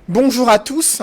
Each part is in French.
Bonjour à tous.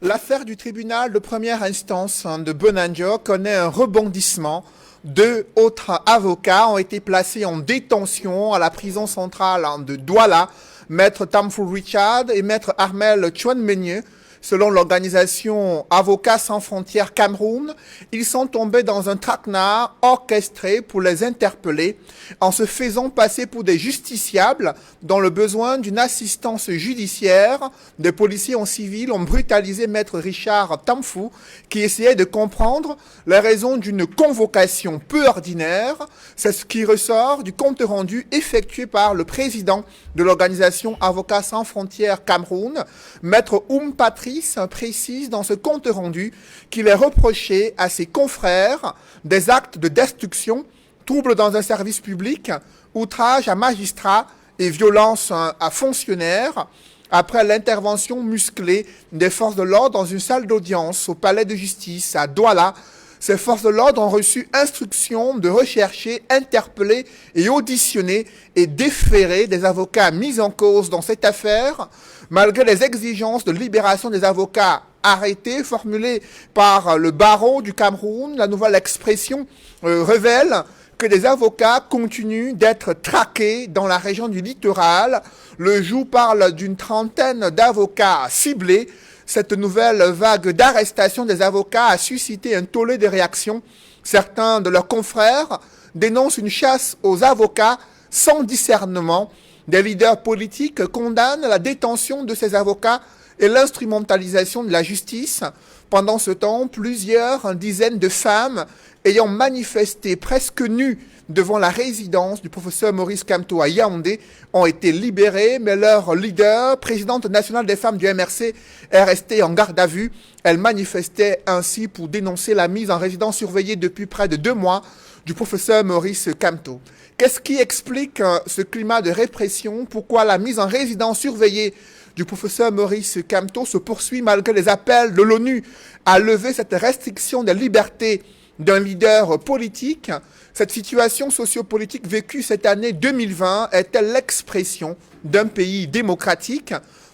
L'affaire du tribunal de première instance de Bonanjo connaît un rebondissement. Deux autres avocats ont été placés en détention à la prison centrale de Douala, Maître Tamfou Richard et Maître Armel Chouan-Meunier. Selon l'organisation Avocats sans frontières Cameroun, ils sont tombés dans un traquenard orchestré pour les interpeller en se faisant passer pour des justiciables dans le besoin d'une assistance judiciaire. Des policiers en civil ont brutalisé Maître Richard Tamfou qui essayait de comprendre les raisons d'une convocation peu ordinaire. C'est ce qui ressort du compte rendu effectué par le président de l'organisation Avocats sans frontières Cameroun, Maître Patrice, précise dans ce compte rendu qu'il est reproché à ses confrères des actes de destruction, troubles dans un service public, outrage à magistrats et violence à fonctionnaires après l'intervention musclée des forces de l'ordre dans une salle d'audience au palais de justice à Douala. Ces forces de l'ordre ont reçu instruction de rechercher, interpeller et auditionner et déférer des avocats mis en cause dans cette affaire, malgré les exigences de libération des avocats arrêtés formulées par le barreau du Cameroun. La nouvelle expression révèle que des avocats continuent d'être traqués dans la région du littoral. Le Jour parle d'une trentaine d'avocats ciblés. Cette nouvelle vague d'arrestation des avocats a suscité un tollé de réactions. Certains de leurs confrères dénoncent une chasse aux avocats sans discernement. Des leaders politiques condamnent la détention de ces avocats et l'instrumentalisation de la justice. Pendant ce temps, plusieurs dizaines de femmes ayant manifesté presque nues devant la résidence du professeur Maurice Kamto à Yaoundé ont été libérées, mais leur leader, présidente nationale des femmes du MRC, est restée en garde à vue. Elle manifestait ainsi pour dénoncer la mise en résidence surveillée depuis près de 2 mois du professeur Maurice Kamto. Qu'est-ce qui explique ce climat de répression? Pourquoi la mise en résidence surveillée du professeur Maurice Kamto se poursuit malgré les appels de l'ONU à lever cette restriction des libertés d'un leader politique? Cette situation sociopolitique vécue cette année 2020 est-elle l'expression d'un pays démocratique?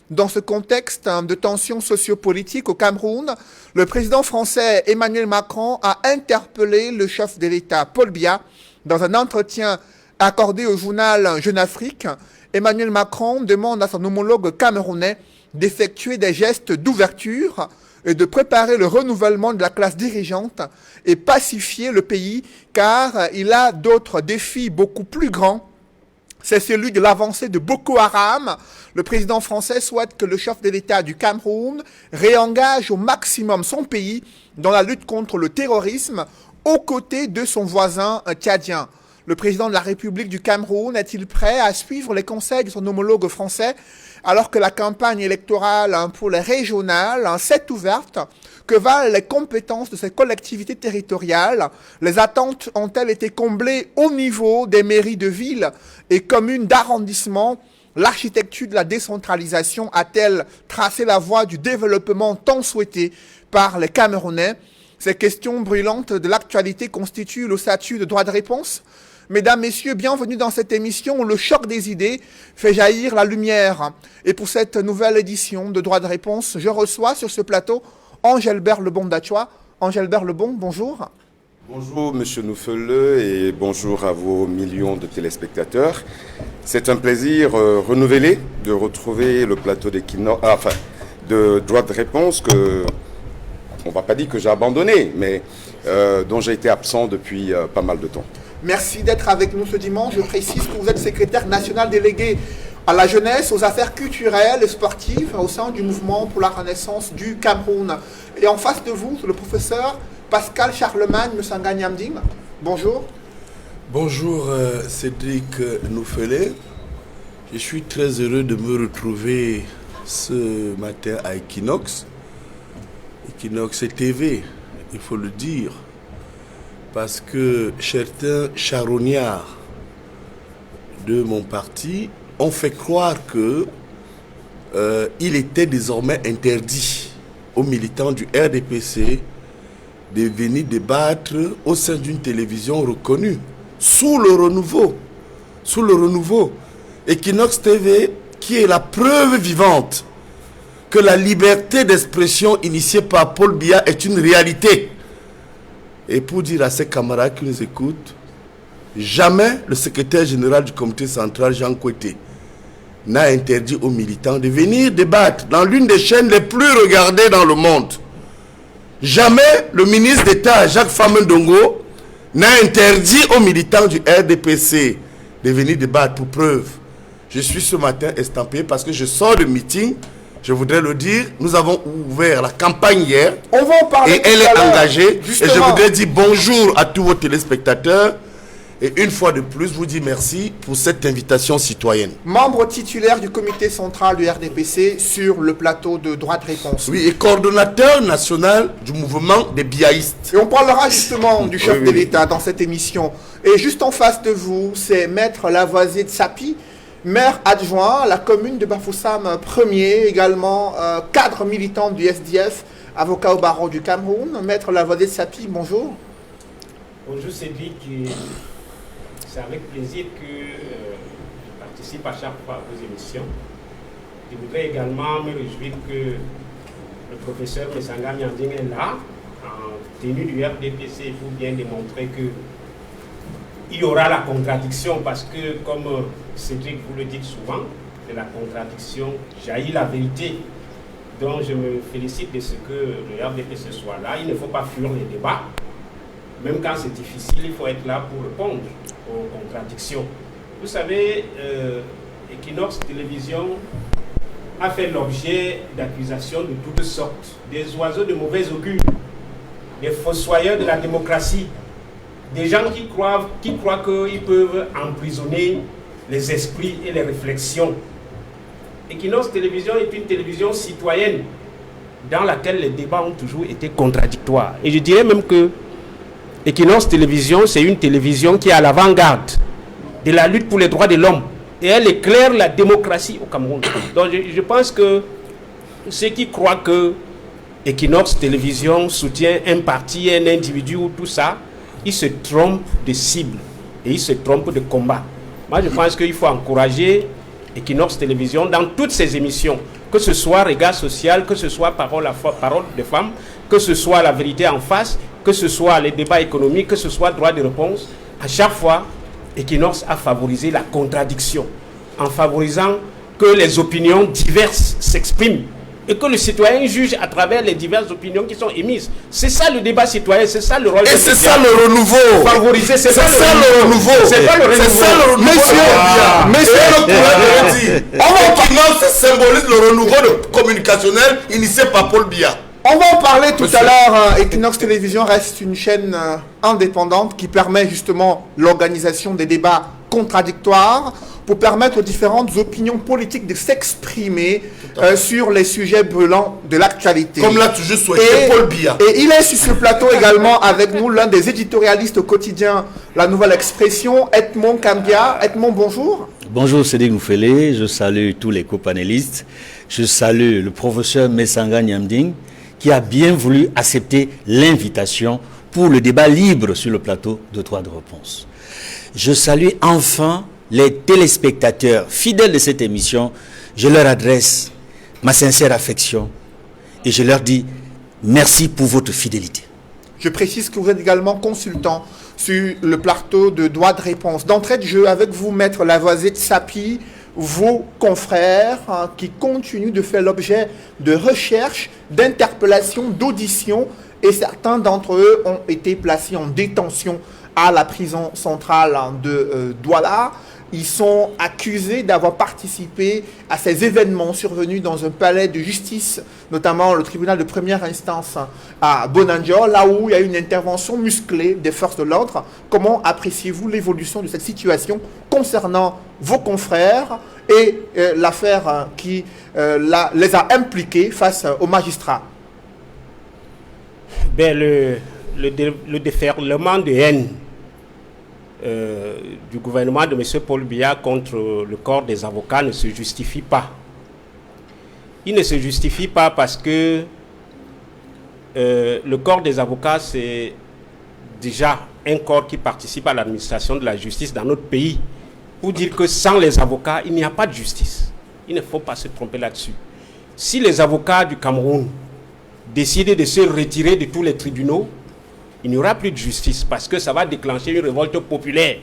Dans ce contexte de tensions sociopolitiques au Cameroun, le président français Emmanuel Macron a interpellé le chef de l'État Paul Biya dans un entretien accordé au journal Jeune Afrique. Emmanuel Macron demande à son homologue camerounais d'effectuer des gestes d'ouverture et de préparer le renouvellement de la classe dirigeante et pacifier le pays, car il a d'autres défis beaucoup plus grands. C'est celui de l'avancée de Boko Haram. Le président français souhaite que le chef de l'État du Cameroun réengage au maximum son pays dans la lutte contre le terrorisme aux côtés de son voisin tchadien. Le président de la République du Cameroun est-il prêt à suivre les conseils de son homologue français alors que la campagne électorale pour les régionales s'est ouverte? Que valent les compétences de ces collectivités territoriales? Les attentes ont-elles été comblées au niveau des mairies de ville et communes d'arrondissement? L'architecture de la décentralisation a-t-elle tracé la voie du développement tant souhaité par les Camerounais? Ces questions brûlantes de l'actualité constituent le statut de droit de réponse. Mesdames, Messieurs, bienvenue dans cette émission où le choc des idées fait jaillir la lumière. Et pour cette nouvelle édition de Droit de réponse, je reçois sur ce plateau Angelbert Lebon d'Achoua. Angelbert Lebon, bonjour. Bonjour Monsieur Noufele et bonjour à vos millions de téléspectateurs. C'est un plaisir renouvelé de retrouver le plateau de Droit de réponse que, on ne va pas dire que j'ai abandonné, mais dont j'ai été absent depuis pas mal de temps. Merci d'être avec nous ce dimanche. Je précise que vous êtes secrétaire national délégué à la jeunesse, aux affaires culturelles et sportives au sein du mouvement pour la renaissance du Cameroun. Et en face de vous, le professeur Pascal Charlemagne Musanga Nyamdim. Bonjour. Bonjour Cédric Noufele. Je suis très heureux de me retrouver ce matin à Equinox. Equinox TV, il faut le dire. Parce que certains charognards de mon parti ont fait croire que il était désormais interdit aux militants du RDPC de venir débattre au sein d'une télévision reconnue sous le renouveau. Equinox TV, qui est la preuve vivante que la liberté d'expression initiée par Paul Biya est une réalité. Et pour dire à ses camarades qui nous écoutent, jamais le secrétaire général du comité central, Jean Kouété, n'a interdit aux militants de venir débattre dans l'une des chaînes les plus regardées dans le monde. Jamais le ministre d'État, Jacques Famendongo, n'a interdit aux militants du RDPC de venir débattre. Pour preuve, je suis ce matin estampé parce que je sors de meeting. Je voudrais le dire, nous avons ouvert la campagne hier. On va en parler. Et elle est engagée. Justement. Et je voudrais dire bonjour à tous vos téléspectateurs. Et une fois de plus, vous dire merci pour cette invitation citoyenne. Membre titulaire du comité central du RDPC sur le plateau de Droit de Réponse. Oui, et coordonnateur national du mouvement des biaïstes. Et on parlera justement du chef Oui, de oui. l'État dans cette émission. Et juste en face de vous, c'est Maître Lavoisier de Sapi, maire adjoint à la commune de Bafoussam Premier, également cadre militant du SDF, avocat au barreau du Cameroun. Maître Lavoisier de Sapi, bonjour. Bonjour Cédric, c'est avec plaisir que je participe à chaque fois à vos émissions. Je voudrais également me réjouir que le professeur Messanga Nyanding est là, en tenue du RDPC, pour bien démontrer que il y aura la contradiction, parce que, comme Cédric vous le dit souvent, de la contradiction jaillit la vérité. Donc je me félicite de ce que le RDPC soit là. Il ne faut pas fuir les débats. Même quand c'est difficile, il faut être là pour répondre aux contradictions. Vous savez, Equinox Télévision a fait l'objet d'accusations de toutes sortes. Des oiseaux de mauvais augure, des fossoyeurs de la démocratie, des gens qui croient qu'ils peuvent emprisonner les esprits et les réflexions. Equinox Télévision est une télévision citoyenne dans laquelle les débats ont toujours été contradictoires. Et je dirais même que Equinox Télévision, c'est une télévision qui est à l'avant-garde de la lutte pour les droits de l'homme. Et elle éclaire la démocratie au Cameroun. Donc je pense que ceux qui croient que Equinox Télévision soutient un parti, un individu ou tout ça, ils se trompent de cible et ils se trompent de combat. Moi, je pense qu'il faut encourager Equinox Télévision dans toutes ses émissions, que ce soit Regard Social, que ce soit Parole de Femmes, que ce soit La Vérité en face, que ce soit les débats économiques, que ce soit Droit de Réponse. À chaque fois, Equinox a favorisé la contradiction, en favorisant que les opinions diverses s'expriment et que le citoyen juge à travers les diverses opinions qui sont émises. C'est ça le débat citoyen, c'est ça le rôle. Et c'est ça le renouveau. Favoriser, c'est ça le renouveau. C'est pas le renouveau. C'est ça le renouveau. Monsieur, Equinox symbolise le renouveau communicationnel initié par Paul Biya. on va en parler tout à l'heure. Equinox Télévision reste une chaîne indépendante qui permet justement l'organisation des débats contradictoires pour permettre aux différentes opinions politiques de s'exprimer sur les sujets brûlants de l'actualité. Comme l'a toujours souhaité Paul Biya. Et il est sur ce plateau également avec nous l'un des éditorialistes au quotidien La Nouvelle Expression, Edmond Kambia. Edmond, bonjour. Bonjour Cédric Noufele, je salue tous les copanélistes. Je salue le professeur Messanga Nyanding qui a bien voulu accepter l'invitation pour le débat libre sur le plateau de Droit de Réponse. Je salue enfin les téléspectateurs fidèles de cette émission. Je leur adresse ma sincère affection et je leur dis merci pour votre fidélité. Je précise que vous êtes également consultant sur le plateau de Droit de Réponse. D'entrée de jeu, avec vous, Maître Lavoisier de Sapi, vos confrères qui continuent de faire l'objet de recherches, d'interpellations, d'auditions, et certains d'entre eux ont été placés en détention à la prison centrale de Douala. Ils sont accusés d'avoir participé à ces événements survenus dans un palais de justice, notamment le tribunal de première instance à Bonanjo, là où il y a eu une intervention musclée des forces de l'ordre. Comment appréciez-vous l'évolution de cette situation concernant vos confrères et l'affaire qui les a impliqués face aux magistrats? Ben, le déferlement de haine du gouvernement de M. Paul Biya contre le corps des avocats ne se justifie pas. Il ne se justifie pas parce que le corps des avocats, c'est déjà un corps qui participe à l'administration de la justice dans notre pays. Pour dire que sans les avocats, il n'y a pas de justice. Il ne faut pas se tromper là-dessus. si les avocats du Cameroun décident de se retirer de tous les tribunaux, il n'y aura plus de justice parce que ça va déclencher une révolte populaire.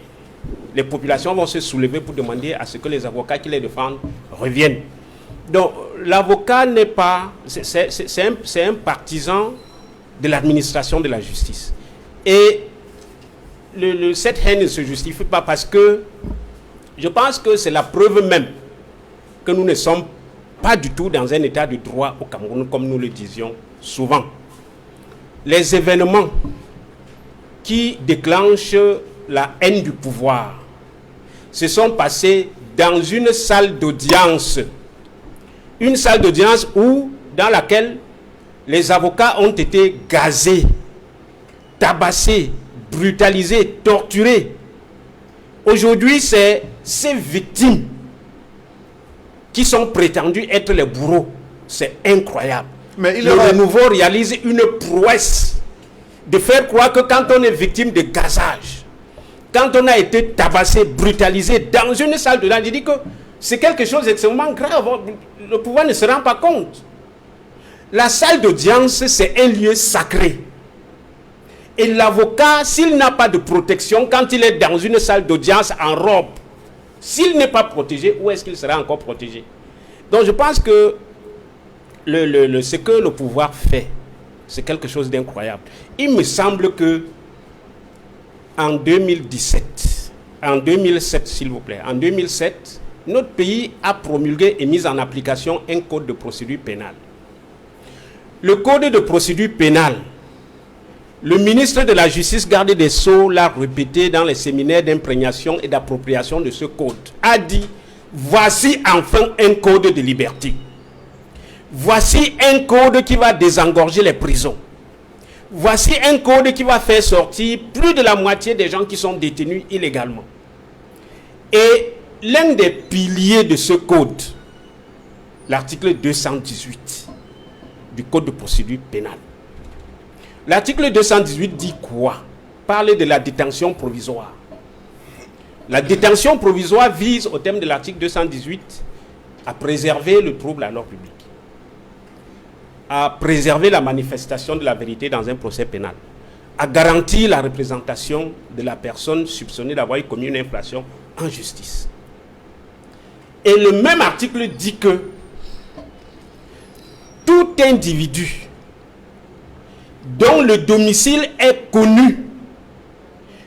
Les populations vont se soulever pour demander à ce que les avocats qui les défendent reviennent. Donc, l'avocat n'est pas... C'est un partisan de l'administration de la justice. Et cette haine ne se justifie pas parce que je pense que c'est la preuve même que nous ne sommes pas du tout dans un état de droit au Cameroun, comme nous le disions souvent. Les événements qui déclenchent la haine du pouvoir se sont passés dans une salle d'audience. Une salle d'audience dans laquelle les avocats ont été gazés, tabassés, brutalisés, torturés. Aujourd'hui, c'est ces victimes qui sont prétendues être les bourreaux. C'est incroyable. Mais le renouveau réalise une prouesse de faire croire que quand on est victime de gazage, quand on a été tabassé, brutalisé dans une salle de l'audience, je dis que c'est quelque chose d'extrêmement grave. Le pouvoir ne se rend pas compte. La salle d'audience, c'est un lieu sacré. Et l'avocat, s'il n'a pas de protection, quand il est dans une salle d'audience en robe, s'il n'est pas protégé, où est-ce qu'il sera encore protégé? Donc je pense que ce que le pouvoir fait, c'est quelque chose d'incroyable. Il me semble que en 2017, en 2007 s'il vous plaît, en 2007, notre pays a promulgué et mis en application un code de procédure pénale. Le code de procédure pénale, le ministre de la Justice, garde des Sceaux, l'a répété dans les séminaires d'imprégnation et d'appropriation de ce code, a dit, voici enfin un code de liberté. Voici un code qui va désengorger les prisons. Voici un code qui va faire sortir plus de la moitié des gens qui sont détenus illégalement. Et l'un des piliers de ce code, l'article 218 du code de procédure pénale. L'article 218 dit quoi? Parle de la détention provisoire. La détention provisoire vise, au terme de l'article 218, à préserver le trouble à l'ordre public, à préserver la manifestation de la vérité dans un procès pénal, à garantir la représentation de la personne soupçonnée d'avoir commis une infraction en justice. Et le même article dit que tout individu dont le domicile est connu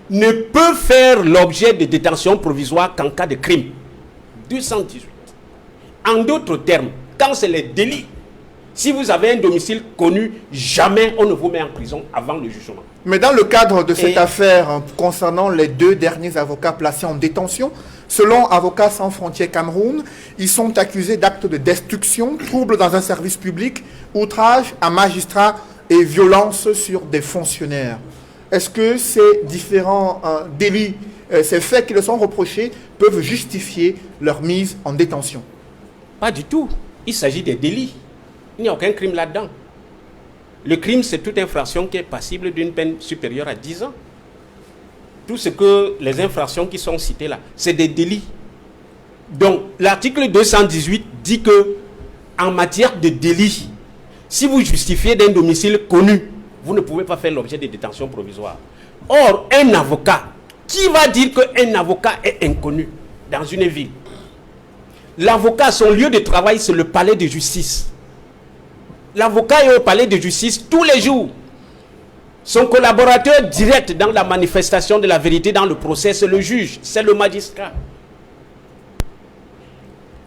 ne peut faire l'objet de détention provisoire qu'en cas de crime. 218. En d'autres termes, quand c'est les délits, si vous avez un domicile connu, jamais on ne vous met en prison avant le jugement. Mais dans le cadre de cette affaire concernant les deux derniers avocats placés en détention, selon Avocats sans frontières Cameroun, ils sont accusés d'actes de destruction, troubles dans un service public, outrage à magistrat et violence sur des fonctionnaires. Est-ce que ces différents délits, ces faits qui leur sont reprochés, peuvent justifier leur mise en détention? Pas du tout. Il s'agit des délits. Il n'y a aucun crime là-dedans. Le crime, c'est toute infraction qui est passible d'une peine supérieure à 10 ans. Tout ce que les infractions qui sont citées là, c'est des délits. Donc, l'article 218 dit que, en matière de délit, si vous justifiez d'un domicile connu, vous ne pouvez pas faire l'objet de détention provisoire. Or, un avocat, qui va dire qu'un avocat est inconnu dans une ville? L'avocat, son lieu de travail, c'est le palais de justice. L'avocat est au palais de justice tous les jours. Son collaborateur direct dans la manifestation de la vérité dans le procès, c'est le juge, c'est le magistrat.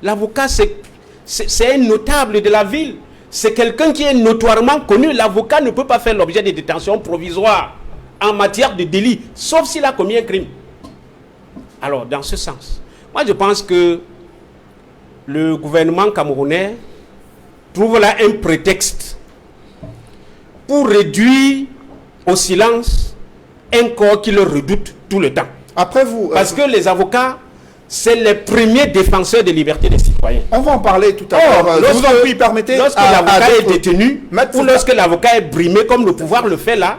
L'avocat, c'est un notable de la ville. C'est quelqu'un qui est notoirement connu. L'avocat ne peut pas faire l'objet de détention provisoire en matière de délit, sauf s'il a commis un crime. Alors, dans ce sens, moi je pense que le gouvernement camerounais trouve là un prétexte pour réduire au silence un corps qui le redoute tout le temps. Après vous, parce que les avocats, c'est les premiers défenseurs des libertés des citoyens. On va en parler tout à l'heure. Lorsque l'avocat est détenu ou lorsque l'avocat est brimé, comme le pouvoir le fait là,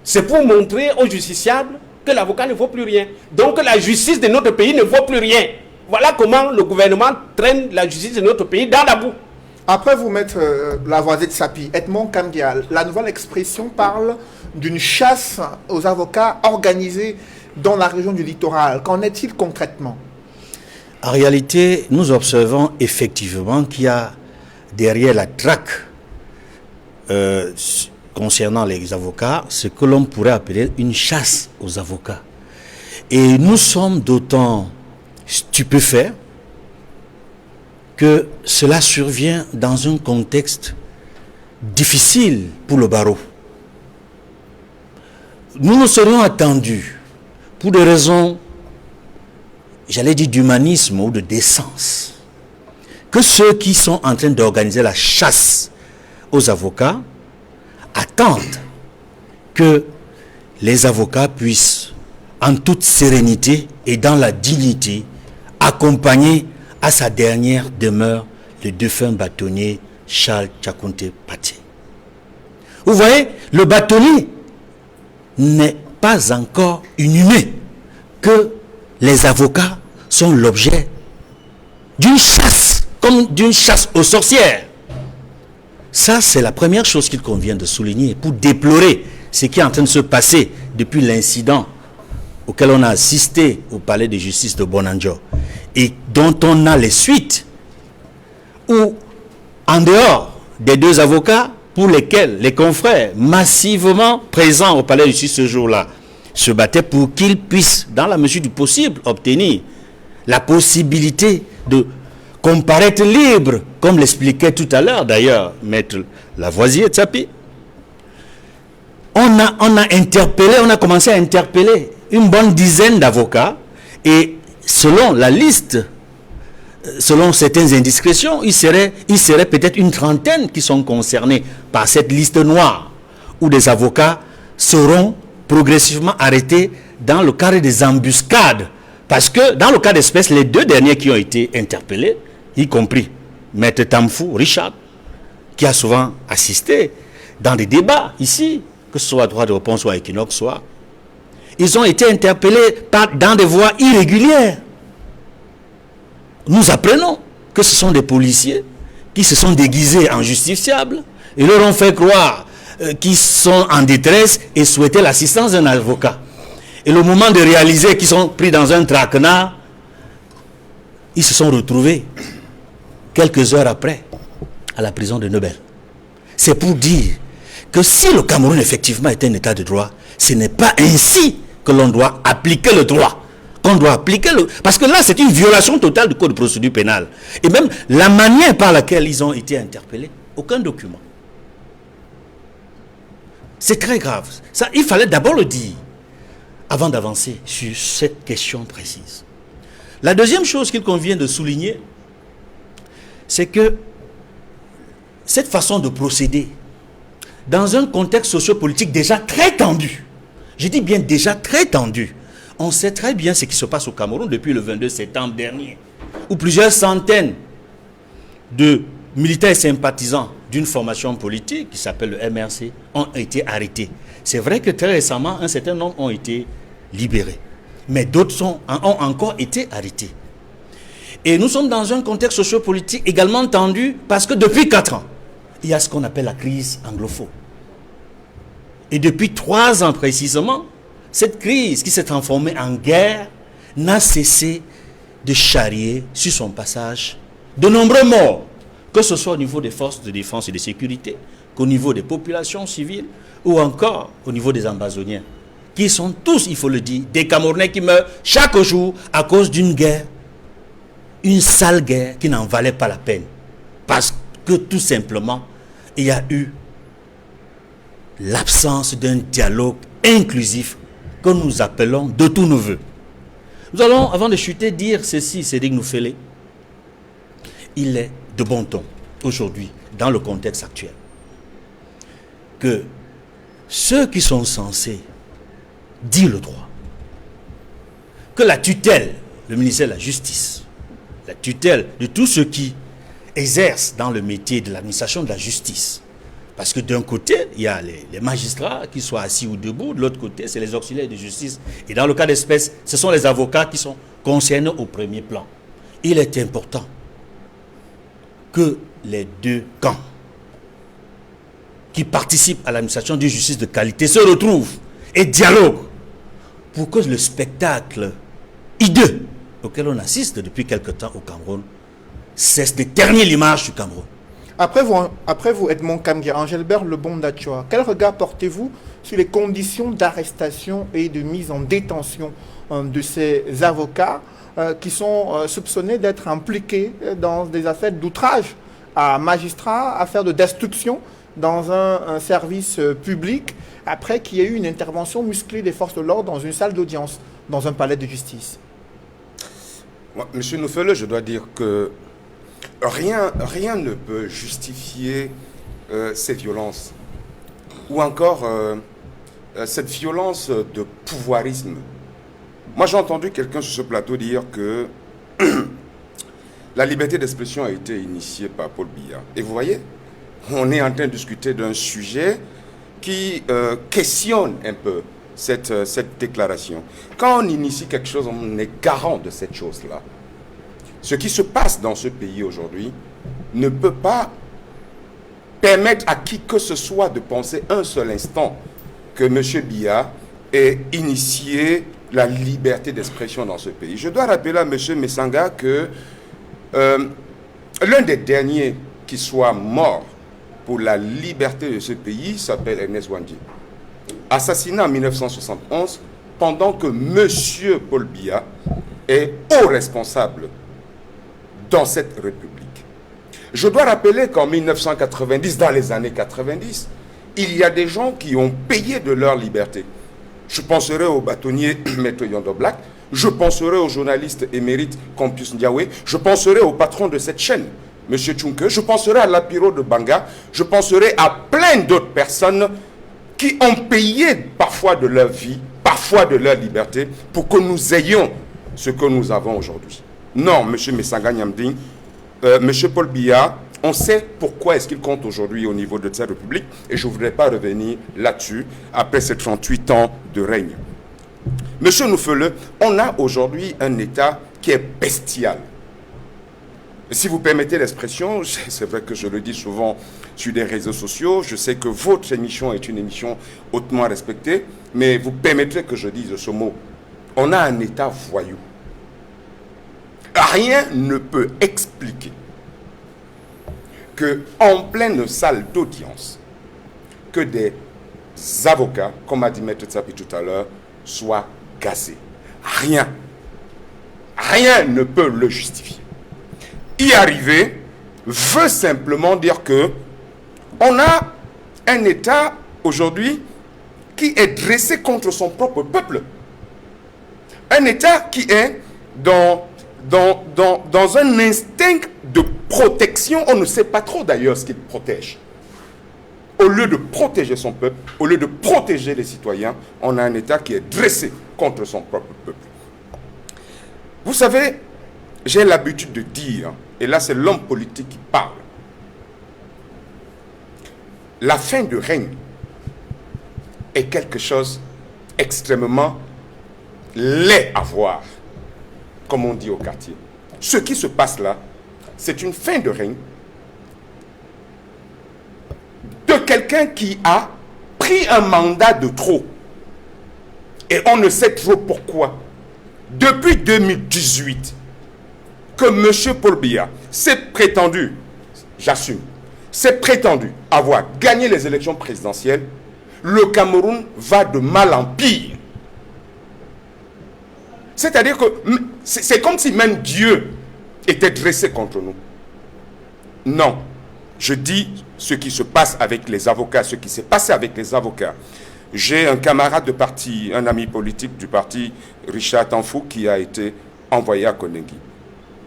c'est pour montrer aux justiciables que l'avocat ne vaut plus rien. Donc la justice de notre pays ne vaut plus rien. Voilà comment le gouvernement traîne la justice de notre pays dans la boue. Après vous mettre la voisée de Sapi, Edmond Kamgial, la nouvelle expression parle d'une chasse aux avocats organisée dans la région du littoral. Qu'en est-il concrètement? En réalité, nous observons effectivement qu'il y a derrière la traque concernant les avocats, ce que l'on pourrait appeler une chasse aux avocats. Et nous sommes d'autant stupéfaits que cela survient dans un contexte difficile pour le barreau. Nous nous serions attendus, pour des raisons, j'allais dire d'humanisme ou de décence, que ceux qui sont en train d'organiser la chasse aux avocats attendent que les avocats puissent, en toute sérénité et dans la dignité, accompagner à sa dernière demeure le défunt bâtonnier Charles Tchakounté Paté. Vous voyez, le bâtonnier n'est pas encore inhumé, que les avocats sont l'objet d'une chasse, comme d'une chasse aux sorcières. Ça, c'est la première chose qu'il convient de souligner pour déplorer ce qui est en train de se passer depuis l'incident auquel on a assisté au palais de justice de Bonanjo et dont on a les suites, où, en dehors des deux avocats pour lesquels les confrères massivement présents au palais de justice ce jour-là se battaient pour qu'ils puissent, dans la mesure du possible, obtenir la possibilité de comparaître libre, comme l'expliquait tout à l'heure d'ailleurs maître Lavoisier Tsapi. On a commencé à interpeller une bonne dizaine d'avocats et selon la liste, selon certaines indiscrétions, il serait peut-être une trentaine qui sont concernés par cette liste noire où des avocats seront progressivement arrêtés dans le cadre des embuscades. Parce que dans le cas d'espèce, les deux derniers qui ont été interpellés, y compris Maître Tamfou, Richard, qui a souvent assisté dans des débats ici, que ce soit à droit de réponse, soit à Equinox, soit... Ils ont été interpellés dans des voies irrégulières. Nous apprenons que ce sont des policiers qui se sont déguisés en justiciables et leur ont fait croire qu'ils sont en détresse et souhaitaient l'assistance d'un avocat. Et le moment de réaliser qu'ils sont pris dans un traquenard, ils se sont retrouvés quelques heures après à la prison de Nebel. C'est pour dire que si le Cameroun effectivement est un état de droit, ce n'est pas ainsi que l'on doit appliquer le droit. Qu'on doit appliquer le... Parce que là, c'est une violation totale du code de procédure pénale. Et même la manière par laquelle ils ont été interpellés, aucun document. C'est très grave. Ça, il fallait d'abord le dire avant d'avancer sur cette question précise. La deuxième chose qu'il convient de souligner, c'est que cette façon de procéder, dans un contexte sociopolitique déjà très tendu, je dis bien déjà très tendu, on sait très bien ce qui se passe au Cameroun depuis le 22 septembre dernier, où plusieurs centaines de militants et sympathisants d'une formation politique qui s'appelle le MRC ont été arrêtés. C'est vrai que très récemment, un certain nombre ont été libérés, mais d'autres ont encore été arrêtés. Et nous sommes dans un contexte sociopolitique également tendu parce que depuis 4 ans, il y a ce qu'on appelle la crise anglophone. Et depuis 3 ans précisément, cette crise qui s'est transformée en guerre n'a cessé de charrier sur son passage de nombreux morts, que ce soit au niveau des forces de défense et de sécurité, qu'au niveau des populations civiles ou encore au niveau des Ambazoniens, qui sont tous, il faut le dire, des Camerounais qui meurent chaque jour à cause d'une guerre, une sale guerre qui n'en valait pas la peine. Parce que tout simplement, il y a eu l'absence d'un dialogue inclusif que nous appelons de tous nos voeux. Nous allons, avant de chuter, dire ceci, Cédric Noufele. Il est de bon ton, aujourd'hui, dans le contexte actuel, que ceux qui sont censés dire le droit, que la tutelle, le ministère de la Justice, la tutelle de tous ceux qui exercent dans le métier de l'administration de la justice, parce que d'un côté, il y a les magistrats qui soient assis ou debout, de l'autre côté, c'est les auxiliaires de justice. Et dans le cas d'espèce, ce sont les avocats qui sont concernés au premier plan. Il est important que les deux camps qui participent à l'administration d'une justice de qualité se retrouvent et dialoguent pour que le spectacle hideux auquel on assiste depuis quelque temps au Cameroun cesse de ternir l'image du Cameroun. Après vous, Edmond Kamgia, Engelbert Lebon-Dachoa, quel regard portez-vous sur les conditions d'arrestation et de mise en détention de ces avocats qui sont soupçonnés d'être impliqués dans des affaires d'outrage à magistrats, affaires de destruction dans un service public, après qu'il y ait eu une intervention musclée des forces de l'ordre dans une salle d'audience, dans un palais de justice? Monsieur Noufele, je dois dire que rien ne peut justifier ces violences, ou encore cette violence de pouvoirisme. Moi, j'ai entendu quelqu'un sur ce plateau dire que la liberté d'expression a été initiée par Paul Biya. Et vous voyez, on est en train de discuter d'un sujet qui questionne un peu cette déclaration. Quand on initie quelque chose, on est garant de cette chose-là. Ce qui se passe dans ce pays aujourd'hui ne peut pas permettre à qui que ce soit de penser un seul instant que M. Biya ait initié la liberté d'expression dans ce pays. Je dois rappeler à M. Messanga que l'un des derniers qui soit mort pour la liberté de ce pays s'appelle Ernest Wandji. Assassiné en 1971 pendant que M. Paul Biya est haut responsable dans cette République. Je dois rappeler qu'en 1990, dans les années 90, il y a des gens qui ont payé de leur liberté. Je penserai au bâtonnier Maître Yondo Black, je penserai au journaliste émérite Campus Ndiawe, je penserai au patron de cette chaîne, M. Tchunke, je penserai à Lapiro de Banga, je penserai à plein d'autres personnes qui ont payé parfois de leur vie, parfois de leur liberté, pour que nous ayons ce que nous avons aujourd'hui. Non, M. Messanga Nyamding, M. Paul Biya, on sait pourquoi est-ce qu'il compte aujourd'hui au niveau de cette République, et je ne voudrais pas revenir là-dessus après ces 38 ans de règne. Monsieur Noufele, on a aujourd'hui un État qui est bestial. Si vous permettez l'expression, c'est vrai que je le dis souvent sur des réseaux sociaux, je sais que votre émission est une émission hautement respectée, mais vous permettrez que je dise ce mot. On a un État voyou. Rien ne peut expliquer qu'en pleine salle d'audience, que des avocats, comme a dit Maître Tsapi tout à l'heure, soient gazés. Rien. Rien ne peut le justifier. Y arriver veut simplement dire que on a un État aujourd'hui qui est dressé contre son propre peuple. Un État qui est dans un instinct de protection. On ne sait pas trop d'ailleurs ce qu'il protège. Au lieu de protéger son peuple, au lieu de protéger les citoyens, on a un État qui est dressé contre son propre peuple. Vous savez, j'ai l'habitude de dire, et là c'est l'homme politique qui parle, la fin de règne est quelque chose extrêmement laid à voir, comme on dit au quartier. Ce qui se passe là, c'est une fin de règne de quelqu'un qui a pris un mandat de trop. Et on ne sait trop pourquoi. Depuis 2018, que M. Paul Biya s'est prétendu, j'assume, s'est prétendu avoir gagné les élections présidentielles, le Cameroun va de mal en pire. C'est-à-dire que c'est comme si même Dieu était dressé contre nous. Non. Je dis ce qui se passe avec les avocats, ce qui s'est passé avec les avocats. J'ai un camarade de parti, un ami politique du parti, Richard Tanfou, qui a été envoyé à Konengi.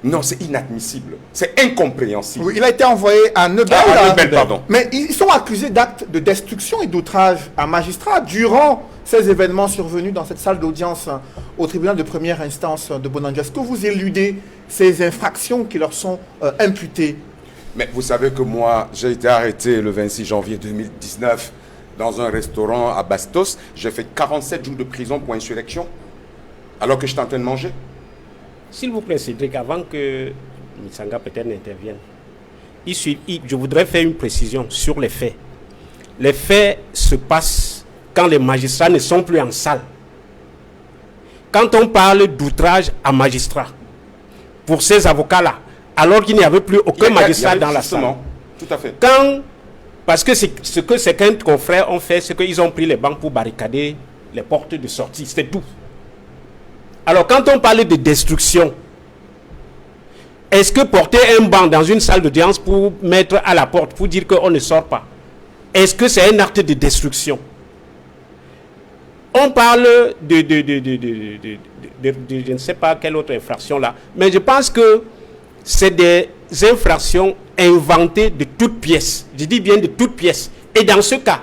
Non, c'est inadmissible. C'est incompréhensible. Oui, il a été envoyé à Nebel. Pardon. Mais ils sont accusés d'actes de destruction et d'outrage à magistrats durant ces événements survenus dans cette salle d'audience au tribunal de première instance de Bonandia. Est-ce que vous éludez ces infractions qui leur sont imputées? Mais vous savez que moi, j'ai été arrêté le 26 janvier 2019 dans un restaurant à Bastos. J'ai fait 47 jours de prison pour insurrection alors que j'étais en train de manger. S'il vous plaît, Cédric, avant que Mitsanga peut-être n'intervienne, je voudrais faire une précision sur les faits. Les faits se passent quand les magistrats ne sont plus en salle. Quand on parle d'outrage à magistrat, pour ces avocats-là, alors qu'il n'y avait plus aucun magistrat dans la salle. Tout à fait. Parce que ce que certains confrères ont fait, c'est qu'ils ont pris les bancs pour barricader les portes de sortie. C'est tout. Alors, quand on parle de destruction, est-ce que porter un banc dans une salle d'audience pour mettre à la porte, pour dire qu'on ne sort pas, est-ce que c'est un acte de destruction? On parle de je ne sais pas quelle autre infraction là, mais je pense que c'est des infractions inventées de toutes pièces. Je dis bien de toutes pièces. Et dans ce cas,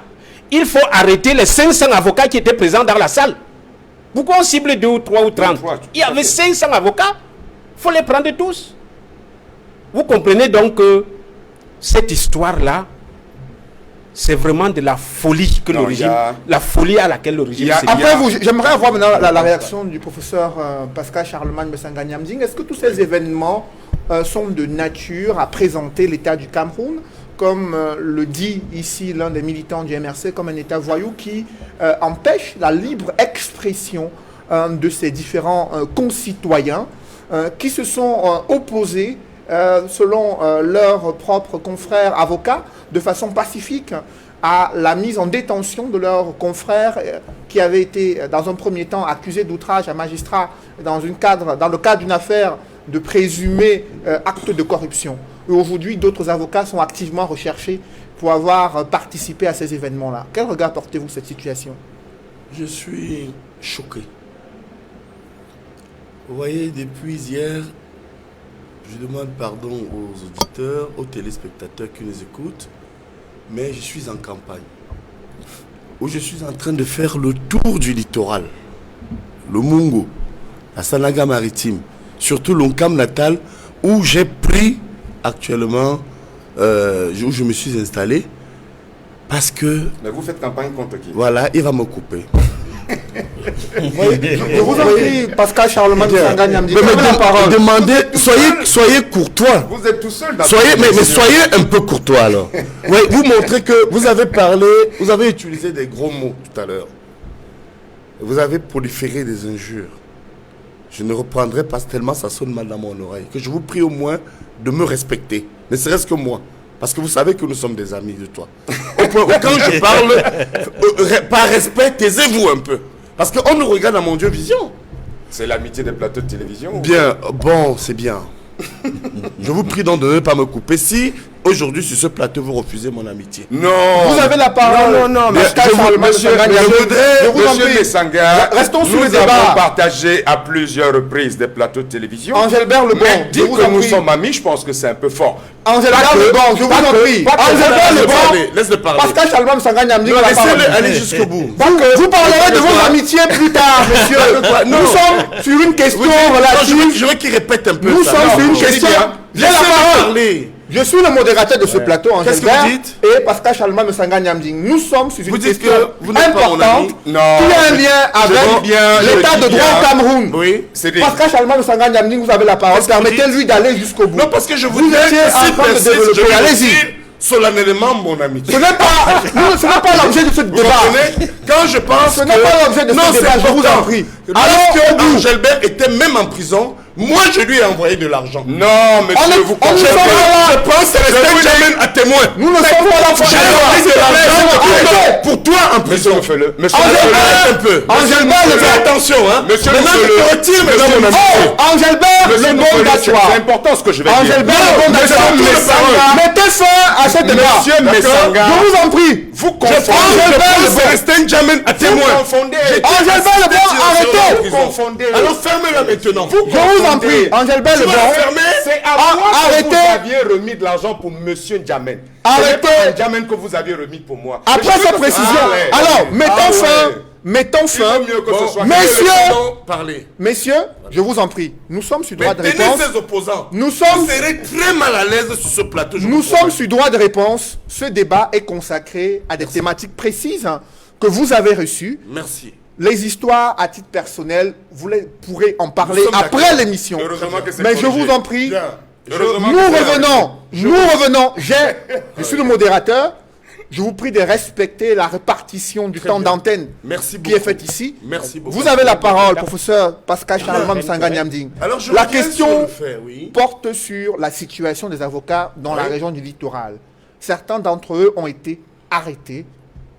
il faut arrêter les 500 avocats qui étaient présents dans la salle. Pourquoi on cible 2 ou 3 ou 30? Il y avait 500 avocats. Il faut les prendre tous. Vous comprenez donc que cette histoire-là, c'est vraiment de la folie que le régime, la folie à laquelle le régime s'est mis. Après, j'aimerais avoir maintenant la réaction du professeur Pascal Charlemagne Mesanga Nyamding. Est-ce que tous ces événements sont de nature à présenter l'État du Cameroun, comme le dit ici l'un des militants du MRC, comme un État voyou qui empêche la libre expression de ses différents concitoyens qui se sont opposés selon leurs propres confrères avocats, de façon pacifique, à la mise en détention de leurs confrères qui avaient été, dans un premier temps, accusés d'outrage à magistrat dans le cadre d'une affaire de présumés actes de corruption. Et aujourd'hui, d'autres avocats sont activement recherchés pour avoir participé à ces événements-là. Quel regard portez-vous sur cette situation? Je suis choqué. Vous voyez, depuis hier, je demande pardon aux auditeurs, aux téléspectateurs qui nous écoutent, mais je suis en campagne, où je suis en train de faire le tour du littoral, le Mungo, la Sanaga maritime, surtout l'Oncam natal, où j'ai pris actuellement, où je me suis installé, parce que... Mais vous faites campagne contre qui? Voilà, il va me couper. Je vous en prie, Pascal Charlemagne Mesanga Nyamding. Demandez, soyez courtois. Vous êtes tout seul dans mais soyez un peu courtois alors. Oui, vous montrez que vous avez parlé, vous avez utilisé des gros mots tout à l'heure. Vous avez proliféré des injures. Je ne reprendrai pas tellement ça sonne mal dans mon oreille. Que je vous prie au moins de me respecter. Ne serait-ce que moi. Parce que vous savez que nous sommes des amis de toi. Quand je parle, par respect, taisez-vous un peu. Parce qu'on nous regarde à Mon Dieu Vision. C'est l'amitié des plateaux de télévision. Bien, bon, c'est bien. Je vous prie donc de ne pas me couper. Si aujourd'hui sur ce plateau vous refusez mon amitié. Non. Vous avez la parole. Non, Monsieur Mesanga, restons sur le nous débat. avons partagé à plusieurs reprises des plateaux de télévision. Angélbert Lebon, Mais dire que nous sommes amis, je pense que c'est un peu fort. Angélbert Lebon, je vous en prie. Angélbert Lebon, laisse-le parler. Pascal Charlemagne Mesanga Nyamding, Laissez-le aller jusqu'au bout. Vous parlerez de vos amitiés plus tard, monsieur. Nous sommes sur une question relative. Je veux qu'il répète un peu. Nous sommes sur une question. J'ai la parole. Je suis le modérateur de ce plateau, Qu'est-ce que Angélbert, vous dites? et Pascal Charlemagne Mesanga Nyamding. Nous sommes sur une Vous dites question que vous n'êtes pas mon importante ami? qui Non. a un lien avec l'état de droit au Cameroun. Oui. Pascal Charlemagne Mesanga Nyamding, vous avez la parole. Qu'est-ce que vous Permettez-lui d'aller jusqu'au bout. Non, parce que je vous Vous dis étiez en train de développer. Allez-y. solennellement mon amitié. Ce n'est pas l'objet de ce Vous débat. comprenez? Quand je pense Ce n'est pas l'objet de ce débat, je vous en prie. Alors que Angélbert était même en prison, moi je lui ai envoyé de l'argent. Non, monsieur, vous Je pense que Célestin Djamène à témoin. Nous ne sommes pas là pour J'ai envoyé de l'argent pour toi en prison. fais-le. Monsieur, Angélbert, un peu. Angélbert, Fais attention, hein. Monsieur, maintenant je te retire maintenant mon amitié. Angélbert, le bon d'Achois. c'est important ce que je vais dire. Angélbert, le bon d'Achois. Mettez fin à cette débat. Monsieur Mesanga, Je vous en prie. vous Je prends Célestin Djamène à témoin. confondez. Angélbert le bon, arrêtez. Vous confondez. Alors fermez-la maintenant. Je vous en prie. Angélbert le Tu vas bon. fermer. C'est à moi que arrêtez. vous aviez remis de l'argent pour monsieur Djamène. Arrêtez. C'est Djamène que vous aviez remis pour moi. Après Mais je veux cette que- précision, Ah ouais. alors Ah ouais. mettons Il fin. vaut mieux que ce soit- Messieurs, Parlez. messieurs, je vous en prie, nous sommes sur Mais droit de tenez réponse. ces opposants. Nous sommes, Vous serez très mal à l'aise sur ce plateau. je nous vous sommes promets. sur droit de réponse. Ce débat est consacré à des thématiques précises que vous avez reçues. Merci. Les histoires à titre personnel, vous pourrez en parler Nous sommes après d'accord. l'émission. Heureusement que c'est Mais je corrigé. vous en prie, Bien. Heureusement Nous que vous avez revenons. Je suis le modérateur. Je vous prie de respecter la répartition du Très temps bien. d'antenne Merci qui est beaucoup. faite ici. Merci beaucoup. Vous avez la parole, professeur Pascal Charlemagne Sanganyamding. Alors, je La reviens sur question le fait, oui. porte sur la situation des avocats dans la Oui. région du littoral. Certains d'entre eux ont été arrêtés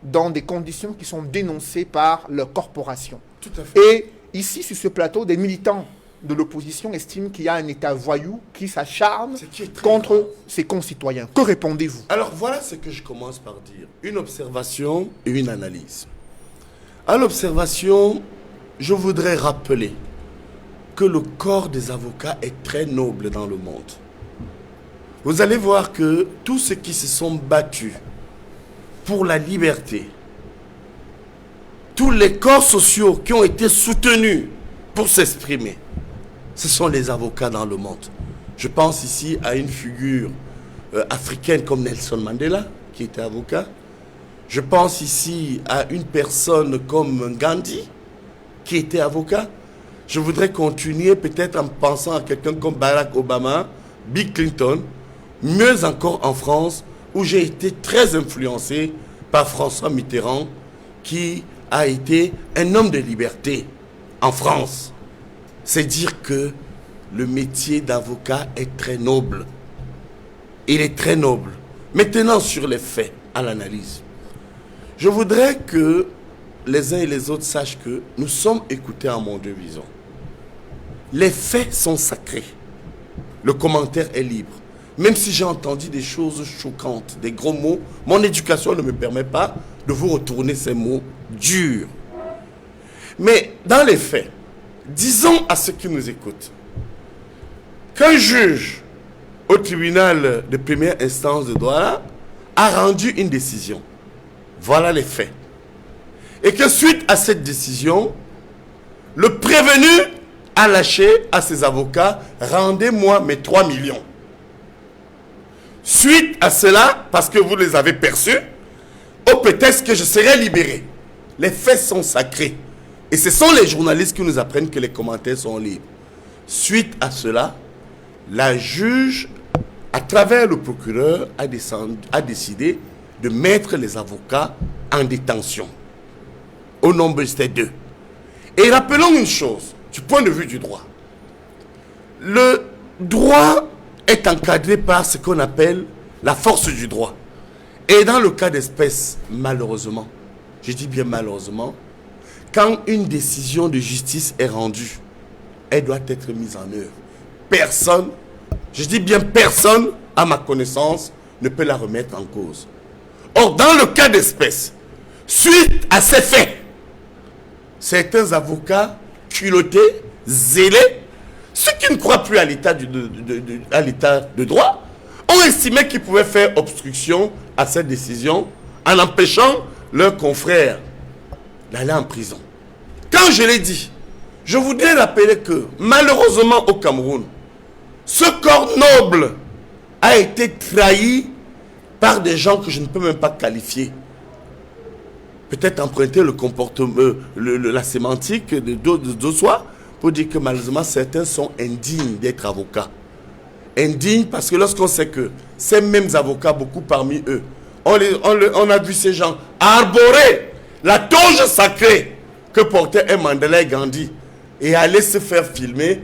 dans des conditions qui sont dénoncées par leur corporation. Tout à fait. Et ici, sur ce plateau, des militants de l'opposition estiment qu'il y a un État voyou qui s'acharne Ce qui est très contre grave. ses concitoyens. Que répondez-vous? Alors voilà ce que je commence par dire. Une observation et une analyse. À l'observation, je voudrais rappeler que le corps des avocats est très noble dans le monde. Vous allez voir que tous ceux qui se sont battus pour la liberté, tous les corps sociaux qui ont été soutenus pour s'exprimer, ce sont les avocats dans le monde. Je pense ici à une figure africaine comme Nelson Mandela, qui était avocat. Je pense ici à une personne comme Gandhi, qui était avocat. Je voudrais continuer peut-être en pensant à quelqu'un comme Barack Obama, Bill Clinton, mieux encore en France, où j'ai été très influencé par François Mitterrand, qui a été un homme de liberté en France. C'est dire que le métier d'avocat est très noble. Il est très noble. Maintenant, sur les faits, à l'analyse. Je voudrais que les uns et les autres sachent que nous sommes écoutés en mon Dieu-Vison. Les faits sont sacrés. Le commentaire est libre. Même si j'ai entendu des choses choquantes, des gros mots, mon éducation ne me permet pas de vous retourner ces mots durs. Mais dans les faits, disons à ceux qui nous écoutent qu'un juge au tribunal de première instance de Douala a rendu une décision. Voilà les faits. Et que suite à cette décision, le prévenu a lâché à ses avocats, rendez-moi mes 3 millions. Suite à cela, parce que vous les avez perçus, au prétexte que je serai libéré. Les faits sont sacrés. Et ce sont les journalistes qui nous apprennent que les commentaires sont libres. Suite à cela, la juge, à travers le procureur, a décidé de mettre les avocats en détention. Au nombre de 2. Et rappelons une chose, du point de vue du droit. Le droit est encadré par ce qu'on appelle la force du droit. Et dans le cas d'espèce, malheureusement, je dis bien malheureusement, quand une décision de justice est rendue, elle doit être mise en œuvre. Personne, je dis bien personne, à ma connaissance, ne peut la remettre en cause. Or, dans le cas d'espèce, suite à ces faits, certains avocats culottés, zélés, ceux qui ne croient plus à l'état de droit, ont estimé qu'ils pouvaient faire obstruction à cette décision en empêchant leurs confrères d'aller en prison. Quand je l'ai dit, je voudrais rappeler que malheureusement au Cameroun, ce corps noble a été trahi par des gens que je ne peux même pas qualifier. Peut-être emprunter le comportement, la sémantique de soi pour dire que malheureusement certains sont indignes d'être avocats. Indignes parce que lorsqu'on sait que ces mêmes avocats, beaucoup parmi eux, on a vu ces gens arborer la toge sacrée que portait un Mandela et Gandhi et aller se faire filmer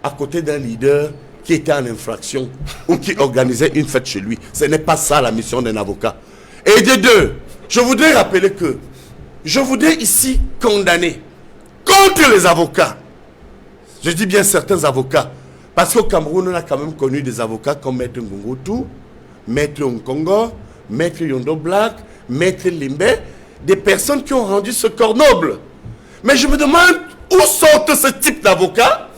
à côté d'un leader qui était en infraction ou qui organisait une fête chez lui. Ce n'est pas ça la mission d'un avocat. Et de deux, je voudrais rappeler que je voudrais ici condamner contre les avocats. Je dis bien certains avocats. Parce qu'au Cameroun, on a quand même connu des avocats comme Maître Ngungutu, Maître Nkongo, Maître Yondo Black, Maître Limbe, des personnes qui ont rendu ce corps noble. Mais je me demande où sortent ce type d'avocats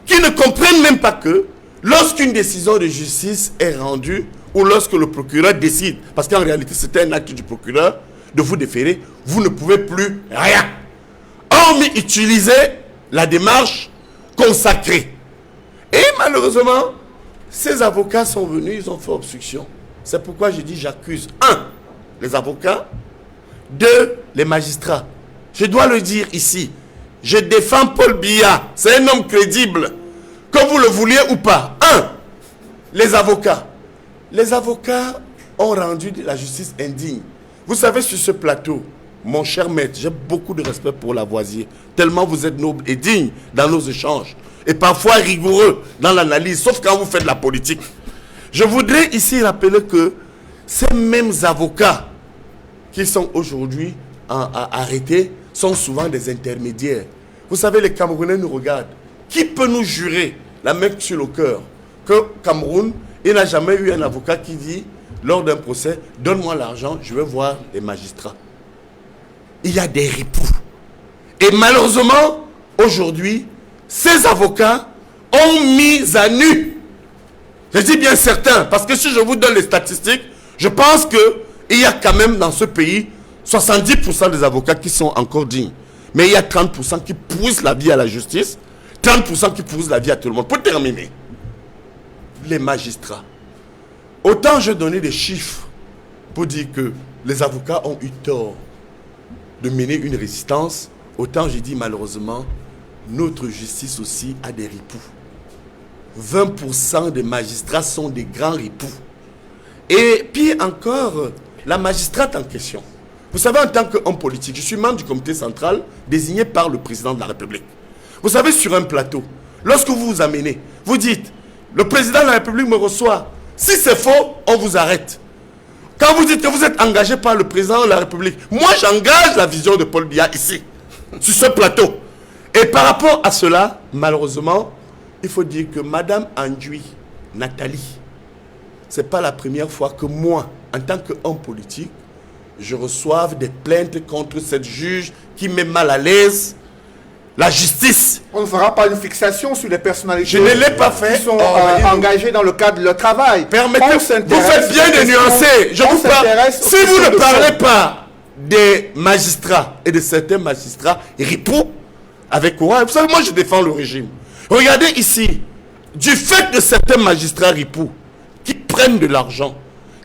qui ne comprennent même pas que lorsqu'une décision de justice est rendue ou lorsque le procureur décide, parce qu'en réalité c'était un acte du procureur, de vous déférer, vous ne pouvez plus rien. Hormis utiliser la démarche consacrée. Et malheureusement, ces avocats sont venus, ils ont fait obstruction. C'est pourquoi je dis j'accuse 1. les avocats, 2. les magistrats. Je dois le dire ici, je défends Paul Biya, c'est un homme crédible, que vous le vouliez ou pas. 1. Les avocats. Les avocats ont rendu la justice indigne. Vous savez, sur ce plateau, mon cher maître, j'ai beaucoup de respect pour Lavoisier, tellement vous êtes noble et digne dans nos échanges, et parfois rigoureux dans l'analyse, sauf quand vous faites de la politique. Je voudrais ici rappeler que ces mêmes avocats qui sont aujourd'hui arrêtés sont souvent des intermédiaires. Vous savez, les Camerounais nous regardent. Qui peut nous jurer, la main sur le cœur, que Cameroun, il n'a jamais eu un avocat qui dit, lors d'un procès, donne-moi l'argent, je vais voir les magistrats. Il y a des ripoux. Et malheureusement, aujourd'hui, ces avocats ont mis à nu. Je dis bien certains, parce que si je vous donne les statistiques, je pense qu'il y a quand même dans ce pays 70% des avocats qui sont encore dignes. Mais il y a 30% qui poussent la vie à la justice, 30% qui poussent la vie à tout le monde. Pour terminer, les magistrats. Autant je donnais des chiffres pour dire que les avocats ont eu tort de mener une résistance, autant j'ai dit malheureusement, notre justice aussi a des ripoux. 20% des magistrats sont des grands ripoux. Et puis encore, la magistrate en question. Vous savez, en tant qu'homme politique, je suis membre du comité central désigné par le président de la République. Vous savez, sur un plateau, lorsque vous vous amenez, vous dites, le président de la République me reçoit. Si c'est faux, on vous arrête. Quand vous dites que vous êtes engagé par le président de la République, moi j'engage la vision de Paul Biya ici, sur ce plateau. Et par rapport à cela, malheureusement, il faut dire que Madame Andjoui, Nathalie, ce n'est pas la première fois que moi, en tant qu'homme politique, je reçoive des plaintes contre cette juge qui met mal à l'aise la justice. On ne fera pas une fixation sur les personnalités. Je ne l'ai pas fait. Qui sont engagées dans le cadre de leur travail. Permettez, vous faites bien de nuancer. Je vous parle. Si vous ne parlez pas des magistrats et de certains magistrats ripoux avec courage, vous savez, moi je défends le régime. Regardez ici, du fait de certains magistrats ripoux qui prennent de l'argent,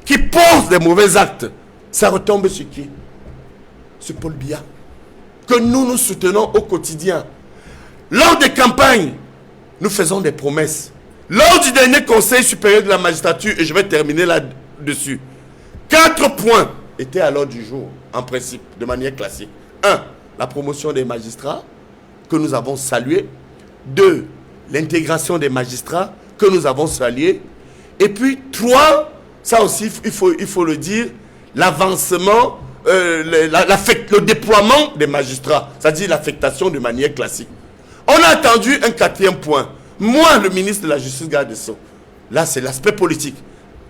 qui posent des mauvais actes, ça retombe sur qui? Sur Paul Biya, que nous soutenons au quotidien. Lors des campagnes, nous faisons des promesses. Lors du dernier conseil supérieur de la magistrature, et je vais terminer là-dessus, 4 points étaient à l'ordre du jour, en principe, de manière classique. 1. La promotion des magistrats, que nous avons salué. 2. L'intégration des magistrats, que nous avons salué. Et puis 3, ça aussi, il faut le dire, l'avancement, le déploiement des magistrats, c'est-à-dire l'affectation de manière classique. On a attendu un 4e point. Moi, le ministre de la Justice, garde des Sceaux, là c'est l'aspect politique,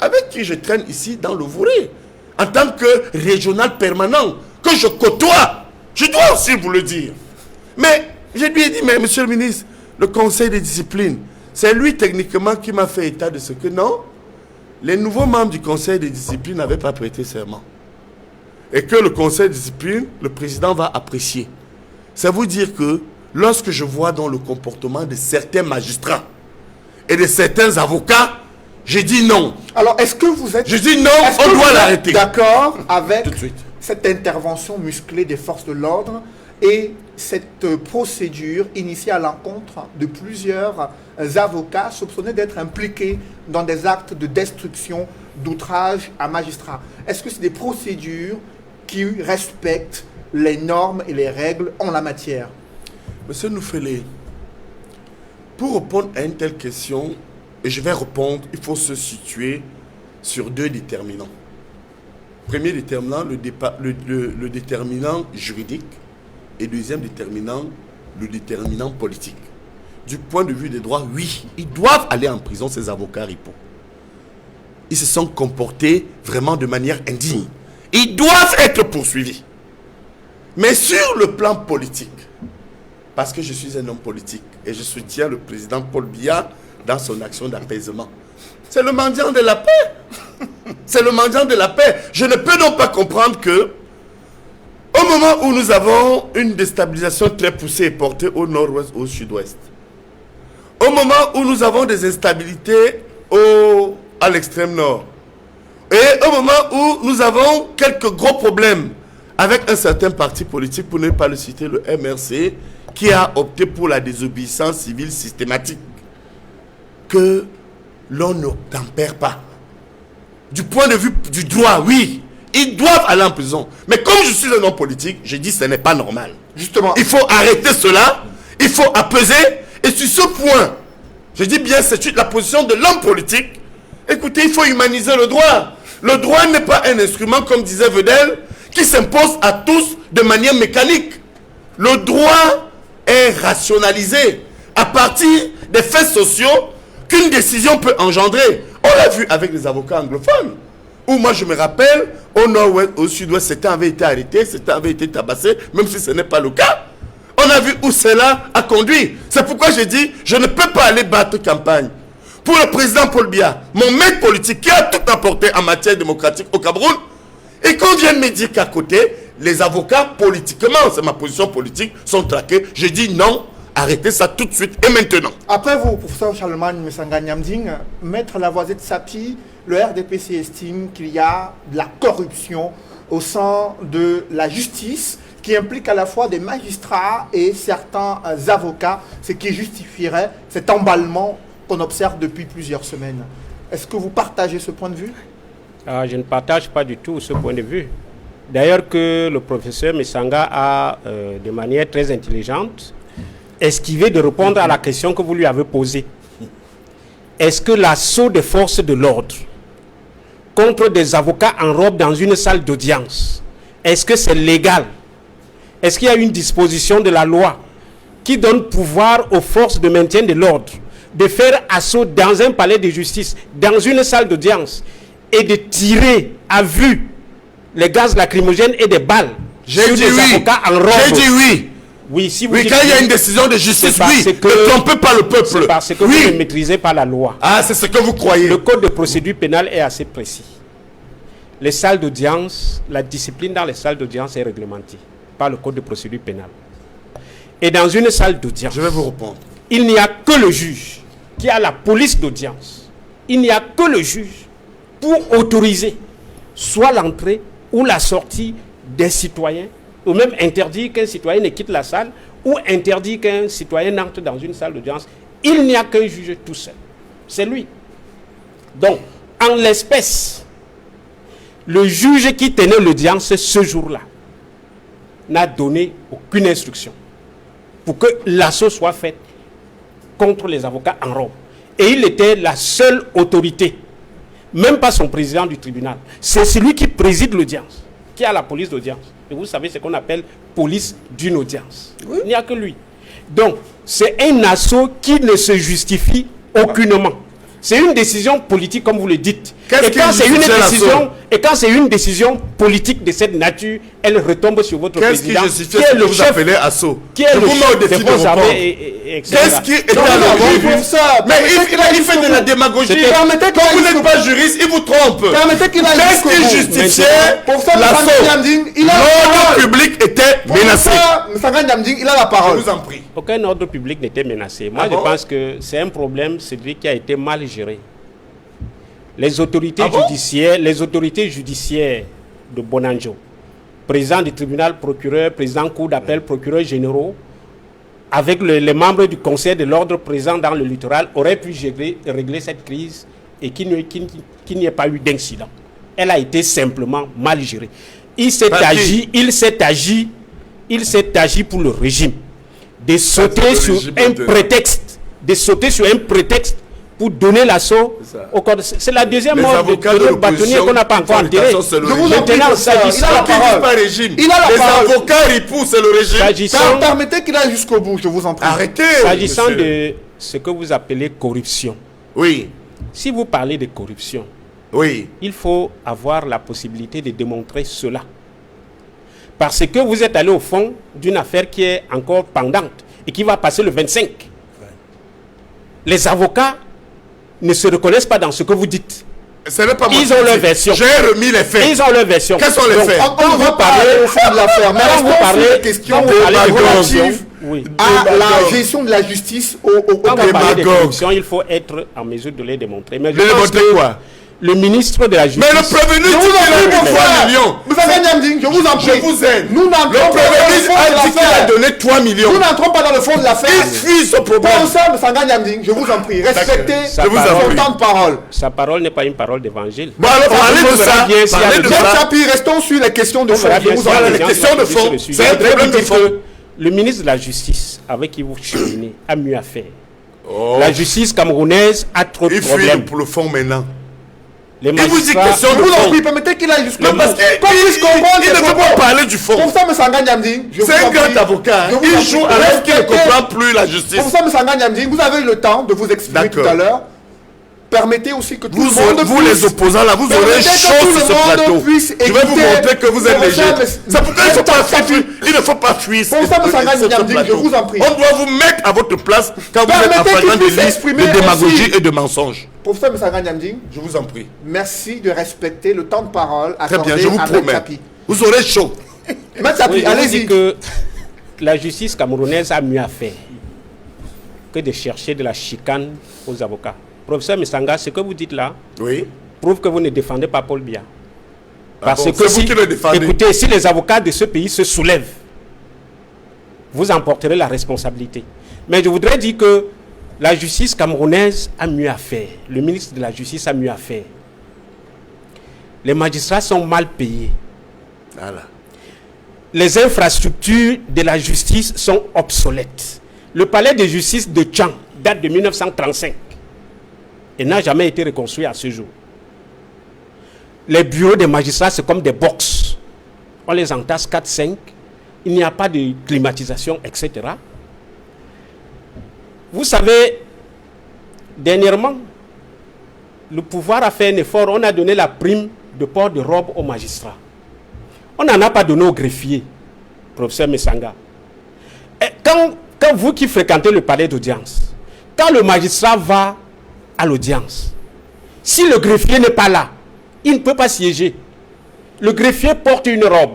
avec qui je traîne ici dans le Vouré, en tant que régional permanent, que je côtoie. Je dois aussi vous le dire. Mais je lui ai dit, mais monsieur le ministre, le conseil de discipline, c'est lui techniquement qui m'a fait état de ce que non, les nouveaux membres du conseil de discipline n'avaient pas prêté serment. Et que le conseil de discipline, le président va apprécier. Ça veut dire que lorsque je vois dans le comportement de certains magistrats et de certains avocats, j'ai dit non. Alors, est-ce que vous êtes... Je dis non, on doit l'arrêter. D'accord avec tout de suite cette intervention musclée des forces de l'ordre et cette procédure initiée à l'encontre de plusieurs avocats soupçonnés d'être impliqués dans des actes de destruction, d'outrage à magistrats? Est-ce que c'est des procédures qui respectent les normes et les règles en la matière? Monsieur Noufele, pour répondre à une telle question, et je vais répondre, il faut se situer sur 2 déterminants. Premier déterminant, le déterminant juridique, et deuxième déterminant, le déterminant politique. Du point de vue des droits, oui, ils doivent aller en prison, ces avocats ripoux. Ils se sont comportés vraiment de manière indigne. Ils doivent être poursuivis. Mais sur le plan politique, parce que je suis un homme politique et je soutiens le président Paul Biya dans son action d'apaisement, c'est le mendiant de la paix. C'est le mendiant de la paix. Je ne peux donc pas comprendre que au moment où nous avons une déstabilisation très poussée et portée au nord-ouest, au sud-ouest, au moment où nous avons des instabilités à l'extrême nord, et au moment où nous avons quelques gros problèmes avec un certain parti politique, pour ne pas le citer, le MRC, qui a opté pour la désobéissance civile systématique, que l'on ne tempère pas. Du point de vue du droit, oui, ils doivent aller en prison. Mais comme je suis un homme politique, je dis que ce n'est pas normal. Justement. Il faut arrêter cela, il faut apaiser. Et sur ce point, je dis bien, c'est la position de l'homme politique. Écoutez, il faut humaniser le droit. Le droit n'est pas un instrument, comme disait Vedel, qui s'impose à tous de manière mécanique. Le droit est rationalisé à partir des faits sociaux qu'une décision peut engendrer. On l'a vu avec les avocats anglophones. Où moi je me rappelle, au nord-ouest, au sud-ouest, certains avaient été arrêtés, certains avaient été tabassés, même si ce n'est pas le cas. On a vu où cela a conduit. C'est pourquoi j'ai dit, je ne peux pas aller battre campagne. Pour le président Paul Biya, mon maître politique qui a tout apporté en matière démocratique au Cameroun, et qu'on vienne me dire qu'à côté, les avocats politiquement, c'est ma position politique, sont traqués. Je dis non, arrêtez ça tout de suite et maintenant. Après vous, professeur Charlemagne Mesanga Nyamding, maître Lavoisier Sapi, le RDPC estime qu'il y a de la corruption au sein de la justice qui implique à la fois des magistrats et certains avocats, ce qui justifierait cet emballement qu'on observe depuis plusieurs semaines. Est-ce que vous partagez ce point de vue? Je ne partage pas du tout ce point de vue. D'ailleurs que le professeur Mesanga a, de manière très intelligente, esquivé de répondre à la question que vous lui avez posée. Est-ce que l'assaut des forces de l'ordre contre des avocats en robe dans une salle d'audience, est-ce que c'est légal? Est-ce qu'il y a une disposition de la loi qui donne pouvoir aux forces de maintien de l'ordre de faire assaut dans un palais de justice, dans une salle d'audience, et de tirer à vue les gaz lacrymogènes et des balles sur des avocats en robe? J'ai dit oui. Oui, si vous oui, dites quand il y a une décision de justice, oui, que, ne trompez pas le peuple. C'est parce que oui. vous ne maîtrisez pas la loi. Ah, c'est ce que vous croyez. Le code de procédure pénale est assez précis. Les salles d'audience, la discipline dans les salles d'audience est réglementée par le code de procédure pénale. Et dans une salle d'audience, je vais vous répondre. Il n'y a que le juge qui a la police d'audience. Il n'y a que le juge pour autoriser soit l'entrée ou la sortie des citoyens, ou même interdire qu'un citoyen ne quitte la salle, ou interdire qu'un citoyen n'entre dans une salle d'audience. Il n'y a qu'un juge tout seul. C'est lui. Donc, en l'espèce, le juge qui tenait l'audience ce jour-là n'a donné aucune instruction pour que l'assaut soit fait contre les avocats en robe. Et il était la seule autorité, même pas son président du tribunal. C'est celui qui préside l'audience, qui a la police d'audience. Et vous savez ce qu'on appelle police d'une audience. Oui. Il n'y a que lui. Donc, c'est un assaut qui ne se justifie aucunement. C'est une décision politique, comme vous le dites. Et quand c'est une décision politique de cette nature, elle retombe sur votre président, qui est le chef, qui est le chef des forces armées. Qu'est-ce qui est à l'origine? Mais il fait de la démagogie. Quand vous n'êtes pas juriste, il vous trompe. Qu'est-ce qui justifiait l'assaut? L'ordre public était menacé. Il a la parole. Je vous en prie. Aucun ordre public n'était menacé. Moi, je pense que c'est un problème, celui qui a été mal géré. Les autorités judiciaires de Bonanjo, président du tribunal, procureur, président cour d'appel, procureurs généraux, avec les membres du conseil de l'ordre présent dans le littoral, auraient pu régler cette crise et qu'il n'y ait pas eu d'incident. Elle a été simplement mal gérée. Il s'est agi pour le régime de sauter sur un prétexte pour donner l'assaut au corps. C'est la deuxième mort de bâtonnier qu'on n'a pas encore enterré. Maintenant, s'agissant les avocats repoussent le régime. Permettez qu'il aille jusqu'au bout, je vous en prie. Arrêtez. S'agissant de ce que vous appelez corruption. Oui. Si vous parlez de corruption, oui, il faut avoir la possibilité de démontrer cela. Parce que vous êtes allé au fond d'une affaire qui est encore pendante et qui va passer le 25. Les avocats ne se reconnaissent pas dans ce que vous dites. Ce n'est pas moi. Ils ont leur version. J'ai remis les faits. Ils ont leur version. Quels sont les faits? On va parler au fond de l'affaire. Mais quand vous parlez des questions relatives à la gestion de la justice au Cameroun, il faut être en mesure de les démontrer. Mais démontrer quoi? le ministre de la Justice... Mais le prévenu Je dit vous en qu'il a prie, donné mon 3 frère. millions. Moussa Niamding, je vous en prie. Je vous aide. Nous Le n'entrons pas dans prévenu le fond de a dit qu'il a l'affaire. donné 3 millions. Nous n'entrons pas dans le fond de l'affaire. Il fuit ce problème. Pensez, Moussa Niamding, je vous en prie. Respectez Ça son vous en prie. temps de parole. Sa parole n'est pas une parole d'évangile. Bon, alors parlez on de verra ça. bien s'il y a Parlez le de débat. Pierre ça. Chapi, restons sur les questions de On fond. verra Je bien vous s'il y en a Voilà, des les gens questions qui de vont fond. sur le sujet. C'est un Je voudrais problème vous de dire fond. que le ministre de la Justice, avec qui vous cheminez, a mieux à faire. Oh, La justice camerounaise a trop de il fuit problèmes. pour le fond maintenant. Les Il vous dit magistrats... question Je de vous en fond. prie, permettez qu'il aille jusqu'au Non, bout. parce qu'il Qu'on puisse comprendre il ses ne veut propos. pas parler du fond. Pour ça, Moussa Niamding, je vous C'est un en prie. grand avocat. Je vous en Il prie. joue alors qu'il ne Respectez. comprend plus la justice. Pour ça, Moussa Niamding, vous avez eu le temps de vous exprimer tout D'accord. à l'heure. Permettez aussi que tout Vous, le monde vous puisse... les opposants là, vous aurez Permettez que chaud tout sur le ce monde plateau. puisse Je vais vous écouter montrer que vous êtes le léger. professeur C'est pourquoi il ne faut pas Moussa fuir. Il ne faut pas fuir. Pour ça, Moussa Niamding, je vous en prie. On doit vous mettre à votre place quand vous êtes en Permettez flagrant qu'il puisse délit s'exprimer de démagogie ainsi. et de mensonge. Professeur Moussa Niamding, Je vous en prie. merci de respecter le temps de parole Très accordé bien, je vous à Maître promets. Chapi. Vous aurez chaud. Maître Chapi, Oui, je vous dis allez-y. que la justice camerounaise a mieux à faire que de chercher de la chicane aux avocats. Professeur Messanga, ce que vous dites là Oui. prouve que vous ne défendez pas Paul Biya. Ah Parce bon, que c'est vous si, qui le défendez. écoutez, si les avocats de ce pays se soulèvent, vous en porterez la responsabilité. Mais je voudrais dire que la justice camerounaise a mieux à faire. Le ministre de la Justice a mieux à faire. Les magistrats sont mal payés. Voilà. Les infrastructures de la justice sont obsolètes. Le palais de justice de Tchang date de 1935 et n'a jamais été reconstruit à ce jour. Les bureaux des magistrats, c'est comme des box. On les entasse 4-5. Il n'y a pas de climatisation, etc. Vous savez, dernièrement, le pouvoir a fait un effort. On a donné la prime de port de robe aux magistrats. On n'en a pas donné aux greffiers, professeur Messanga. Et quand vous qui fréquentez le palais d'audience, quand le magistrat va à l'audience, si le greffier n'est pas là, il ne peut pas siéger. Le greffier porte une robe.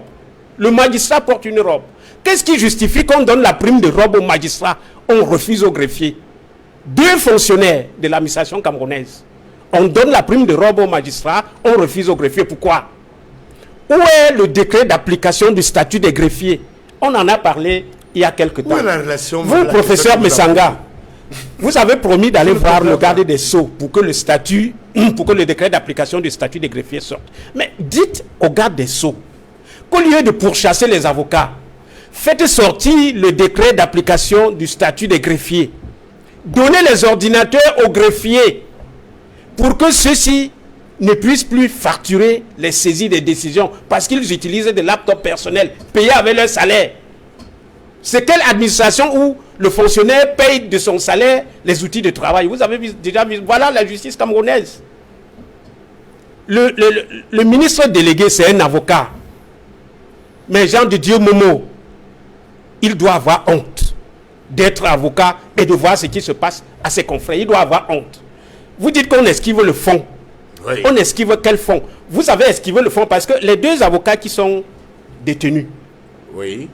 Le magistrat porte une robe. Qu'est-ce qui justifie qu'on donne la prime de robe au magistrat, on refuse au greffier? Deux fonctionnaires de l'administration camerounaise. On donne la prime de robe au magistrat, on refuse au greffier. Pourquoi? Où est le décret d'application du statut des greffiers? On en a parlé il y a quelque temps. Où est la relation? Vous, professeur Messanga, vous avez promis d'aller voir le garde des Sceaux pour que le statut, pour que le décret d'application du statut des greffiers sorte. Mais dites au garde des Sceaux qu'au lieu de pourchasser les avocats, faites sortir le décret d'application du statut des greffiers. Donnez les ordinateurs aux greffiers pour que ceux-ci ne puissent plus facturer les saisies des décisions parce qu'ils utilisent des laptops personnels payés avec leur salaire. C'est quelle administration où le fonctionnaire paye de son salaire les outils de travail? Vous avez déjà vu, voilà la justice camerounaise. Le ministre délégué, c'est un avocat. Mais Jean de Dieu Momo, il doit avoir honte d'être avocat et de voir ce qui se passe à ses confrères. Il doit avoir honte. Vous dites qu'on esquive le fond. Oui. On esquive quel fond? Vous avez esquivé le fond parce que les deux avocats qui sont détenus, Oui.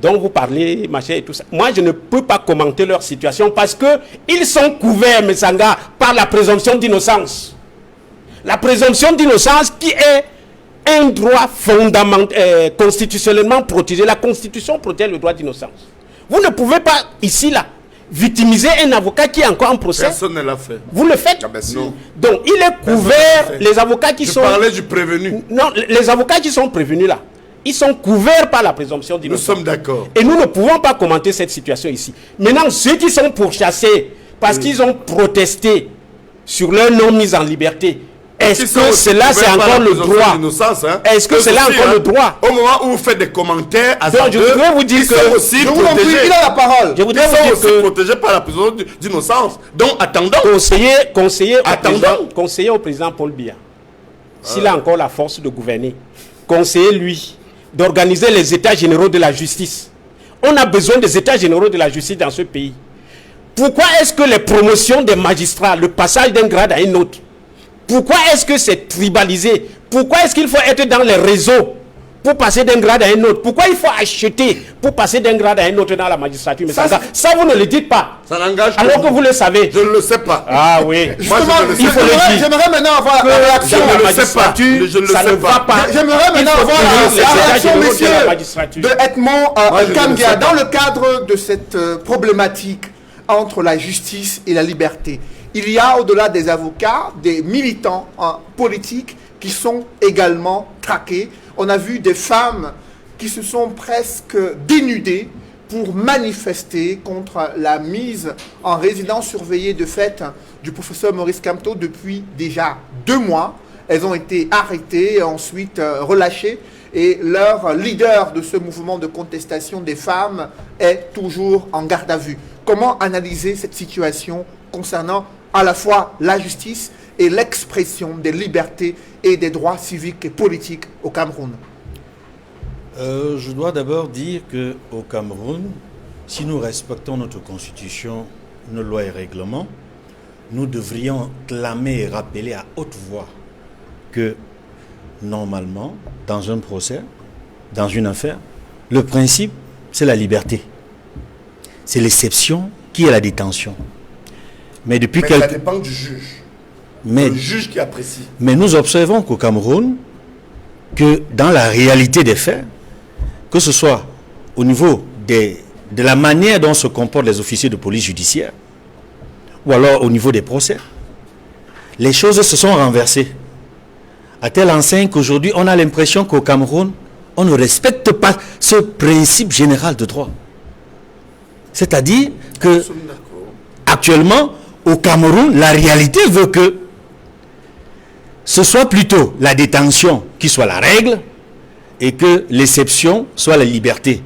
dont vous parlez, machin et tout ça, moi je ne peux pas commenter leur situation parce que ils sont couverts, Messanga, par la présomption d'innocence. La présomption d'innocence qui est un droit fondamental, constitutionnellement protégé. La Constitution protège le droit d'innocence. Vous ne pouvez pas, ici, là, victimiser un avocat qui est encore en procès. Personne ne l'a fait. Vous le faites. Ah ben si. Non. Donc, il est couvert, les avocats qui Je sont... parlais du prévenu. Non, les avocats qui sont prévenus là, ils sont couverts par la présomption Nous d'innocence. sommes d'accord. Et nous ne pouvons pas commenter cette situation ici. Maintenant, ceux qui sont pourchassés parce qu'ils ont protesté sur leur non-mise en liberté, est-ce Ils sont que aussi cela c'est couverts par encore la le présomption droit? d'innocence, hein. Est-ce que Eux c'est là aussi, encore hein, le droit? Au moment où vous faites des commentaires à Donc, je voudrais vous dire ils que- sont aussi Je vous en prie, protégés. il a la parole. Je Ils voudrais vous sont dire aussi que protégés par la présomption d'innocence. Donc, attendons. conseiller Attendons. au président Paul Biya, s'il a encore la force de gouverner, conseillez-lui d'organiser les états généraux de la justice. On a besoin des états généraux de la justice dans ce pays. Pourquoi est-ce que les promotions des magistrats, le passage d'un grade à un autre, pourquoi est-ce que c'est tribalisé? Pourquoi est-ce qu'il faut être dans les réseaux pour passer d'un grade à un autre. Pourquoi il faut acheter pour passer d'un grade à un autre dans la magistrature? Mais ça, vous ne le dites pas. Ça n'engage alors que vous le savez. Je ne le sais pas. Ah oui. Justement, il faut le dire. J'aimerais maintenant avoir la réaction. Je ne le sais pas. Je ne le sais pas. J'aimerais maintenant avoir la réaction, messieurs, de Edmond Kambia, dans le cadre de cette problématique entre la justice et la liberté. Il y a, au-delà des avocats, des militants politiques qui sont également traqués. On a vu des femmes qui se sont presque dénudées pour manifester contre la mise en résidence surveillée de fait du professeur Maurice Kamto depuis déjà 2 mois. Elles ont été arrêtées et ensuite relâchées. Et leur leader de ce mouvement de contestation des femmes est toujours en garde à vue. Comment analyser cette situation concernant à la fois la justice et l'expression des libertés et des droits civiques et politiques au Cameroun? Je dois d'abord dire qu'au Cameroun, si nous respectons notre constitution, nos lois et règlements, nous devrions clamer et rappeler à haute voix que normalement, dans un procès, dans une affaire, le principe, c'est la liberté. C'est l'exception qui est la détention. Mais depuis ça dépend du juge. Le juge qui apprécie. Mais nous observons qu'au Cameroun, que dans la réalité des faits, que ce soit au niveau de la manière dont se comportent les officiers de police judiciaire, ou alors au niveau des procès, les choses se sont renversées. À telle enseigne qu'aujourd'hui, on a l'impression qu'au Cameroun, on ne respecte pas ce principe général de droit. C'est-à-dire que, actuellement, au Cameroun, la réalité veut que ce soit plutôt la détention qui soit la règle et que l'exception soit la liberté.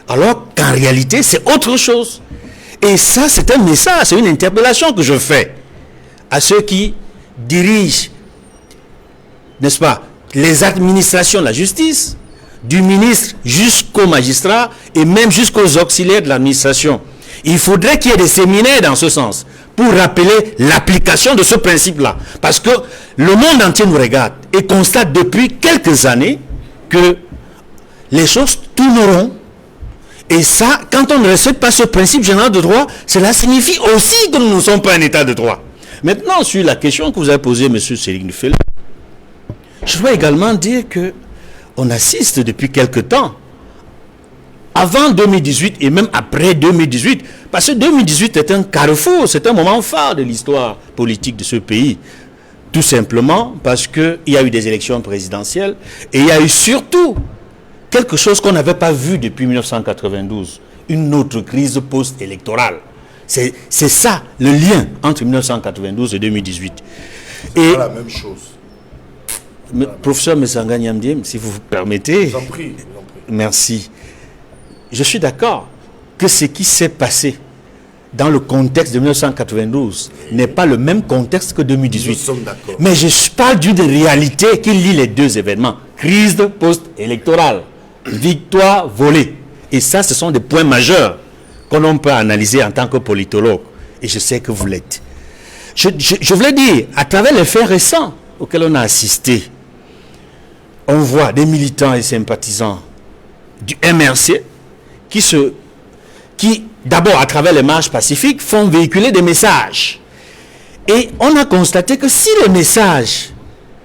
Alors qu'en réalité, c'est autre chose. Et ça, c'est un message, c'est une interpellation que je fais à ceux qui dirigent, n'est-ce pas, les administrations de la justice, du ministre jusqu'aux magistrats et même jusqu'aux auxiliaires de l'administration. Il faudrait qu'il y ait des séminaires dans ce sens pour rappeler l'application de ce principe-là. Parce que le monde entier nous regarde et constate depuis quelques années que les choses tourneront. Et ça, quand on ne respecte pas ce principe général de droit, cela signifie aussi que nous ne sommes pas un état de droit. Maintenant, sur la question que vous avez posée, M. Cédric Nufele, je dois également dire qu'on assiste depuis quelque temps, avant 2018 et même après 2018, parce que 2018 est un carrefour, c'est un moment phare de l'histoire politique de ce pays. Tout simplement parce qu'il y a eu des élections présidentielles et il y a eu surtout quelque chose qu'on n'avait pas vu depuis 1992, une autre crise post-électorale. C'est ça le lien entre 1992 et 2018. C'est pas la même chose. Professeur Messanga Nyamdiem, si vous vous permettez. J'en prie. Merci. Je suis d'accord que ce qui s'est passé dans le contexte de 1992 n'est pas le même contexte que 2018. Nous sommes d'accord. Mais je parle d'une réalité qui lie les deux événements. Crise post-électorale, victoire volée. Et ça, ce sont des points majeurs qu'on peut analyser en tant que politologue. Et je sais que vous l'êtes. Je voulais dire, à travers les faits récents auxquels on a assisté, on voit des militants et sympathisants du MRC qui d'abord, à travers les marches pacifiques, font véhiculer des messages. Et on a constaté que si les messages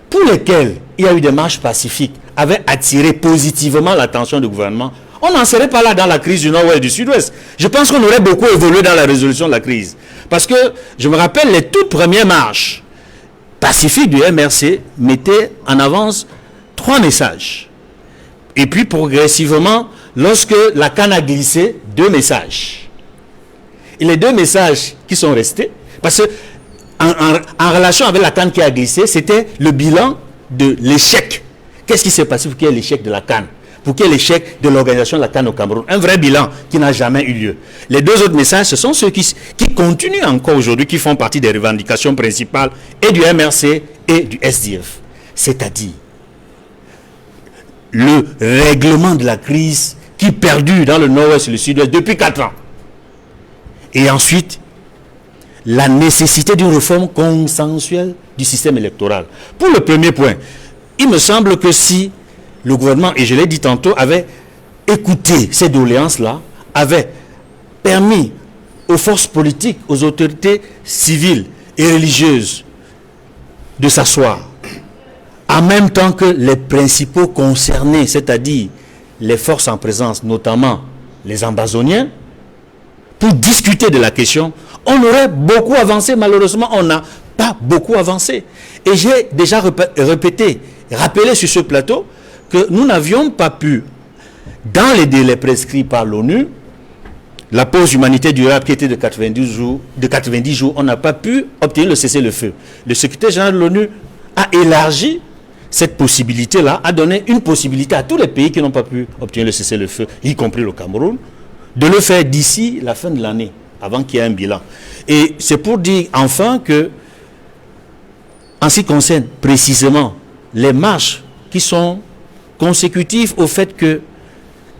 pour lesquels il y a eu des marches pacifiques avaient attiré positivement l'attention du gouvernement, on n'en serait pas là dans la crise du Nord-Ouest et du Sud-Ouest. Je pense qu'on aurait beaucoup évolué dans la résolution de la crise. Parce que, je me rappelle, les toutes premières marches pacifiques du MRC mettaient en avance 3 messages. Et puis, progressivement, lorsque la canne a glissé, 2 messages. Et les 2 messages qui sont restés, parce que en relation avec la canne qui a glissé, c'était le bilan de l'échec. Qu'est-ce qui s'est passé pour qu'il y ait l'échec de la canne? Pour qu'il y ait l'échec de l'organisation de la canne au Cameroun? Un vrai bilan qui n'a jamais eu lieu. Les 2 autres messages, ce sont ceux qui continuent encore aujourd'hui, qui font partie des revendications principales et du MRC et du SDF. C'est-à-dire le règlement de la crise qui perdure dans le Nord-Ouest et le Sud-Ouest depuis 4 ans. Et ensuite, la nécessité d'une réforme consensuelle du système électoral. Pour le premier point, il me semble que si le gouvernement, et je l'ai dit tantôt, avait écouté ces doléances-là, avait permis aux forces politiques, aux autorités civiles et religieuses de s'asseoir, en même temps que les principaux concernés, c'est-à-dire les forces en présence, notamment les ambassoniens, pour discuter de la question, on aurait beaucoup avancé. Malheureusement, on n'a pas beaucoup avancé. Et j'ai déjà rappelé sur ce plateau que nous n'avions pas pu, dans les délais prescrits par l'ONU, la pause humanitaire durable qui était de 90 jours, on n'a pas pu obtenir le cessez-le-feu. Le secrétaire général de l'ONU a élargi cette possibilité-là, a donné une possibilité à tous les pays qui n'ont pas pu obtenir le cessez-le-feu, y compris le Cameroun, de le faire d'ici la fin de l'année, avant qu'il y ait un bilan. Et c'est pour dire enfin que, en ce qui concerne précisément les marches qui sont consécutives au fait qu'il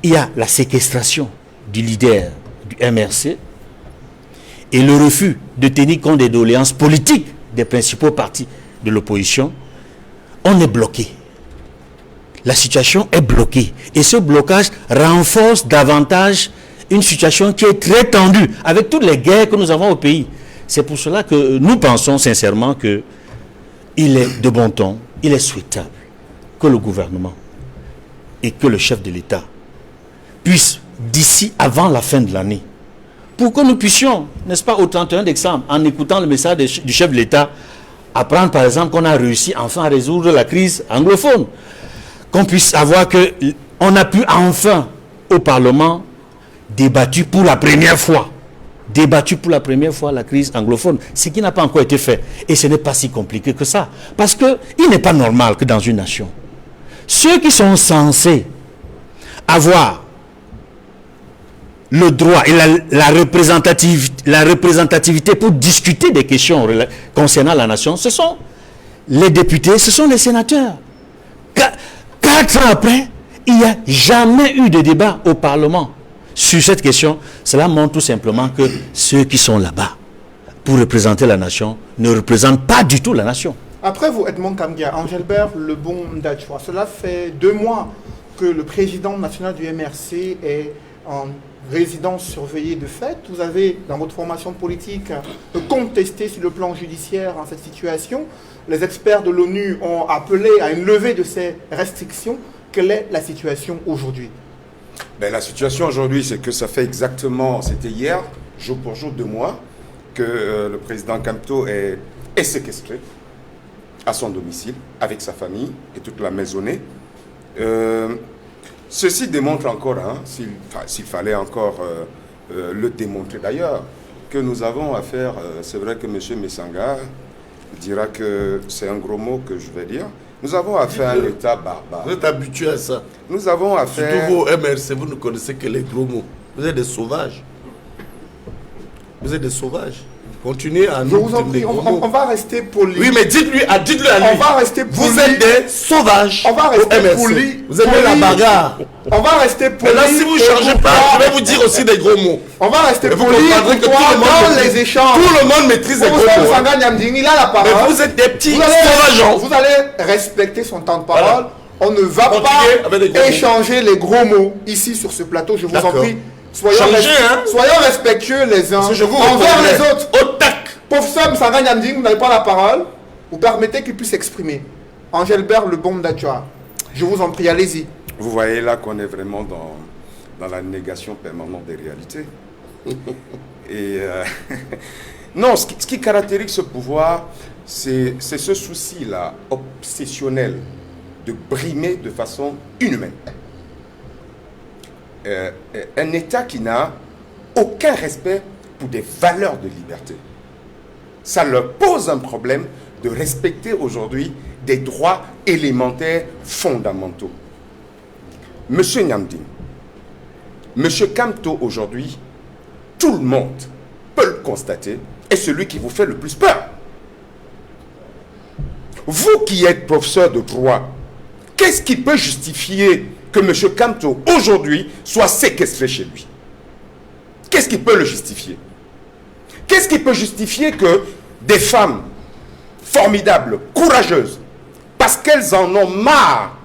y a la séquestration du leader du MRC et le refus de tenir compte des doléances politiques des principaux partis de l'opposition, on est bloqué. La situation est bloquée. Et ce blocage renforce davantage une situation qui est très tendue avec toutes les guerres que nous avons au pays. C'est pour cela que nous pensons sincèrement que il est de bon ton, il est souhaitable que le gouvernement et que le chef de l'État puissent, d'ici avant la fin de l'année, pour que nous puissions, n'est-ce pas, au 31 décembre, en écoutant le message du chef de l'État, apprendre par exemple qu'on a réussi enfin à résoudre la crise anglophone, qu'on puisse avoir que on a pu enfin au Parlement débattu pour la première fois la crise anglophone, ce qui n'a pas encore été fait. Et ce n'est pas si compliqué que ça. Parce qu'il n'est pas normal que dans une nation, ceux qui sont censés avoir le droit et la représentativité pour discuter des questions concernant la nation, ce sont les députés, ce sont les sénateurs. 4 ans après, il n'y a jamais eu de débat au Parlement sur cette question. Cela montre tout simplement que ceux qui sont là-bas pour représenter la nation ne représentent pas du tout la nation. Après vous, Edmond Kamgia, Engelbert Lebon Mdachwa, cela fait 2 mois que le président national du MRC est en résidence surveillée de fait. Vous avez, dans votre formation politique, contesté sur le plan judiciaire cette situation. Les experts de l'ONU ont appelé à une levée de ces restrictions. Quelle est la situation aujourd'hui? La situation aujourd'hui, c'est que ça fait exactement, c'était hier, jour pour jour, 2 mois, que le président Kamto est séquestré à son domicile, avec sa famille et toute la maisonnée. Ceci démontre encore, s'il fallait encore le démontrer d'ailleurs, que nous avons affaire, c'est vrai que M. Messanga dira que c'est un gros mot que je vais dire, nous avons affaire à un État barbare. Vous êtes habitué à ça. Nous avons affaire... Surtout vos MRC, vous ne connaissez que les gros mots. Vous êtes des sauvages. Vous êtes des sauvages. Continuez à nous dire des gros mots. On va rester poli. Oui, mais dites-lui à lui. On va rester poli. Vous êtes des sauvages. On va rester poli. Vous aimez la bagarre. On va rester poli. Mais là, si vous ne changez pas, je vais vous dire aussi des gros mots. On va rester poli que dans les échanges. Tout le monde maîtrise les gros mots. Il a la parole. Mais vous êtes des petits sauvages. Vous allez respecter son temps de parole. Voilà. On ne va pas échanger les gros mots ici sur ce plateau. Je vous en prie. Soyons respectueux les uns envers les autres. Au tac. Professeur Msanga Nyamding, vous n'avez pas la parole. Vous permettez qu'il puisse s'exprimer. Engelbert Lebon Mdachwa, je vous en prie, allez-y. Vous voyez là qu'on est vraiment dans la négation permanente des réalités. Et non, ce qui caractérise ce pouvoir, c'est ce souci-là obsessionnel de brimer de façon inhumaine. Un État qui n'a aucun respect pour des valeurs de liberté. Ça leur pose un problème de respecter aujourd'hui des droits élémentaires fondamentaux. Monsieur Nyamding, Monsieur Kamto aujourd'hui, tout le monde peut le constater, est celui qui vous fait le plus peur. Vous qui êtes professeur de droit, qu'est-ce qui peut justifier que Monsieur Kamto aujourd'hui soit séquestré chez lui? Qu'est-ce qui peut le justifier? Qu'est-ce qui peut justifier que des femmes formidables, courageuses, parce qu'elles en ont marre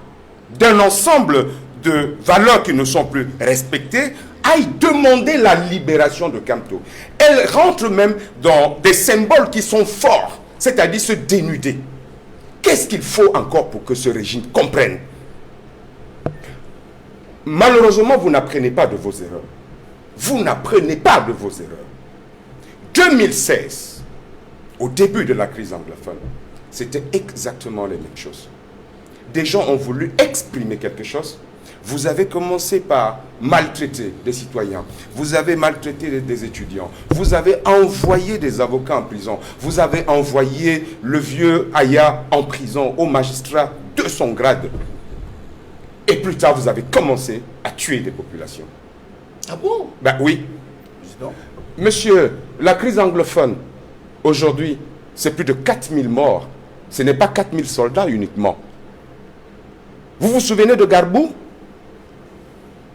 d'un ensemble de valeurs qui ne sont plus respectées, aille demander la libération de Kamto. Elle rentre même dans des symboles qui sont forts, c'est-à-dire se dénuder. Qu'est-ce qu'il faut encore pour que ce régime comprenne? Malheureusement, vous n'apprenez pas de vos erreurs. Vous n'apprenez pas de vos erreurs. 2016, au début de la crise anglophone, c'était exactement les mêmes choses. Des gens ont voulu exprimer quelque chose. Vous avez commencé par maltraiter des citoyens. Vous avez maltraité des étudiants. Vous avez envoyé des avocats en prison. Vous avez envoyé le vieux Aya en prison au magistrat de son grade. Et plus tard, vous avez commencé à tuer des populations. Ah bon? Ben oui. Monsieur, la crise anglophone, aujourd'hui, c'est plus de 4000 morts. Ce n'est pas 4000 soldats uniquement. Vous vous souvenez de Garbou?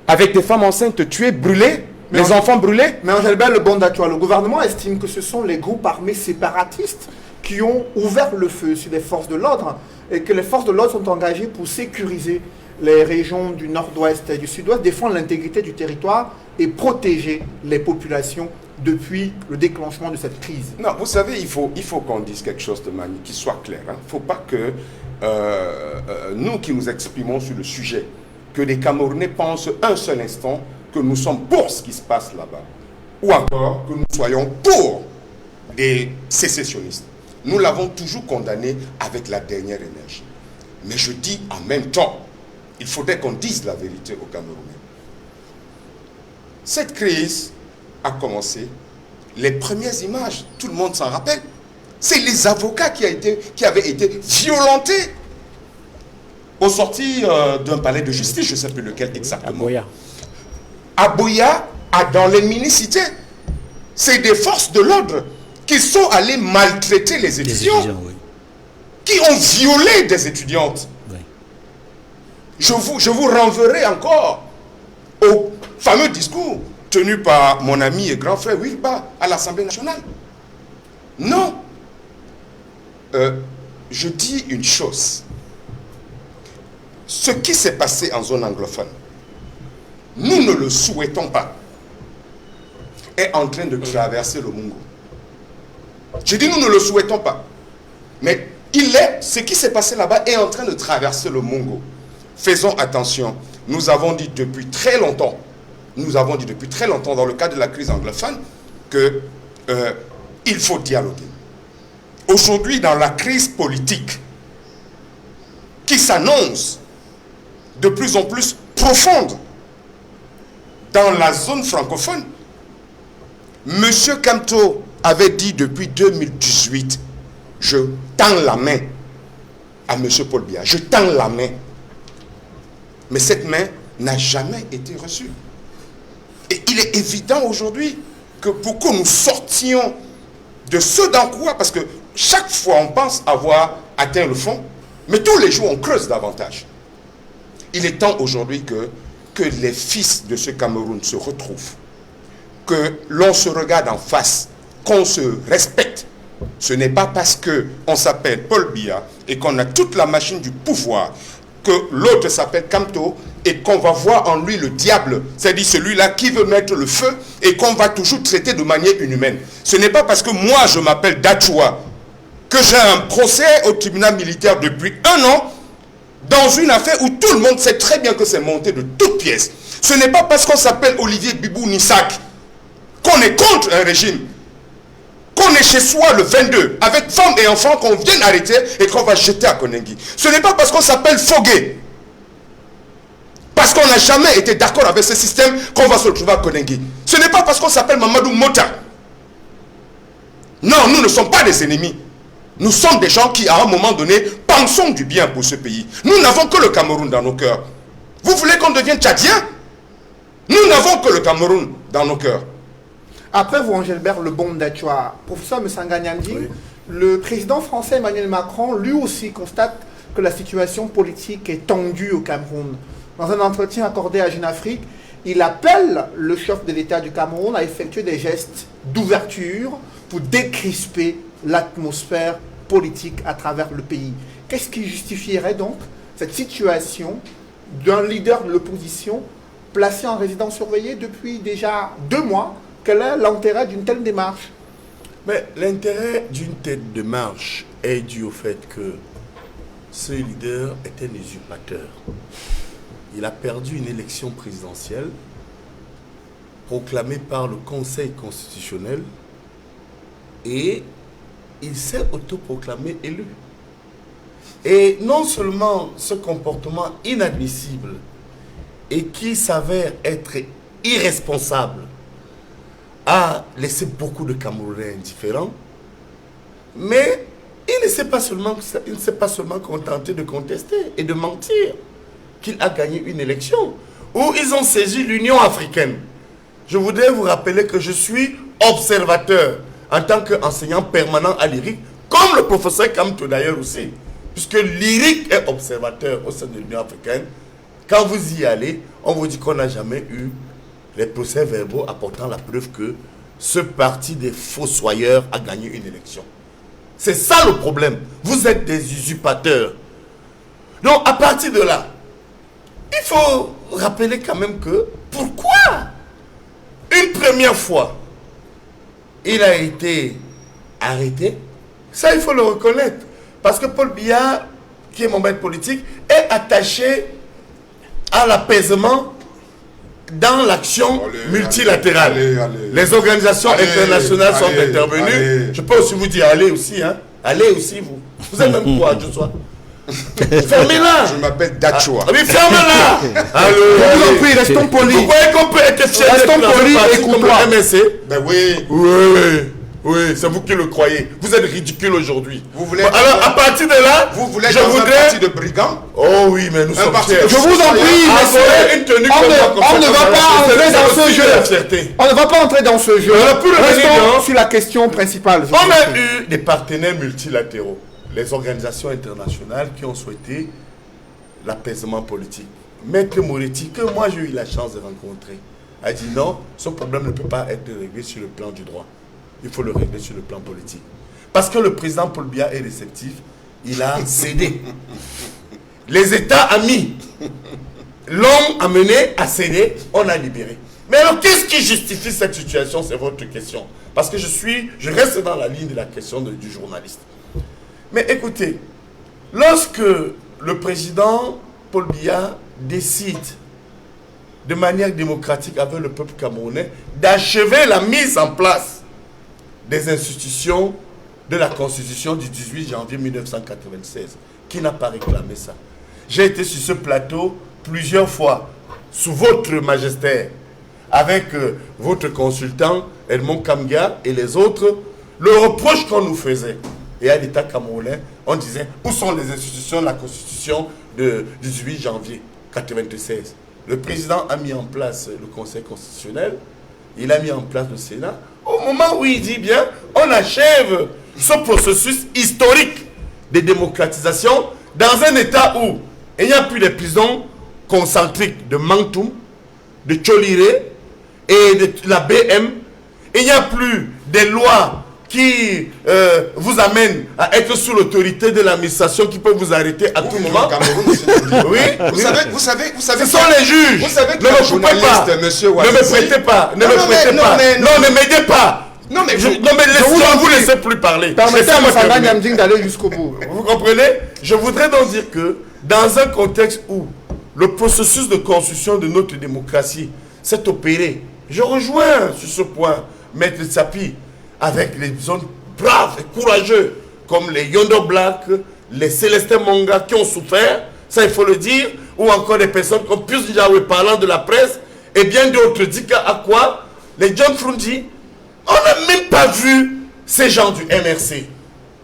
Avec des femmes enceintes tuées, brûlées, les enfants brûlés? Mais Angèle-Bert Le Bondachoua, le gouvernement estime que ce sont les groupes armés séparatistes qui ont ouvert le feu sur les forces de l'ordre et que les forces de l'ordre sont engagées pour sécuriser les régions du nord-ouest et du sud-ouest, défendre l'intégrité du territoire et protéger les populations depuis le déclenchement de cette crise. Non, vous savez, il faut qu'on dise quelque chose de manière qui soit clair. Il ne faut pas que nous qui nous exprimons sur le sujet, que les Camerounais pensent un seul instant que nous sommes pour ce qui se passe là-bas. Ou encore que nous soyons pour les sécessionnistes. Nous l'avons toujours condamné avec la dernière énergie. Mais je dis en même temps, il faudrait qu'on dise la vérité aux Camerounais. Cette crise a commencé, les premières images, tout le monde s'en rappelle, c'est les avocats qui avaient été violentés au sortir d'un palais de justice, je ne sais plus lequel exactement. À Boya, dans les mini-cités. C'est des forces de l'ordre qui sont allées maltraiter les étudiants, oui. qui ont violé des étudiantes. Oui. Je vous renverrai encore au fameux discours tenu par mon ami et grand frère Wilba à l'Assemblée nationale. Non. Je dis une chose. Ce qui s'est passé en zone anglophone, nous ne le souhaitons pas, est en train de traverser le Mungo. Je dis nous ne le souhaitons pas. Mais ce qui s'est passé là-bas est en train de traverser le Mungo. Faisons attention. Nous avons dit depuis très longtemps dans le cadre de la crise anglophone qu'il faut dialoguer. Aujourd'hui, dans la crise politique qui s'annonce de plus en plus profonde dans la zone francophone, M. Kamto avait dit depuis 2018, je tends la main à M. Paul Biya, je tends la main. Mais cette main n'a jamais été reçue. Et il est évident aujourd'hui que pour que nous sortions de ce dans quoi, parce que chaque fois on pense avoir atteint le fond, mais tous les jours on creuse davantage. Il est temps aujourd'hui que les fils de ce Cameroun se retrouvent, que l'on se regarde en face, qu'on se respecte. Ce n'est pas parce qu'on s'appelle Paul Biya et qu'on a toute la machine du pouvoir que l'autre s'appelle Kamto et qu'on va voir en lui le diable, c'est-à-dire celui-là qui veut mettre le feu et qu'on va toujours traiter de manière inhumaine. Ce n'est pas parce que moi je m'appelle Dachoua que j'ai un procès au tribunal militaire depuis 1 an dans une affaire où tout le monde sait très bien que c'est monté de toutes pièces. Ce n'est pas parce qu'on s'appelle Olivier Bibou Nissak qu'on est contre un régime, qu'on est chez soi le 22 avec femmes et enfants qu'on vient arrêter et qu'on va jeter à Konengi. Ce n'est pas parce qu'on s'appelle Fogué, parce qu'on n'a jamais été d'accord avec ce système qu'on va se retrouver à Konengi. Ce n'est pas parce qu'on s'appelle Mamadou Mota. Non, nous ne sommes pas des ennemis. Nous sommes des gens qui, à un moment donné, pensons du bien pour ce pays. Nous n'avons que le Cameroun dans nos cœurs. Vous voulez qu'on devienne tchadien? Nous n'avons que le Cameroun dans nos cœurs. Après vous, Angèle-Bert Le Bondachoua, professeur Messanga Nyamding, oui. Le président français Emmanuel Macron, lui aussi, constate que la situation politique est tendue au Cameroun. Dans un entretien accordé à Jeune Afrique, il appelle le chef de l'État du Cameroun à effectuer des gestes d'ouverture pour décrisper l'atmosphère politique à travers le pays. Qu'est-ce qui justifierait donc cette situation d'un leader de l'opposition placé en résidence surveillée depuis déjà 2 mois. Quel est l'intérêt d'une telle démarche? Mais l'intérêt d'une telle démarche est dû au fait que ce leader est un usurpateur. Il a perdu une élection présidentielle proclamée par le Conseil constitutionnel et il s'est autoproclamé élu. Et non seulement ce comportement inadmissible et qui s'avère être irresponsable a laissé beaucoup de Camerounais indifférents, mais il ne s'est pas seulement contenté de contester et de mentir qu'il a gagné une élection où ils ont saisi l'Union africaine. Je voudrais vous rappeler que je suis observateur en tant qu'enseignant permanent à l'IRIC, comme le professeur Kamto d'ailleurs aussi, puisque l'IRIC est observateur au sein de l'Union africaine. Quand vous y allez, on vous dit qu'on n'a jamais eu les procès-verbaux apportant la preuve que ce parti des fossoyeurs a gagné une élection. C'est ça le problème. Vous êtes des usurpateurs. Donc à partir de là, il faut rappeler quand même que pourquoi une première fois il a été arrêté, ça il faut le reconnaître. Parce que Paul Biya, qui est mon maître politique, est attaché à l'apaisement dans l'action multilatérale. Les organisations internationales sont intervenues. Je peux aussi vous dire, allez aussi, hein. Allez aussi, vous. Vous êtes même quoi, Joshua? Fermez-la. Je m'appelle Dachoua. Mais fermez-la. Allô, Je vous en prie, restons polis. Vous croyez qu'on peut être fier Restons polis et comme courtois. le MSC? Ben oui. Oui, c'est vous qui le croyez. Vous êtes ridicule aujourd'hui. Vous voulez Alors, à partir de là, Vous voulez je dans un voudrais... parti de brigands? Oh oui, mais nous sommes parti fiers. de Je vous en prie, Avoir une tenue comme ça, on ne va pas entrer dans ce c'est jeu. la fierté. On ne va pas entrer dans ce jeu. On a pu le Restons venir, hein. sur la question principale. On a eu des partenaires multilatéraux, les organisations internationales qui ont souhaité l'apaisement politique. Maître Moretti, que moi j'ai eu la chance de rencontrer, a dit non, ce problème ne peut pas être réglé sur le plan du droit. Il faut le régler sur le plan politique. Parce que le président Paul Biya est réceptif, il a cédé. Les États amis l'ont amené à céder, on a libéré. Mais alors, qu'est-ce qui justifie cette situation? C'est votre question. Parce que je reste dans la ligne de la question du journaliste. Mais écoutez, lorsque le président Paul Biya décide de manière démocratique avec le peuple camerounais d'achever la mise en place des institutions de la Constitution du 18 janvier 1996. Qui n'a pas réclamé ça? J'ai été sur ce plateau plusieurs fois, sous votre majesté, avec votre consultant Edmond Kamga et les autres. Le reproche qu'on nous faisait, et à l'État camerounais, on disait, où sont les institutions de la Constitution du 18 janvier 1996? Le président a mis en place le Conseil constitutionnel, il a mis en place le Sénat. Au moment où il dit bien, on achève ce processus historique de démocratisation dans un État où il n'y a plus de prisons concentriques de Mantoum, de Tcholiré et de la BM. Il n'y a plus des lois qui vous amènent à être sous l'autorité de l'administration qui peut vous arrêter à tout moment. Oui, Vous savez. ce sont les juges. Vous savez que ne le me coupez journaliste, pas. monsieur Ne me Wazizi- prêtez pas. Ne Non, me non, prêtez mais- pas. non, mais- Non, ne m'aidez pas. Non, mais je vous laissez plus parler. Permettez-moi Laissez-moi terminer. d'aller jusqu'au bout. Vous comprenez? Je voudrais donc dire que dans un contexte où le processus de construction de notre démocratie s'est opéré, je rejoins sur ce point Maître Tsapi avec les zones braves et courageux comme les Yondo Black, les Célestin Monga qui ont souffert, ça il faut le dire, ou encore des personnes comme Pius Ndiaye parlant de la presse et bien d'autres. Dit à quoi? Les John Frundi, on n'a même pas vu ces gens du MRC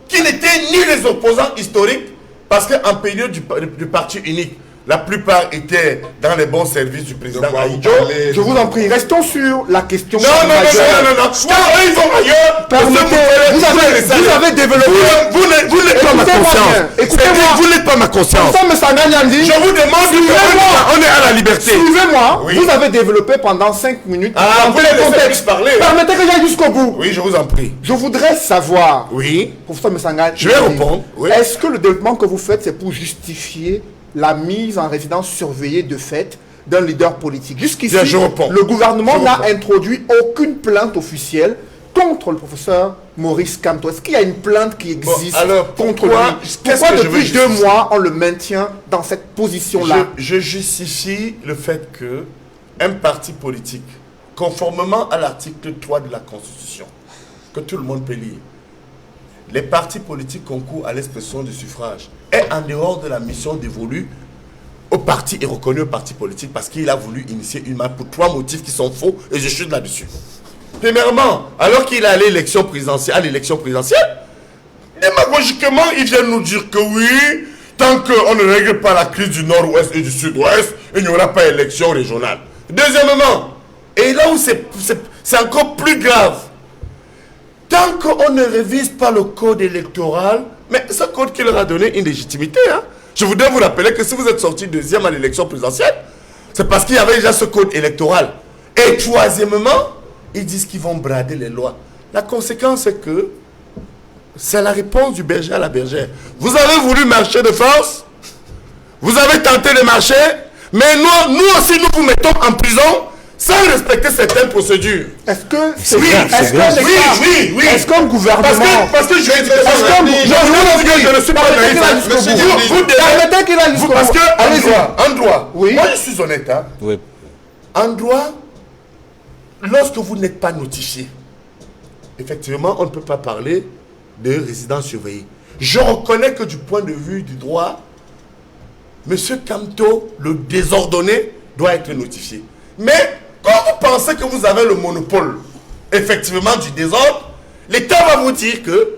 qui n'étaient ni les opposants historiques, parce qu'en période du parti unique, la plupart étaient dans les bons services du président Aïdjo. Je vous en prie, restons sur la question. Non. Quand eux, ils vont ailleurs. Vous avez développé. Vous n'êtes pas ma conscience. Écoutez-moi. Vous n'êtes pas ma conscience. Nous sommes Sanganyandi. Je vous demande, Suivez-moi. on est à la liberté. Suivez-moi. Oui. Vous avez développé pendant 5 minutes. Ah, dans vous quel laissez contexte? plus parler. Permettez que j'aille jusqu'au bout. Oui, je vous en prie. Je voudrais savoir, Oui. professeur Messanganyandi, Je vais répondre, oui. est-ce que le développement que vous faites, c'est pour justifier la mise en résidence surveillée de fait d'un leader politique. Jusqu'ici, Bien, je réponds. le gouvernement Je n'a réponds. introduit aucune plainte officielle contre le professeur Maurice Kamto. Est-ce qu'il y a une plainte qui existe alors, contre pourquoi- lui? qu'est-ce Pourquoi que je veux depuis 2 justifier? mois, on le maintient dans cette position-là? Je justifie le fait que un parti politique, conformément à l'article 3 de la Constitution, que tout le monde peut lire, les partis politiques concourent à l'expression du suffrage et en dehors de la mission dévolue au parti et reconnu au parti politique parce qu'il a voulu initier une marche pour 3 motifs qui sont faux et je chute là-dessus. Premièrement, alors qu'il est à l'élection présidentielle, démagogiquement, il vient nous dire que oui, tant qu'on ne règle pas la crise du nord-ouest et du sud-ouest, il n'y aura pas élection régionale. Deuxièmement, et là où c'est encore plus grave, tant qu'on ne révise pas le code électoral, mais ce code qui leur a donné une légitimité, hein. Je voudrais vous rappeler que si vous êtes sorti 2e à l'élection présidentielle, c'est parce qu'il y avait déjà ce code électoral. Et troisièmement, ils disent qu'ils vont brader les lois. La conséquence, c'est que c'est la réponse du berger à la bergère. Vous avez voulu marcher de force, vous avez tenté de marcher, mais nous aussi, nous vous mettons en prison sans respecter certaines procédures. Est-ce que c'est Oui, est-ce oui, qu'un oui, État- oui, oui. est-ce qu'un gouvernement Parce que je vais dire Est-ce qu'un je ne suis pas naïf, hein. Monsieur Vous devez- permettez qu'il aille jusqu'au parce bout. que Allez-y. en droit, Oui. moi je suis honnête, hein. Oui. En droit, lorsque vous n'êtes pas notifié, effectivement, on ne peut pas parler de résidence surveillée. Je reconnais que du point de vue du droit, M. Kamto, le désordonné, doit être notifié. Mais quand vous pensez que vous avez le monopole, effectivement, du désordre, l'État va vous dire que,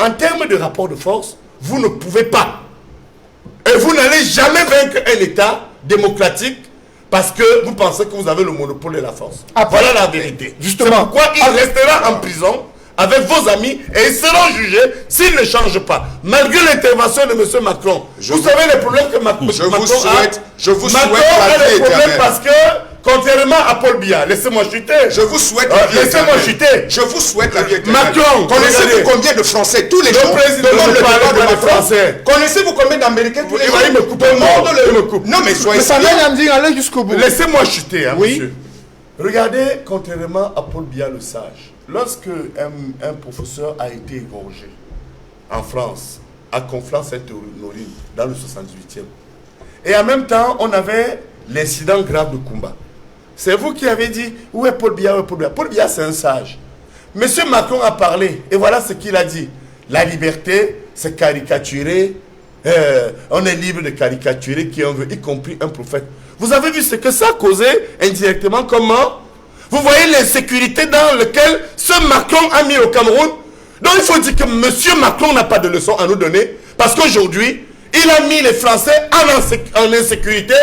en termes de rapport de force, vous ne pouvez pas. Et vous n'allez jamais vaincre un État démocratique parce que vous pensez que vous avez le monopole de la force. Après, voilà la vérité. justement. C'est pourquoi il restera en prison avec vos amis et ils seront jugés s'ils ne changent pas. Malgré l'intervention de M. Macron. Vous savez les problèmes que Macron a. Je vous souhaite Macron la a vie des problèmes éternelle. parce que, contrairement à Paul Biya, laissez-moi chuter. Je vous souhaite la vie Laissez-moi éternelle. chuter. Je vous souhaite la vie éternelle. Macron, Connaissez-vous regardez. combien de Français tous les Le jours président demandent ne le parle départ de pas de Macron? Français. Connaissez-vous combien d'Américains tous les jours Il me coupe. demandent Il me le... coupe. Non mais soyez Mais ça sérieux. vient me dire, allez jusqu'au bout. Laissez-moi chuter, hein, Oui. monsieur. Regardez, contrairement à Paul Biya le sage, lorsque un professeur a été égorgé en France, à Conflans-Sainte-Honorine, dans le 78e, et en même temps, on avait l'incident grave de Kumba. C'est vous qui avez dit, où est Paul Biya, où est Paul Biya? Paul Biya, c'est un sage. Monsieur Macron a parlé, et voilà ce qu'il a dit. La liberté, c'est caricaturer. On est libre de caricaturer qui on veut, y compris un prophète. Vous avez vu ce que ça a causé indirectement? Comment? Vous voyez l'insécurité dans laquelle ce Macron a mis au Cameroun? Donc il faut dire que monsieur Macron n'a pas de leçon à nous donner. Parce qu'aujourd'hui, il a mis les Français en insécurité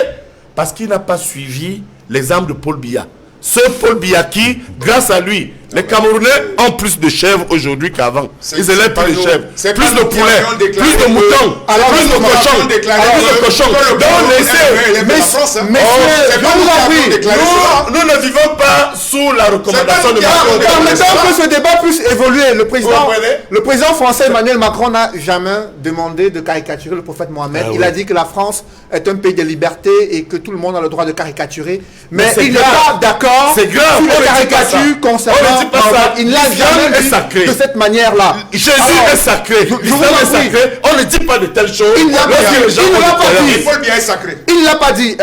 parce qu'il n'a pas suivi l'exemple de Paul Biya. Ce Paul Biya qui, grâce à lui, les Camerounais ont plus de chèvres aujourd'hui qu'avant. Ils élèvent plus de chèvres, plus de poulets, plus de moutons, plus de cochons, plus de cochons. Donc laissez, nous ne vivons pas sous la recommandation de Macron. Permettons que ce débat puisse évoluer. Vous comprenez? Le président français Emmanuel Macron n'a jamais demandé de caricaturer le prophète Mohammed. Il a dit que la France est un pays de liberté et que tout le monde a le droit de caricaturer. Mais il n'est pas d'accord sur C'est grave. les caricatures concernant On ne dit pas ça. Mohammed. Il n'a L'islam jamais est dit sacré. de cette manière-là. Jésus Alors, est sacré. je vous L'islam en est prie. sacré. On ne dit pas de telles choses. Il n'a pas Lorsque dit. les gens Il ne ont l'a dit pas tout à l'heure, dit. Et Paul Biya est sacré. Il ne l'a pas dit.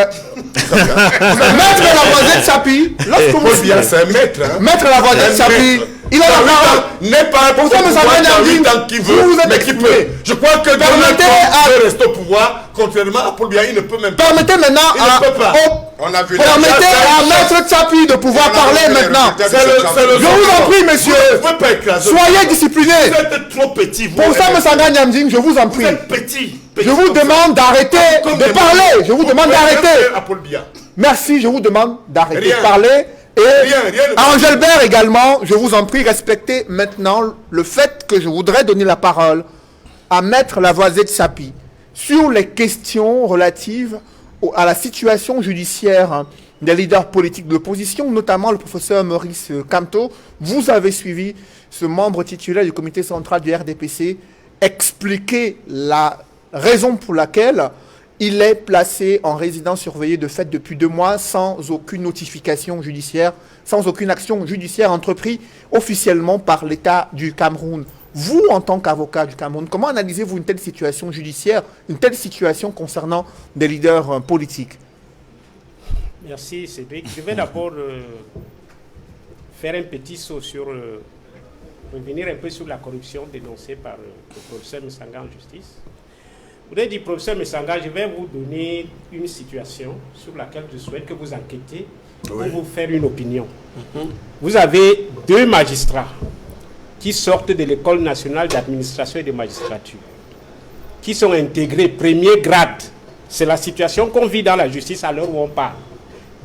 Maître Lavoisier Chapi, lorsque Paul vous Biya, c'est un maître. Hein. Maître Lavoisier Chapi, il a la parole. N'est pas un Pourtant, mais ça pouvoir vient dans d'un 8 digne. ans qui Vous veut, vous êtes mais qui exprimé. peut. Je crois que Donald Permettez Trump à- peut rester au pouvoir, contrairement à Paul Biya, il ne peut même pas. Permettez maintenant Il ne peut pas. On a vu Permettez à les... Maître Chapi de pouvoir parler maintenant. C'est le Je vous en prie, monsieur. Vous ne pouvez pas écraser. Soyez disciplinés. Vous êtes trop petit. Vous Pour ça, M. Sanga Nyamding, je vous en Vous prie. êtes petit. Je vous demande d'arrêter Comme de des parler. moutons. Je vous demande d'arrêter. À Paul Biya. Merci, je vous demande d'arrêter Rien. de parler. Et Rien de- Angelbert également, je vous en prie, respectez maintenant le fait que je voudrais donner la parole à Maître Lavoisier de Chapi sur les questions relatives à la situation judiciaire des leaders politiques de l'opposition, notamment le professeur Maurice Kamto. Vous avez suivi ce membre titulaire du comité central du RDPC expliquer la raison pour laquelle Il est placé en résidence surveillée de fait depuis 2 mois sans aucune notification judiciaire, sans aucune action judiciaire entreprise officiellement par l'État du Cameroun. Vous, en tant qu'avocat du Cameroun, comment analysez-vous une telle situation judiciaire, une telle situation concernant des leaders politiques? Merci Cédric. Je vais d'abord faire un petit saut sur, revenir un peu sur la corruption dénoncée par le professeur Messanga en justice. Vous avez dit, professeur Messanga, je vais vous donner une situation sur laquelle je souhaite que vous enquêtez pour vous faire une opinion. Vous avez 2 magistrats qui sortent de l'École nationale d'administration et de magistrature, qui sont intégrés premier grade. C'est la situation qu'on vit dans la justice à l'heure où on parle.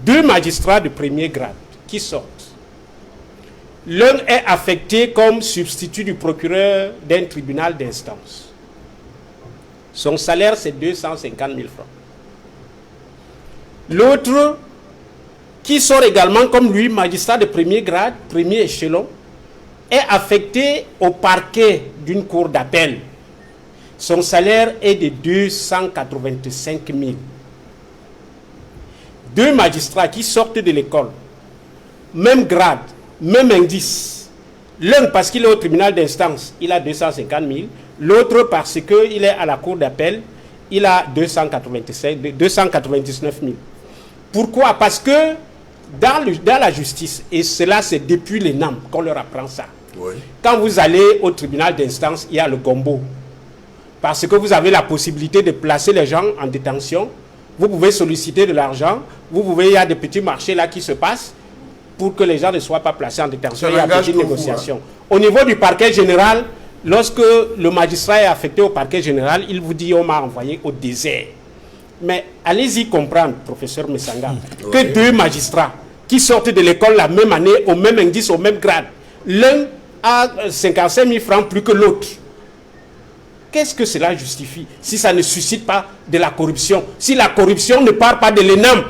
2 magistrats de premier grade qui sortent. L'un est affecté comme substitut du procureur d'un tribunal d'instance. Son salaire, c'est 250 000 francs. L'autre, qui sort également comme lui, magistrat de premier grade, premier échelon, est affecté au parquet d'une cour d'appel. Son salaire est de 285 000. 2 magistrats qui sortent de l'école, même grade, même indice. L'un parce qu'il est au tribunal d'instance, il a 250 000. L'autre parce qu'il est à la cour d'appel, il a 299 000. Pourquoi? Parce que dans la justice, et cela c'est depuis l'ENAM qu'on leur apprend ça. Oui. Quand vous allez au tribunal d'instance, il y a le gombo. Parce que vous avez la possibilité de placer les gens en détention. Vous pouvez solliciter de l'argent. Il y a des petits marchés là qui se passent pour que les gens ne soient pas placés en détention. Il y a des petites négociations. Au niveau du parquet général, lorsque le magistrat est affecté au parquet général, il vous dit on m'a envoyé au désert. Mais allez-y comprendre, professeur Messanga, que 2 magistrats qui sortent de l'école la même année, au même indice, au même grade, l'un a 55 000 francs plus que l'autre. Qu'est-ce que cela justifie si ça ne suscite pas de la corruption? Si la corruption ne part pas de l'ENAM,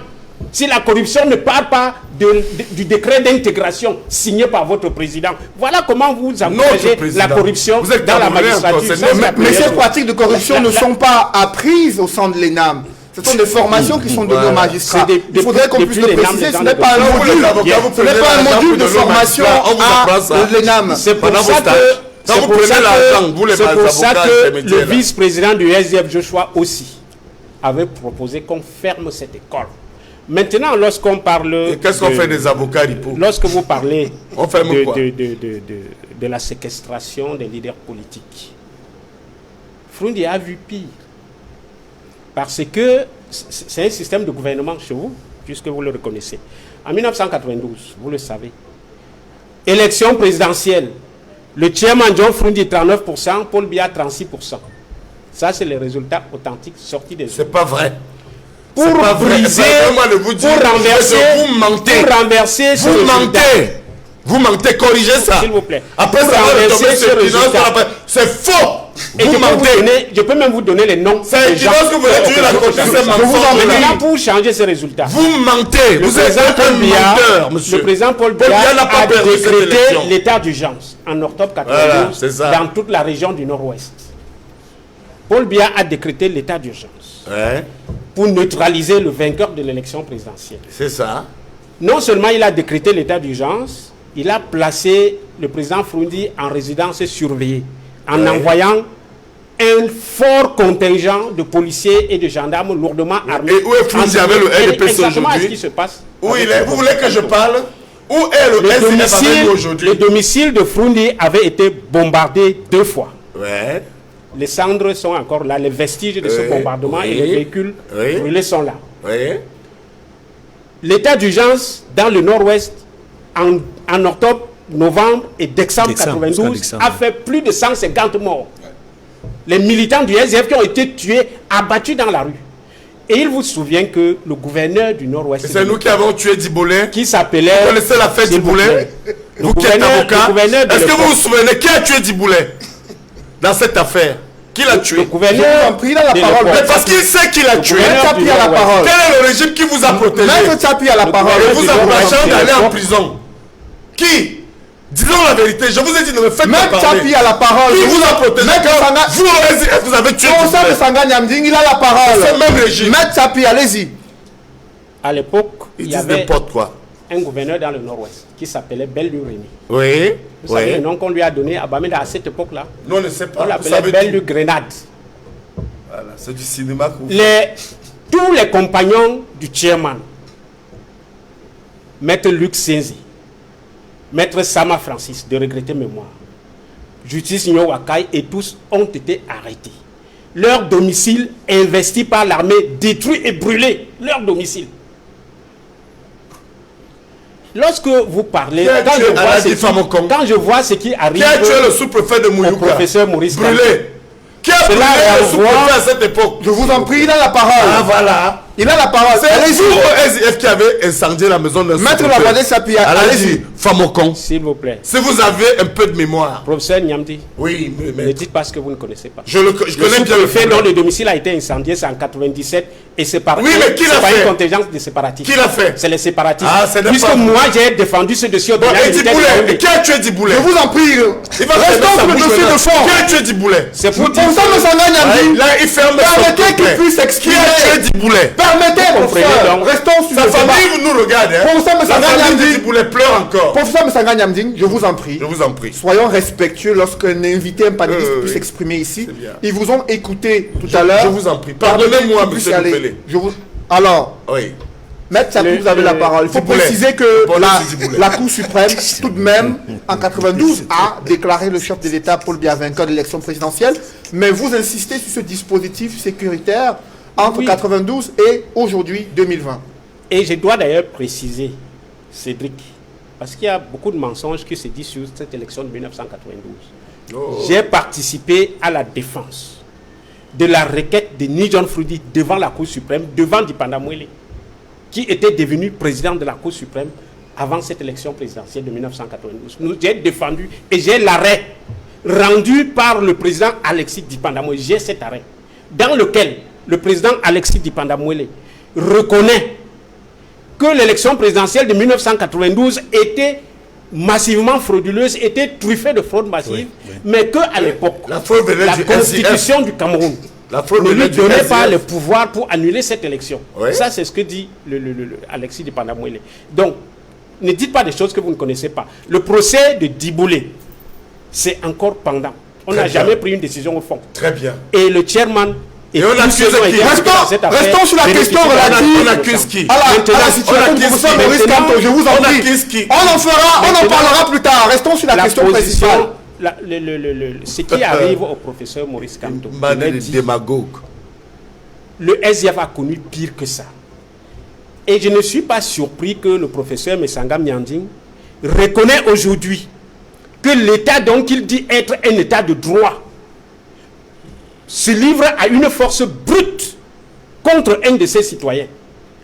si la corruption ne part pas du décret d'intégration signé par votre président, voilà comment vous encouragez la corruption dans la magistrature. Mais ces pratiques de corruption ne sont pas apprises au sein de l'ENAM. Ce sont des formations qui sont données aux magistrats. Il faudrait qu'on puisse le préciser. Ce n'est pas un module de formation à l'ENAM. C'est pour ça que le vice-président du SDF, Joshua, aussi, avait proposé qu'on ferme cette école. Maintenant, lorsqu'on parle... Qu'est-ce qu'on fait des avocats, Ripo? Lorsque vous parlez de la séquestration des leaders politiques, Frundi a vu pire. Parce que c'est un système de gouvernement chez vous, puisque vous le reconnaissez. En 1992, vous le savez, élection présidentielle, le chairman John Frundi 39%, Paul Biya 36%. Ça, c'est les résultats authentiques sortis des urnes. C'est pas vrai. Pour briser, vous mentez, corrigez ça. S'il vous plaît. Après ça, c'est faux. Et je peux même vous donner les noms. C'est évident que vous êtes la mensonge pour changer ces résultats. Vous mentez. Vous êtes un menteur, monsieur. Le président Paul Biya a décrété l'état d'urgence en octobre 92 dans toute la région du Nord-Ouest. Paul Biya a décrété l'état d'urgence pour neutraliser le vainqueur de l'élection présidentielle. C'est ça. Non seulement il a décrété l'état d'urgence, il a placé le président Frundi en résidence surveillée, en envoyant un fort contingent de policiers et de gendarmes lourdement armés. Et où est Frundi avec le LDPC aujourd'hui? Ce qui se passe. Où il est? Vous voulez que je parle? Où est le SDF avec nous aujourd'hui? Le domicile de Frundi avait été bombardé 2 fois. Ouais. Les cendres sont encore là, les vestiges de ce bombardement et les véhicules brûlés sont là. L'état d'urgence dans le Nord-Ouest en octobre, novembre et décembre 92 a fait plus de 150 morts. Les militants du SDF qui ont été tués, abattus dans la rue. Et il vous souvient que le gouverneur du Nord-Ouest... C'est nous qui avons tué Diboulet. Qui s'appelait... Vous connaissez la fête Diboulet? Vous qui êtes avocat. Est-ce que vous vous souvenez qui a tué Diboulet dans cette affaire? Qui l'a tué? Le gouverneur a pris la parole. Mais parce qu'il sait qu'il a tué. Quel est le régime qui vous a protégé? Maître Tchapi a la parole. Et vous empêchant d'aller en prison. Qui? Disons la vérité, je vous ai dit, ne me faites pas Maître parler. Tchapi a la parole. Qui vous a protégé Maître quand Sanga- vous avez tué Professeur Mesanga Nyamding, il a la parole. C'est le même régime. Maître Tchapi, allez-y. À l'époque, Ils il y disent avait n'importe quoi. un gouverneur dans le nord-ouest qui s'appelait Belle-du-Rémy. Oui. Vous savez le nom qu'on lui a donné à Bamenda à cette époque-là? Non, on ne sait On pas. Vous l'appelait savez tout. Belle-du-Grenade. Voilà, c'est du cinéma que vous... Tous les compagnons du chairman, Maître Luc Senzi, Maître Sama Francis, de regretter mémoire, Justice Nyowakai et tous ont été arrêtés. Leur domicile investi par l'armée, détruit et brûlé. Leur domicile. Lorsque vous parlez, quand je vois ce qui arrive, qui a tué le sous-préfet de Mouyouka, professeur Maurice brûlé. Kamto. Qui a brûlé le sous-préfet à cette époque? Je vous en prie, il a la parole. Ah voilà. Il a la parole. C'est Allez-y. vous au SIF qui avez incendié la maison de Maître Labadé Tchapi, allez-y. Famocon. S'il vous plaît. Si vous avez un peu de mémoire. Professeur Nyamdi, Oui, mais ne dites pas ce que vous ne connaissez pas. je connais bien le fait dont problème. le domicile a été incendié, c'est en 97 et c'est par Oui, mais qui l'a c'est pas fait? une contingence des séparatistes. Qui l'a fait? C'est les séparatistes. Ah, c'est Puisque pas- moi j'ai défendu ce dossier au Bon, delà et Diboulet, qui a tué Diboulet? Je vous en prie. Il va Restons fermer sa sur le bouche dossier maintenant. de fond. Qui a tué Diboulet? C'est pour dire Professeur Mesanga Nyamding, Là, il ferme son permettez qu'il complet. puisse Qui a s'exprimer. tué Diboulet? Permettez, Vous comprenez professeur. donc. Restons sur Sa le débat. famille nous regarde, hein? Professeur La Mesanga famille de Nyamding, Diboulet pleure encore. professeur Mesanga Nyamding, je vous en prie. Je vous en prie. Soyons respectueux lorsqu'un invité, un panéliste Oui. puisse s'exprimer ici. C'est bien. Ils vous ont écouté tout à l'heure. Je vous en prie. Pardonnez-moi, Qu'ils puissent monsieur aller. Dupélé. Alors, Oui. Maître Tchapi, vous avez la parole. Il faut Diboulet. préciser que Bon, c'est Diboulet. la Cour suprême, tout de même, en 92, a déclaré le chef de l'État Paul Biya vainqueur de l'élection présidentielle. Mais vous insistez sur ce dispositif sécuritaire entre Oui. 92 et aujourd'hui 2020. Et je dois d'ailleurs préciser, Cédric, parce qu'il y a beaucoup de mensonges qui se disent sur cette élection de 1992. Oh. J'ai participé à la défense de la requête de Nijon Frudi devant la Cour suprême, devant Dipanda Mwele, qui était devenu président de la Cour suprême avant cette élection présidentielle de 1992. J'ai défendu et j'ai l'arrêt rendu par le président Alexis Dipanda Mwele. J'ai cet arrêt dans lequel le président Alexis Dipanda Mwele reconnaît que l'élection présidentielle de 1992 était massivement frauduleuse, était truffée de fraude massive, mais qu'à l'époque, La fraude venait la du constitution du Cameroun La fraude ne venait lui du donnait pas SIF. le pouvoir pour annuler cette élection. Oui. Ça, c'est ce que dit Alexis de Pandamouele. Donc, ne dites pas des choses que vous ne connaissez pas. Le procès de Diboulé, c'est encore pendant. On Très n'a bien. jamais pris une décision au fond. Très bien. Et le chairman... Et on tous accuse ceux qui ont qui? été impliqués dans cette affaire Restons sur la bénéficient question de la relative. On accuse qui? À la Maintenant, situation on du accuse professeur qui? Maurice Maintenant, Kamto, je vous en on prie. accuse qui? On en Maintenant, parlera plus tard. Restons sur la question position, principale. ce qui arrive au professeur Maurice Kamto, je Madame l'ai de dit, démagogue. le SIF a connu pire que ça. Et je ne suis pas surpris que le professeur Mesanga Nyamding reconnaît aujourd'hui que l'État dont il dit être un État de droit se livre à une force brute contre un de ses citoyens,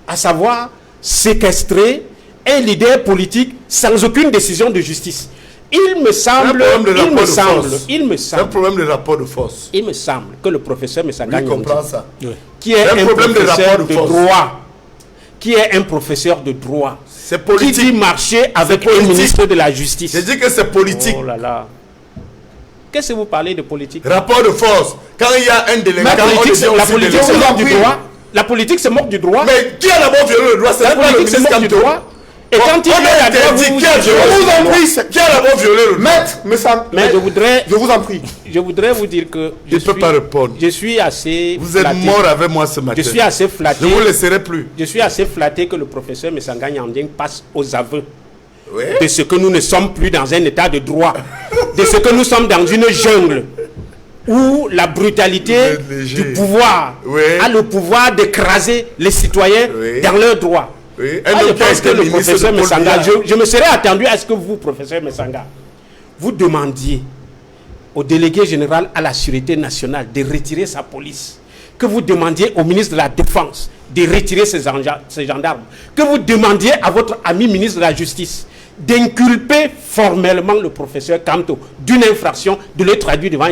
à savoir séquestrer un leader politique sans aucune décision de justice. Il me semble C'est un problème de rapport de force. il me semble que le professeur Mesanga Lui Nyamding, comprend ça. qui est un un problème de professeur rapport de de force. droit, qui est un professeur de droit, C'est qui politique. dit marcher avec C'est un politique. ministre de la justice. J'ai dit que c'est politique. Oh là là. Qu'est-ce que vous parlez de politique? Rapport de force. Quand il y a un délégué, La politique, c'est on dit se délégué. moque du droit. La politique se moque du droit. Mais qui a d'abord violé le droit? C'est La pas le politique se ministre moque du Kamto. droit. Et Bon, quand il on y a a la droit, interdit. vous Qui a Je violé vous le en droit? prie. Qui a d'abord violé le droit? Maître, mais je vous en prie. je voudrais vous dire que Je ne peux pas répondre. je suis assez Vous êtes flatté. mort avec moi ce matin. Je suis assez flatté. Je ne vous laisserai plus. Je suis assez flatté que le professeur Mesanga Nyamding passe aux aveux Oui. de ce que nous ne sommes plus dans un état de droit, de ce que nous sommes dans une jungle où la brutalité Vous êtes léger. du pouvoir Oui. a le pouvoir d'écraser les citoyens Oui. dans leurs droits. Oui. Moi, je homme qui a pense que été le ministre professeur de Paul Mesanga, Biya. je me serais attendu à ce que vous, professeur Mesanga, vous demandiez au délégué général à la Sûreté nationale de retirer sa police, que vous demandiez au ministre de la Défense de retirer ses gendarmes, que vous demandiez à votre ami ministre de la Justice d'inculper formellement le professeur Kamto d'une infraction, de le traduire devant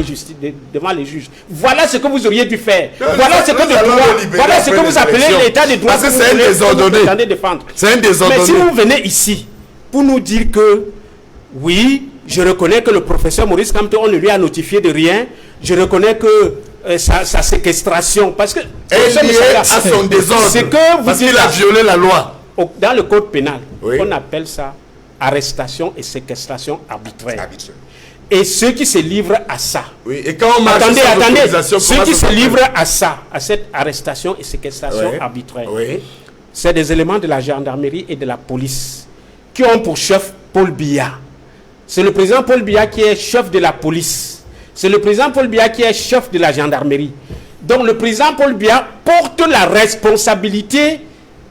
les juges. Voilà ce que vous auriez dû faire. Voilà ce que nous allons le libérer voilà ce que après vous les appelez élections. l'état de droit Parce que vous c'est un voulez- que vous désordonné. prétendez défendre. C'est un Mais si désordonné. vous venez ici pour nous dire que Oui, je reconnais que le professeur Maurice Kamto, on ne lui a notifié de rien. Je reconnais que sa séquestration, parce que... est liée à son désordre, parce qu'il a violé la loi. Dans le code pénal, oui, on appelle ça arrestation et séquestration arbitraire. Et ceux qui se livrent à ça... Oui, et quand on marche attendez, ceux qui se livrent à ça, à cette arrestation et séquestration arbitraire, c'est des éléments de la gendarmerie et de la police qui ont pour chef Paul Biya. C'est le président Paul Biya qui est chef de la police. C'est le président Paul Biya qui est chef de la gendarmerie. Donc le président Paul Biya porte la responsabilité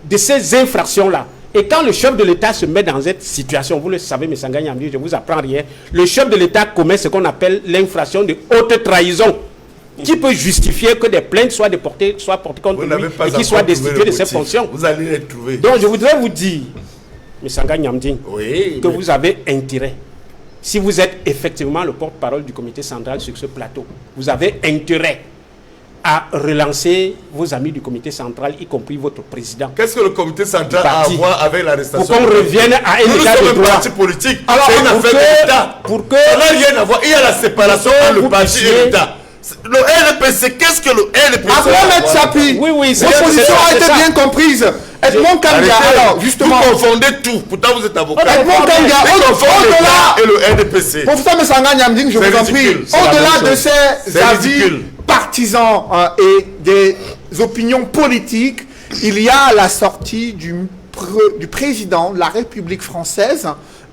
de ces infractions-là. Et quand le chef de l'État se met dans cette situation, vous le savez, M. Sangani Amdi, je ne vous apprends rien, le chef de l'État commet ce qu'on appelle l'infraction de haute trahison, qui peut justifier que des plaintes soient portées contre lui et qu'il soit destitué de ses fonctions. Vous allez les trouver. Donc je voudrais vous dire, M. Sangani Amdi, que vous avez intérêt, si vous êtes effectivement le porte-parole du comité central sur ce plateau, vous avez intérêt à relancer vos amis du comité central, y compris votre président. Qu'est-ce que le comité central a à voir avec l'arrestation? Pour qu'on revienne à un état de droit. Parti politique. Alors, c'est une affaire d'État. Ça n'a rien à voir. Il y a la séparation entre le parti et l'État. Le RDPC, qu'est-ce que le RDPC? Après mettre Sapi, oui, votre position a été bien comprise. Edmond Kanga, alors justement... Vous confondez tout, pourtant vous êtes avocat. Edmond Kanga, au-delà... Et le RDPC. Professeur Messanga Nyamding, je vous en prie, au-delà de ces avis partisans et des opinions politiques, il y a la sortie du président de la République française,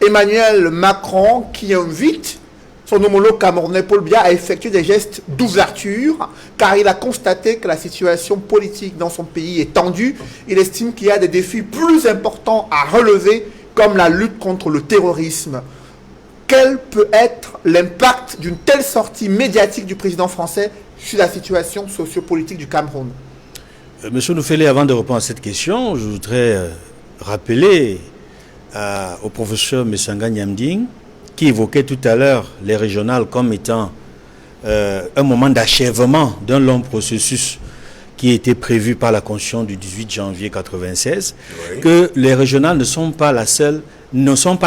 Emmanuel Macron, qui invite son homologue camerounais Paul Biya à effectuer des gestes d'ouverture, car il a constaté que la situation politique dans son pays est tendue. Il estime qu'il y a des défis plus importants à relever, comme la lutte contre le terrorisme. Quel peut être l'impact d'une telle sortie médiatique du président français sur la situation sociopolitique du Cameroun? Monsieur Noufele, avant de répondre à cette question, je voudrais rappeler au professeur Messanga Nyamding, qui évoquait tout à l'heure les régionales comme étant un moment d'achèvement d'un long processus qui était prévu par la Constitution du 18 janvier 1996, que les régionales ne sont pas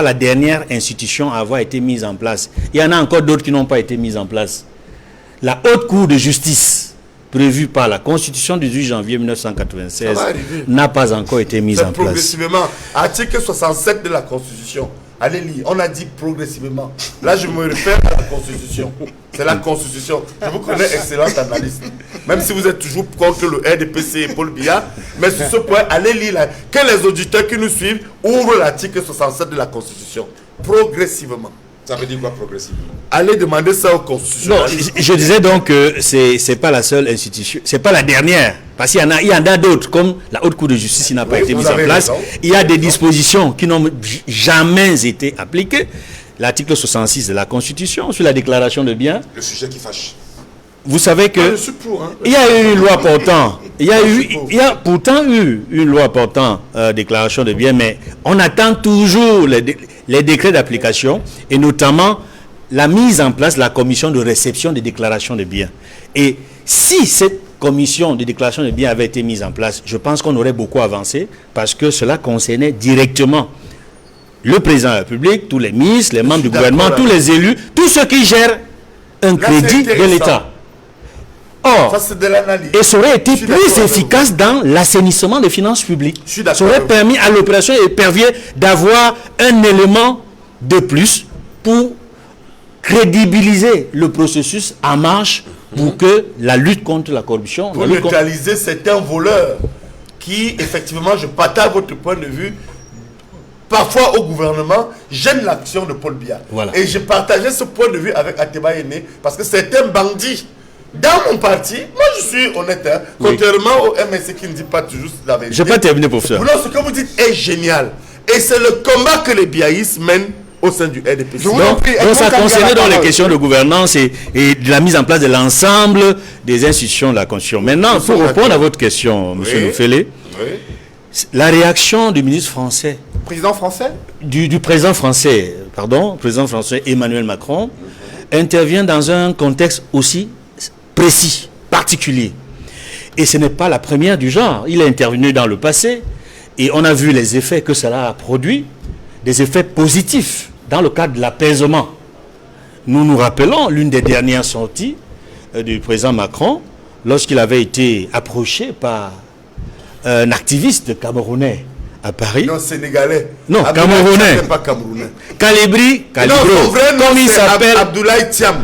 la dernière institution à avoir été mise en place. Il y en a encore d'autres qui n'ont pas été mises en place. La Haute Cour de justice, prévue par la Constitution du 18 janvier 1996, n'a pas encore été mise en place. Progressivement, article 67 de la Constitution. Allez lire, on a dit progressivement. Là, je me réfère à la Constitution. C'est la Constitution. Je vous connais, excellente analyste. Même si vous êtes toujours contre le RDPC et Paul Biya, mais sur ce point, allez lire là. Que les auditeurs qui nous suivent ouvrent l'article 67 de la Constitution. Progressivement. Ça veut dire quoi progressivement? Allez demander ça aux constitutionnalistes. Non, je disais donc que c'est pas la seule institution, c'est pas la dernière, parce qu'il y en a d'autres, comme la Haute Cour de justice qui n'a pas été mise en place. Il y a des dispositions qui n'ont jamais été appliquées. L'article 66 de la Constitution sur la déclaration de biens. Le sujet qui fâche. Vous savez que je suis pour, hein. Il y a eu une loi portant, il y a pourtant eu une loi portant déclaration de biens, mais on attend toujours les décrets d'application et notamment la mise en place de la commission de réception des déclarations de biens. Et si cette commission de déclaration de biens avait été mise en place, je pense qu'on aurait beaucoup avancé parce que cela concernait directement le président de la République, tous les ministres, les membres du gouvernement, tous les élus, tous ceux qui gèrent un crédit de l'État. Or, et ça aurait été plus efficace dans l'assainissement des finances publiques. Ça aurait permis à l'opération épervier d'avoir un élément de plus pour crédibiliser le processus en marche pour que la lutte contre la corruption... Pour neutraliser certains voleurs qui, effectivement, je partage votre point de vue, parfois au gouvernement, gênent l'action de Paul Biya. Voilà. Et j'ai partagé ce point de vue avec Ateba Yene parce que certains bandits dans mon parti, moi je suis honnête, hein, contrairement au MSC qui ne dit pas toujours la vérité. Je n'ai pas terminé, professeur. Non, ce que vous dites est génial. Et c'est le combat que les biaïstes mènent au sein du RDPC. Donc ça concernait dans les questions de gouvernance et de la mise en place de l'ensemble des institutions de la Constitution. Maintenant, pour répondre à votre question, M. Noufele, la réaction du ministre français, président français du président français, président français Emmanuel Macron, intervient dans un contexte aussi précis, particulier. Et ce n'est pas la première du genre. Il est intervenu dans le passé et on a vu les effets que cela a produit, des effets positifs dans le cadre de l'apaisement. Nous nous rappelons l'une des dernières sorties du président Macron, lorsqu'il avait été approché par un activiste camerounais à Paris. Non, sénégalais. Non, Abdoulaye camerounais. Thiam n'est pas camerounais. Calibri, Non, son vrai nom, comme il c'est s'appelle. Abdoulaye Thiam.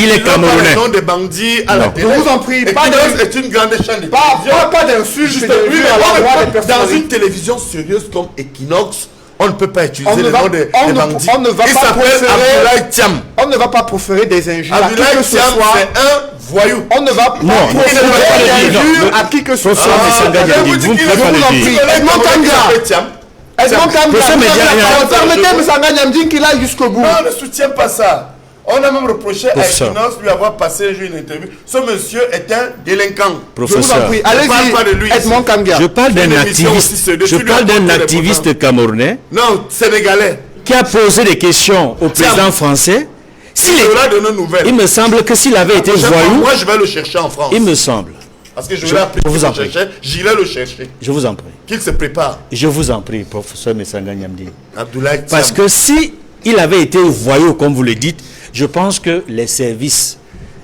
Il est camerounais. Le nom des bandits à la Non. télé. Je vous en prie, pas Equinox est une grande chaîne de télévision. Pas d'insultes, Juste, de oui, vues mais à l'endroit des dans personnalités. une télévision sérieuse comme Equinox, on ne peut pas utiliser On ne le va- nom des on ne- bandits. on ne va Il pas s'appelle proférer- Abdoulaye Thiam. On ne va pas proférer des injures à qui Abdoulaye que ce Thiam, soit. c'est un voyou. On ne va pas Non, il ne proférer faut pas le des dire. injures Non, à qui que ce Professeur soit. Messanga Diaby, vous ne pouvez pas le dire. Edmond Kanga. Edmond Kanga, Professeur vous avez Média- la parole. Média- Permettez Messanga Niamdine qu'il aille jusqu'au bout. Non, on ne soutient pas ça. On a même reproché à Professeur. Equinox lui avoir passé un jour une interview. Ce monsieur est un délinquant. Je vous en Professeur, prie, parle pas de allez-y, lui ici. Edmond Kanga. je parle C'est d'un une émission aussi, activiste, c'est de je tous les parle d'un rapports des activiste camerounais Non, sénégalais. qui a posé des questions au président français. S'il Il est- aura de nos nouvelles. il me semble que s'il avait été Prochaine fois, voyou, moi, je vais le chercher en France. il me semble, Parce que je Je- vais appeler vous pour en le prie. chercher. J'irai le chercher. je vous en prie, Qu'il se prépare. je vous en prie, professeur Messanga Niamdine. Abdoulaye Parce Thiam. que si il avait été voyou, comme vous le dites, je pense que les services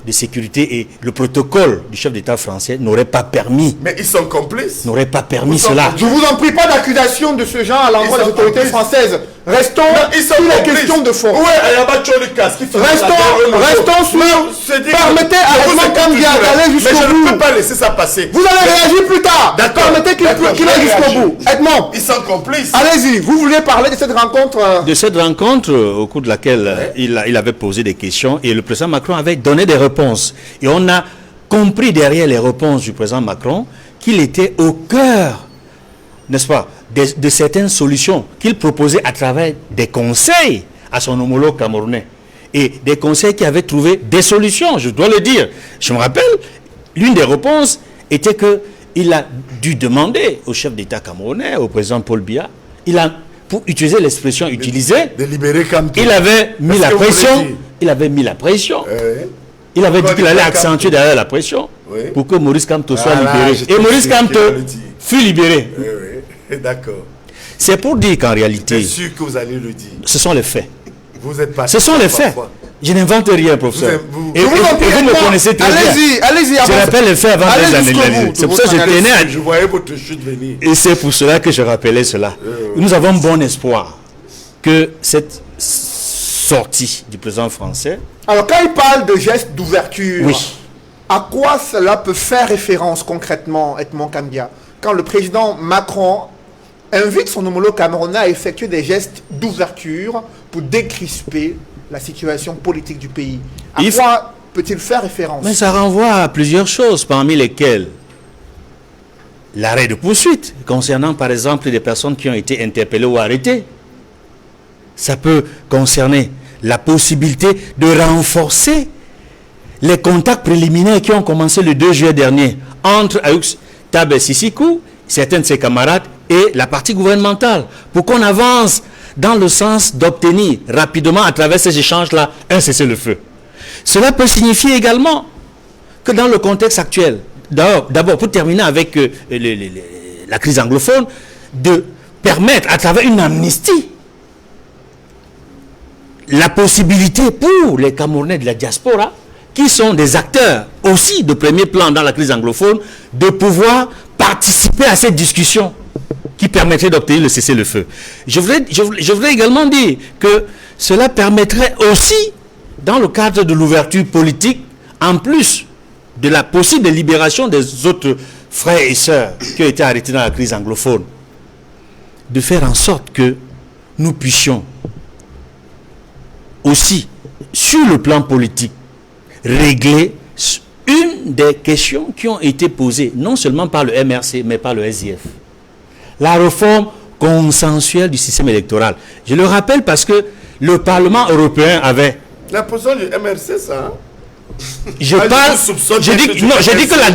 de sécurité et le protocole du chef d'État français n'auraient pas permis, Mais ils sont complices. permis cela. Je vous en prie, pas d'accusation de ce genre à l'endroit Ils des sont autorités complices. françaises. Restons Ils sont sur les complices. questions de fond. Ouais, Ayaba Tcholikas qui fait Restons sur. Permettez à Edmond Kanga d'aller Mais jusqu'au je ne bout. peux pas laisser ça passer. Vous allez réagir plus tard. D'accord. Permettez qu'il D'accord, qu'il je aille vais jusqu'au réagir. bout. Edmond, Ils sont complices. allez-y. Vous vouliez parler de cette rencontre. De cette rencontre, au cours de laquelle il avait posé des questions et le président Macron avait donné des réponses. Et on a compris derrière les réponses du président Macron qu'il était au cœur, n'est-ce pas, de certaines solutions qu'il proposait à travers des conseils à son homologue camerounais. Et des conseils qui avaient trouvé des solutions, je dois le dire. Je me rappelle, l'une des réponses était qu'il a dû demander au chef d'État camerounais, au président Paul Biya, pour utiliser l'expression utilisée, De libérer Kamto. il avait mis Est-ce la que vous pression. voulez dire Il avait mis la pression. Ouais. Il avait dit Encore qu'il allait libérer accentuer Kamto. derrière la pression Oui. pour que Maurice Kamto soit Voilà, libéré. j'étais Et Maurice sûr Kamto qu'il allait le dire. fut libéré. Oui, oui. D'accord. C'est pour dire qu'en J'étais réalité, sûr que vous allez le dire. ce sont les faits. Vous êtes pas. Ce sont les faits. Je n'invente rien, professeur. Vous- Et Je vous en prie, vous me Edmond. connaissez très bien. Allez-y, allez-y. Je avancez. rappelle les faits avant Allez les jusqu'au analyser. bout de C'est pour ça que votre je tenais à... Je voyais votre chute venir. Et c'est pour cela que je rappelais cela. Nous avons bon espoir que cette sortie du président français, Alors, quand il parle de gestes d'ouverture, oui, à quoi cela peut faire référence concrètement, Edmond Kanga, quand le président Macron invite son homologue camerounais à effectuer des gestes d'ouverture pour décrisper la situation politique du pays? À Il quoi peut-il faire référence? mais ça renvoie à plusieurs choses, parmi lesquelles l'arrêt de poursuite, concernant par exemple des personnes qui ont été interpellées ou arrêtées. Ça peut concerner la possibilité de renforcer les contacts préliminaires qui ont commencé le 2 juillet dernier entre Ayoub Tabé Sissikou, certains de ses camarades, et la partie gouvernementale, pour qu'on avance dans le sens d'obtenir rapidement, à travers ces échanges-là, un cessez-le-feu. Cela peut signifier également que dans le contexte actuel, d'abord pour terminer avec la crise anglophone, de permettre à travers une amnistie la possibilité pour les Camerounais de la diaspora, qui sont des acteurs aussi de premier plan dans la crise anglophone, de pouvoir participer à cette discussion qui permettrait d'obtenir le cessez-le-feu. Je voudrais également dire que cela permettrait aussi, dans le cadre de l'ouverture politique, en plus de la possible libération des autres frères et sœurs qui ont été arrêtés dans la crise anglophone, de faire en sorte que nous puissions aussi, sur le plan politique, régler une des questions qui ont été posées, non seulement par le MRC, mais par le SIF. La réforme consensuelle du système électoral. Je le rappelle parce que le Parlement européen avait... La position du MRC, ça. Hein? Je Ah, parle. je vous soupçonne Je dis, d'être non, je dis que la.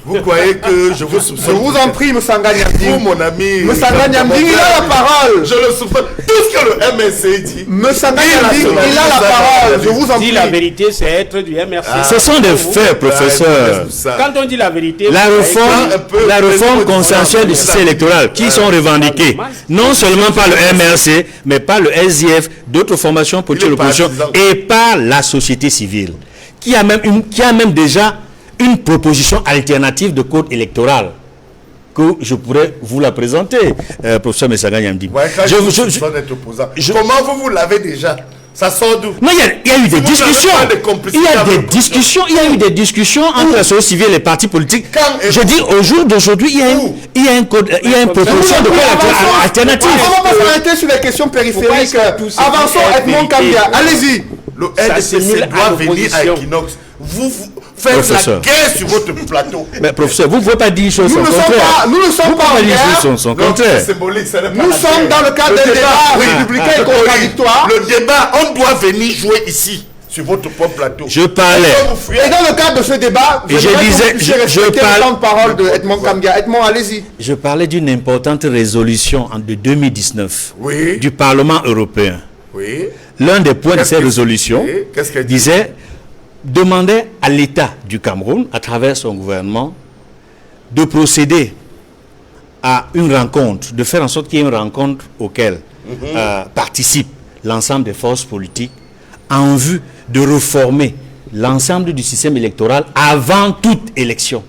Vous croyez que je vous Je soupçonne? vous en prie, Moussanga Vous, Niamding. mon ami. Moussanga Niamding, il a la parole. Je le soupçonne. Tout ce que le MSC dit. Moussanga Il a Niamding, la il a la parole. Je vous en Dit prie. la vérité, c'est être du MRC. Ce sont des faits, professeur. Quand on dit la vérité, La réforme, un peu- la réforme peu- consensuelle du système électoral qui sont revendiquées non seulement par le MRC, mais par le SIF, d'autres formations politiques de l'opposition et par la société civile, qui a même déjà une proposition alternative de code électoral que je pourrais vous la présenter, professeur Messaga Niamding. Ouais, quand je vous soupçonne d'être opposant. Comment vous l'avez déjà? Ça sort d'où? Non, il y a eu des vous discussions. n'avez pas de complicité Il y a avec des l'opposition. discussions. Il y a eu des discussions entre la société civile et les partis politiques. Quand et Je dis au jour d'aujourd'hui, il y a une proposition de code alternative. On va pas s'arrêter sur les questions périphériques. Avançons, Edmond Kambia. Allez-y. Le s'assimile LDC doit à venir à l'opposition. Equinox. Vous faites Professeur. la guerre sur votre plateau. Mais professeur, vous ne pouvez pas dire chose Nous sans ne sommes contraire. pas, nous ne sommes Vous pas en pouvez pas dire guerre. chose sans Non, contraire. c'est symbolique, ça n'est pas Nous la sommes guerre. dans le cadre Le d'un débat oui. républicain et Oui. contradictoire. Le débat, on doit venir jouer ici, sur votre propre plateau. Je parlais. Et dans le cadre de ce débat, Et je j'aimerais que disais- vous puissiez je respecter parle- le temps de parole de Edmond Kambia. Edmond, allez-y. Je parlais d'une importante résolution de 2019 Oui. du Parlement européen. Oui. L'un des points de Qu'est-ce ces que- résolutions oui, qu'est-ce qu'elle dit? disait demander à l'État du Cameroun, à travers son gouvernement, de procéder à une rencontre, de faire en sorte qu'il y ait une rencontre auquel participent l'ensemble des forces politiques en vue de réformer l'ensemble du système électoral avant toute élection.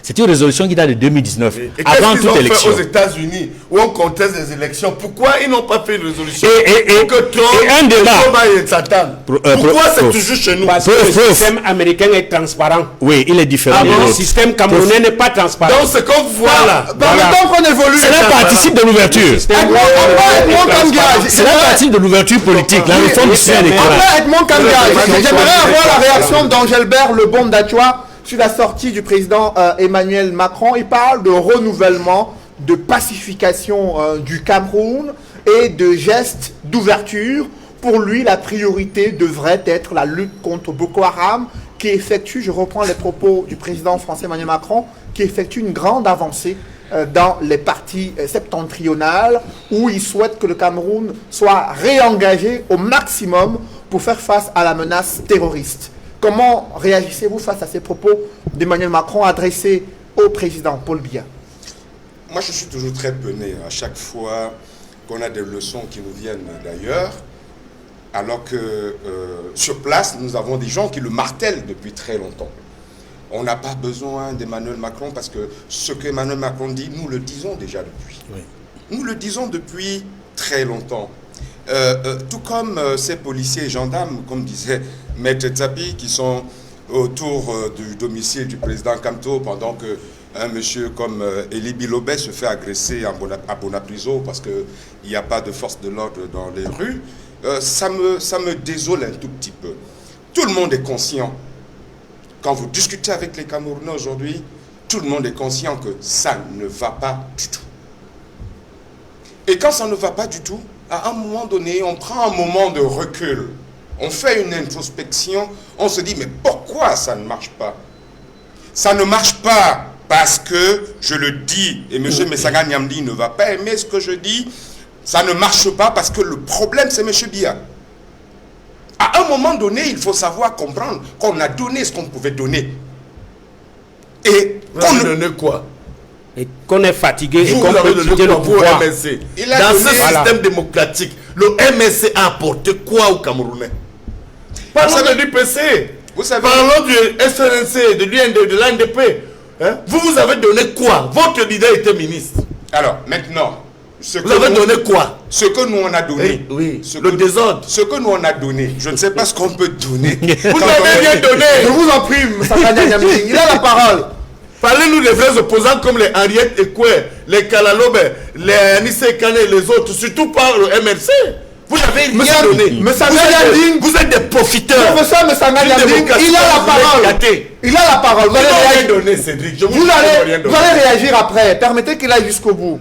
C'est une résolution qui date de 2019, Et avant qu'est-ce qu'ils toute ont élection. fait aux États-Unis où on conteste les élections? Pourquoi ils n'ont pas fait une résolution Et pour que Trump et un débat. et s'attendent? Pourquoi c'est toujours chez nous? Parce que le système américain est transparent. Oui, il est différent. de Le l'autre. système camerounais n'est pas transparent. Donc ce qu'on voit là, Permettons qu'on évolue. Cela participe de l'ouverture. Edmond Kambia. Cela participe de l'ouverture politique, la réforme du système électoral. Après Edmond Kambia, j'aimerais avoir la réaction d'Angelbert Lebon d'Achua sur la sortie du président Emmanuel Macron. Il parle de renouvellement, de pacification du Cameroun et de gestes d'ouverture. Pour lui, la priorité devrait être la lutte contre Boko Haram, qui effectue, je reprends les propos du président français Emmanuel Macron, qui effectue une grande avancée dans les parties septentrionales, où il souhaite que le Cameroun soit réengagé au maximum pour faire face à la menace terroriste. Comment réagissez-vous face à ces propos d'Emmanuel Macron adressés au président Paul Biya? Moi, je suis toujours très peiné à chaque fois qu'on a des leçons qui nous viennent d'ailleurs, alors que sur place, nous avons des gens qui le martèlent depuis très longtemps. On n'a pas besoin d'Emmanuel Macron parce que ce qu'Emmanuel Macron dit, nous le disons déjà depuis. Oui. Nous le disons depuis très longtemps. Tout comme ces policiers et gendarmes, comme disait Maître Tsapi, qui sont autour du domicile du président Kamto pendant que un monsieur comme Elie Bilobet se fait agresser à Bonapriso parce qu'il n'y a pas de force de l'ordre dans les rues, ça me désole un tout petit peu. Tout le monde est conscient. Quand vous discutez avec les Camerounais aujourd'hui, tout le monde est conscient que ça ne va pas du tout. Et quand ça ne va pas du tout, à un moment donné, on prend un moment de recul. On fait une introspection, on se dit, mais pourquoi ça ne marche pas? Ça ne marche pas parce que, je le dis, et M. Messaga Niamding ne va pas aimer ce que je dis, ça ne marche pas parce que le problème, c'est M. Biya. À un moment donné, il faut savoir comprendre qu'on a donné ce qu'on pouvait donner. Et Vous avez donné quoi? Et qu'on est fatigué et Vous qu'on avez peut donné quitter quoi le pour pouvoir. MSC? Il a Dans donné- ce Voilà. système démocratique, le MSC a apporté quoi aux Camerounais? Parlons savez- de l'UPC. vous savez- Parlons du SNC, de l'ANDP. Hein? Vous avez donné quoi? Votre leader était ministre. alors, maintenant, ce Vous avez donné quoi? ce que nous on a donné, Oui, ce le que- désordre. ce que nous on a donné, je ne sais pas ce qu'on peut donner. Vous Quand avez on bien est- donné. Je vous en prie, Moussanga Niamding, il a la parole. Parlez-nous des vrais opposants comme les Henriette Ekwe, les Kalalobe, les Anissé Kane et les autres, surtout par le MRC. Vous n'avez rien Moussa- donné. Moussa Vous êtes Niamding- des- vous êtes des profiteurs. Professeur Moussanga Une Niamding, démocratie il a la que vous voulez parole. gâter. Il a la parole. Vous Ils allez n'ont rien réagir. donné, Cédric. Je vous Vous dis qu'ils n'ont allez, rien vous donné. allez réagir après. Permettez qu'il aille jusqu'au bout.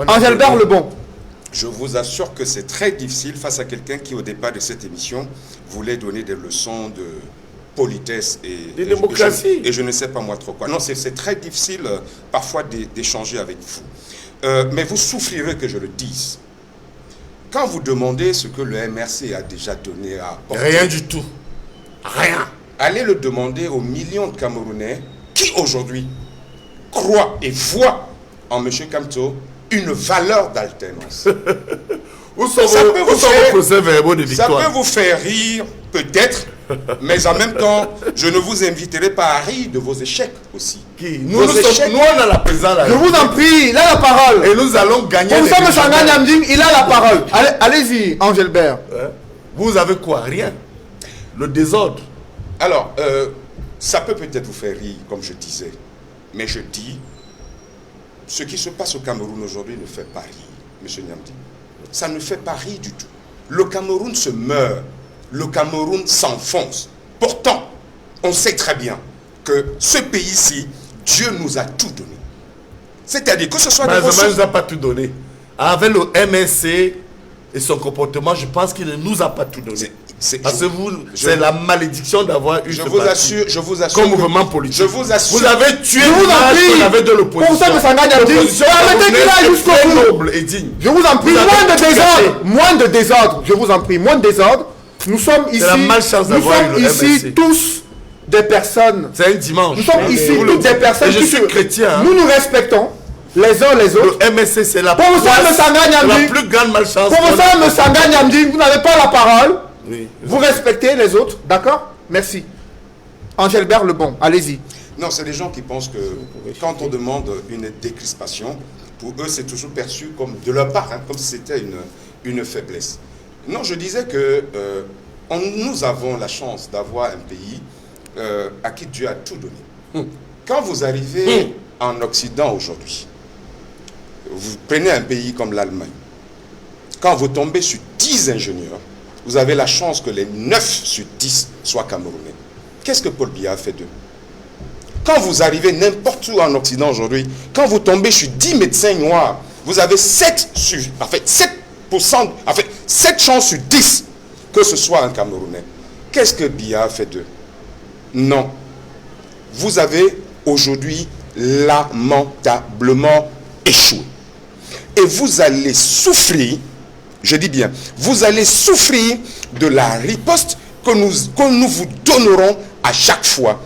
Angelbert Lebon. Je vous assure que c'est très difficile face à quelqu'un qui, au départ de cette émission, voulait donner des leçons de politesse et démocratie. Et je ne sais pas moi trop quoi. Non, c'est très difficile parfois d'échanger avec vous. Mais vous souffrirez que je le dise. Quand vous demandez ce que le MRC a déjà donné à apporter, Rien du tout. Rien. allez le demander aux millions de Camerounais qui aujourd'hui croient et voient en M. Kamto une valeur d'alternance. Où sont Ça peut vous vos faire- procès-verbaux de Ça victoire? peut vous faire rire, peut-être, mais en même temps, je ne vous inviterai pas à rire de vos échecs aussi. Qui Vos échecs. nous, on a la présence. Je vous en prie, il a la parole. Et nous allons gagner. Professeur les Messanga résultats. Nyamding, il a la parole. Allez-y, Angélbert. Hein? Vous avez quoi? Rien. Le désordre. Alors, ça peut peut-être vous faire rire, comme je disais, mais je dis, ce qui se passe au Cameroun aujourd'hui ne fait pas rire, M. Nyamdi. Ça ne fait pas rire du tout. Le Cameroun se meurt, le Cameroun s'enfonce. Pourtant, on sait très bien que ce pays-ci, Dieu nous a tout donné. C'est-à-dire que ce soit des Mais ne ressources. nous a pas tout donné. Avec le MSC et son comportement, je pense qu'il ne nous a pas tout donné. Parce que vous, c'est la malédiction d'avoir eu Je ce vous parti assure, comme mouvement politique. Je vous assure. Vous avez tué Je vous en l'image prie. qu'on avait de l'opposition. Professeur Messanga Nyamding, L'opposition permettez qu'il aille camerounaise jusqu'au est très bout. noble et digne. Je vous en prie, Vous avez moins de tout désordre, gâché. moins de désordre, je vous en prie, moins de désordre. Nous sommes ici, la malchance nous d'avoir sommes eu le ici MSC. tous des personnes. C'est un dimanche. Nous sommes ici toutes des personnes Et je qui suis chrétien. hein. nous nous respectons les uns les autres. Le MSC, c'est la, Professeur Messanga la Nyamding, plus grande malchance. Professeur Messanga Nyamding, vous n'avez pas la parole. Oui. Vous respectez les autres, d'accord? Merci. Angélbert Lebon, allez-y. Non, c'est des gens qui pensent que quand on demande une décrispation, pour eux, c'est toujours perçu comme de leur part, hein, comme si c'était une faiblesse. Non, je disais que nous avons la chance d'avoir un pays à qui Dieu a tout donné. Quand vous arrivez en Occident aujourd'hui, vous prenez un pays comme l'Allemagne, quand vous tombez sur 10 ingénieurs, vous avez la chance que les 9 sur 10 soient camerounais. Qu'est-ce que Paul Biya a fait d'eux? Quand vous arrivez n'importe où en Occident aujourd'hui, quand vous tombez sur 10 médecins noirs, vous avez 7 chances sur 10 que ce soit un Camerounais. Qu'est-ce que Biya a fait d'eux? Non. Vous avez aujourd'hui lamentablement échoué. Et vous allez souffrir, je dis bien, vous allez souffrir de la riposte que nous vous donnerons à chaque fois.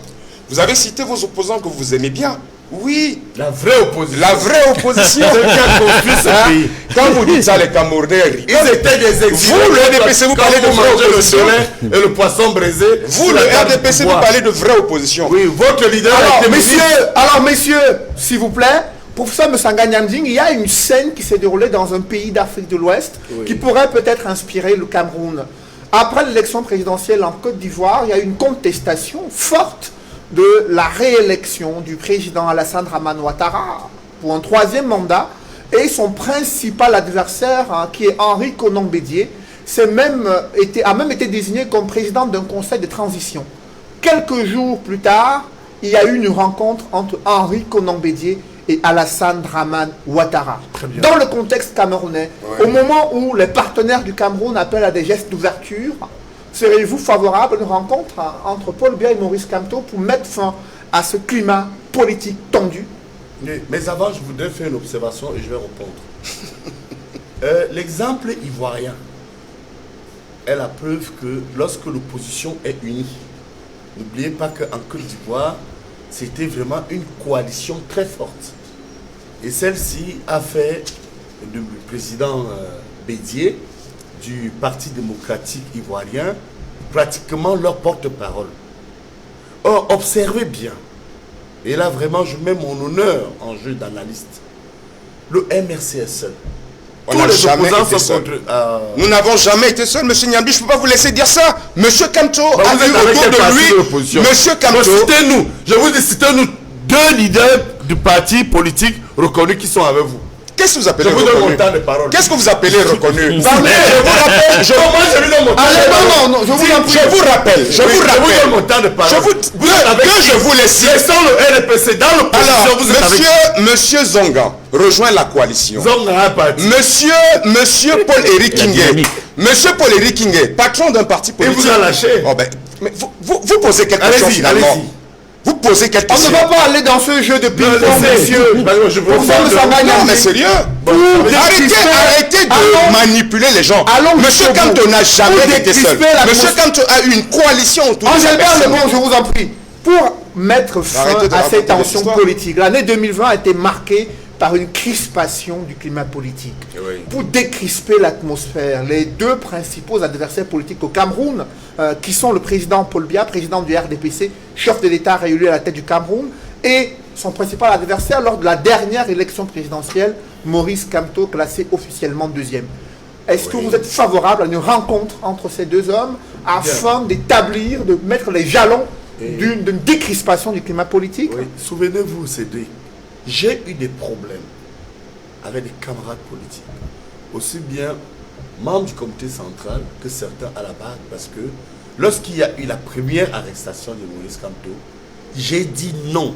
Vous avez cité vos opposants que vous aimez bien. Oui, La vraie opposition. la vraie opposition. Ceux qui ont construit ce pays. Quand vous dites ça, les Camerounais rient. Ils étaient des exilés. Vous, le RDPC, vous Quand parlez de vraie mangez le opposition. soleil et le poisson braisé. Vous, sur le la table du RDPC, vous pouvoir. parlez de vraie opposition. Oui, votre leader a été ministre. Alors messieurs, s'il vous plaît, professeur Messanga Nyamding, il y a une scène qui s'est déroulée dans un pays d'Afrique de l'Ouest qui pourrait peut-être inspirer le Cameroun. Après l'élection présidentielle en Côte d'Ivoire, il y a une contestation forte de la réélection du président Alassane Dramane Ouattara pour un 3e mandat, et son principal adversaire, hein, qui est Henri Konan Bédié, a même été désigné comme président d'un conseil de transition. Quelques jours plus tard, il y a eu une rencontre entre Henri Konan Bédié et Alassane Dramane Ouattara. Dans le contexte camerounais, au moment où les partenaires du Cameroun appellent à des gestes d'ouverture, seriez-vous favorable à une rencontre entre Paul Biya et Maurice Kamto pour mettre fin à ce climat politique tendu? Mais avant, je voudrais faire une observation et je vais répondre. L'exemple ivoirien est la preuve que lorsque l'opposition est unie, n'oubliez pas qu'en Côte d'Ivoire, c'était vraiment une coalition très forte. Et celle-ci a fait du président Bédié du Parti démocratique ivoirien pratiquement leur porte-parole. Or, observez bien, et là vraiment je mets mon honneur en jeu d'analyste, le MRC est seul. On n'a jamais été seul. Nous n'avons jamais été seuls, monsieur Nyamdi, je ne peux pas vous laisser dire ça. Monsieur Kamto Bah, a vous eu êtes avec autour quel parti de de lui, l'opposition? monsieur Kamto, Citez-nous, je vous dis, citez-nous 2 leaders du parti politique reconnus qui sont avec vous. qu'est-ce que vous Je appelez vous donne mon reconnu? temps de parole. Qu'est-ce que vous appelez reconnu? Mais- Je vous rappelle, Moi, je lui donne mon temps Allez, de parole. non, je vous en prie. je vous rappelle, je Oui, vous donne rappelle. mon temps de parole. Je vous, êtes avec que qui? je vous laisse. Laissons le RDPC dans l'opposition, Alors, vous êtes avec qui? monsieur Zonga rejoint la coalition. Nous sommes dans un parti. Monsieur Paul-Éric La Kingé, dynamique. monsieur Paul-Éric Kingé, patron d'un parti politique. vous a lâché. Oh ben, Mais vous posez quelque chose finalement. Vous posez quelque chose. On ne va pas aller dans ce jeu de ping-pong, monsieur. Non, mais sérieux. Arrêtez de manipuler les gens. Monsieur Kamto n'a jamais été seul. Monsieur Kamto a eu une coalition autour de sa personne. Je vous en prie. Pour mettre fin à ces tensions politiques, l'année 2020 a été marquée par une crispation du climat politique. Oui. Pour décrisper l'atmosphère, les deux principaux adversaires politiques au Cameroun, qui sont le président Paul Biya, président du RDPC, chef de l'État réélu à la tête du Cameroun, et son principal adversaire lors de la dernière élection présidentielle, Maurice Kamto, classé officiellement deuxième. Est-ce que vous êtes favorable à une rencontre entre ces deux hommes afin d'établir, de mettre les jalons d'une décrispation du climat politique? Oui. Souvenez-vous, Cédric, j'ai eu des problèmes avec des camarades politiques, aussi bien membres du comité central que certains à la base, parce que lorsqu'il y a eu la première arrestation de Maurice Kamto, j'ai dit non.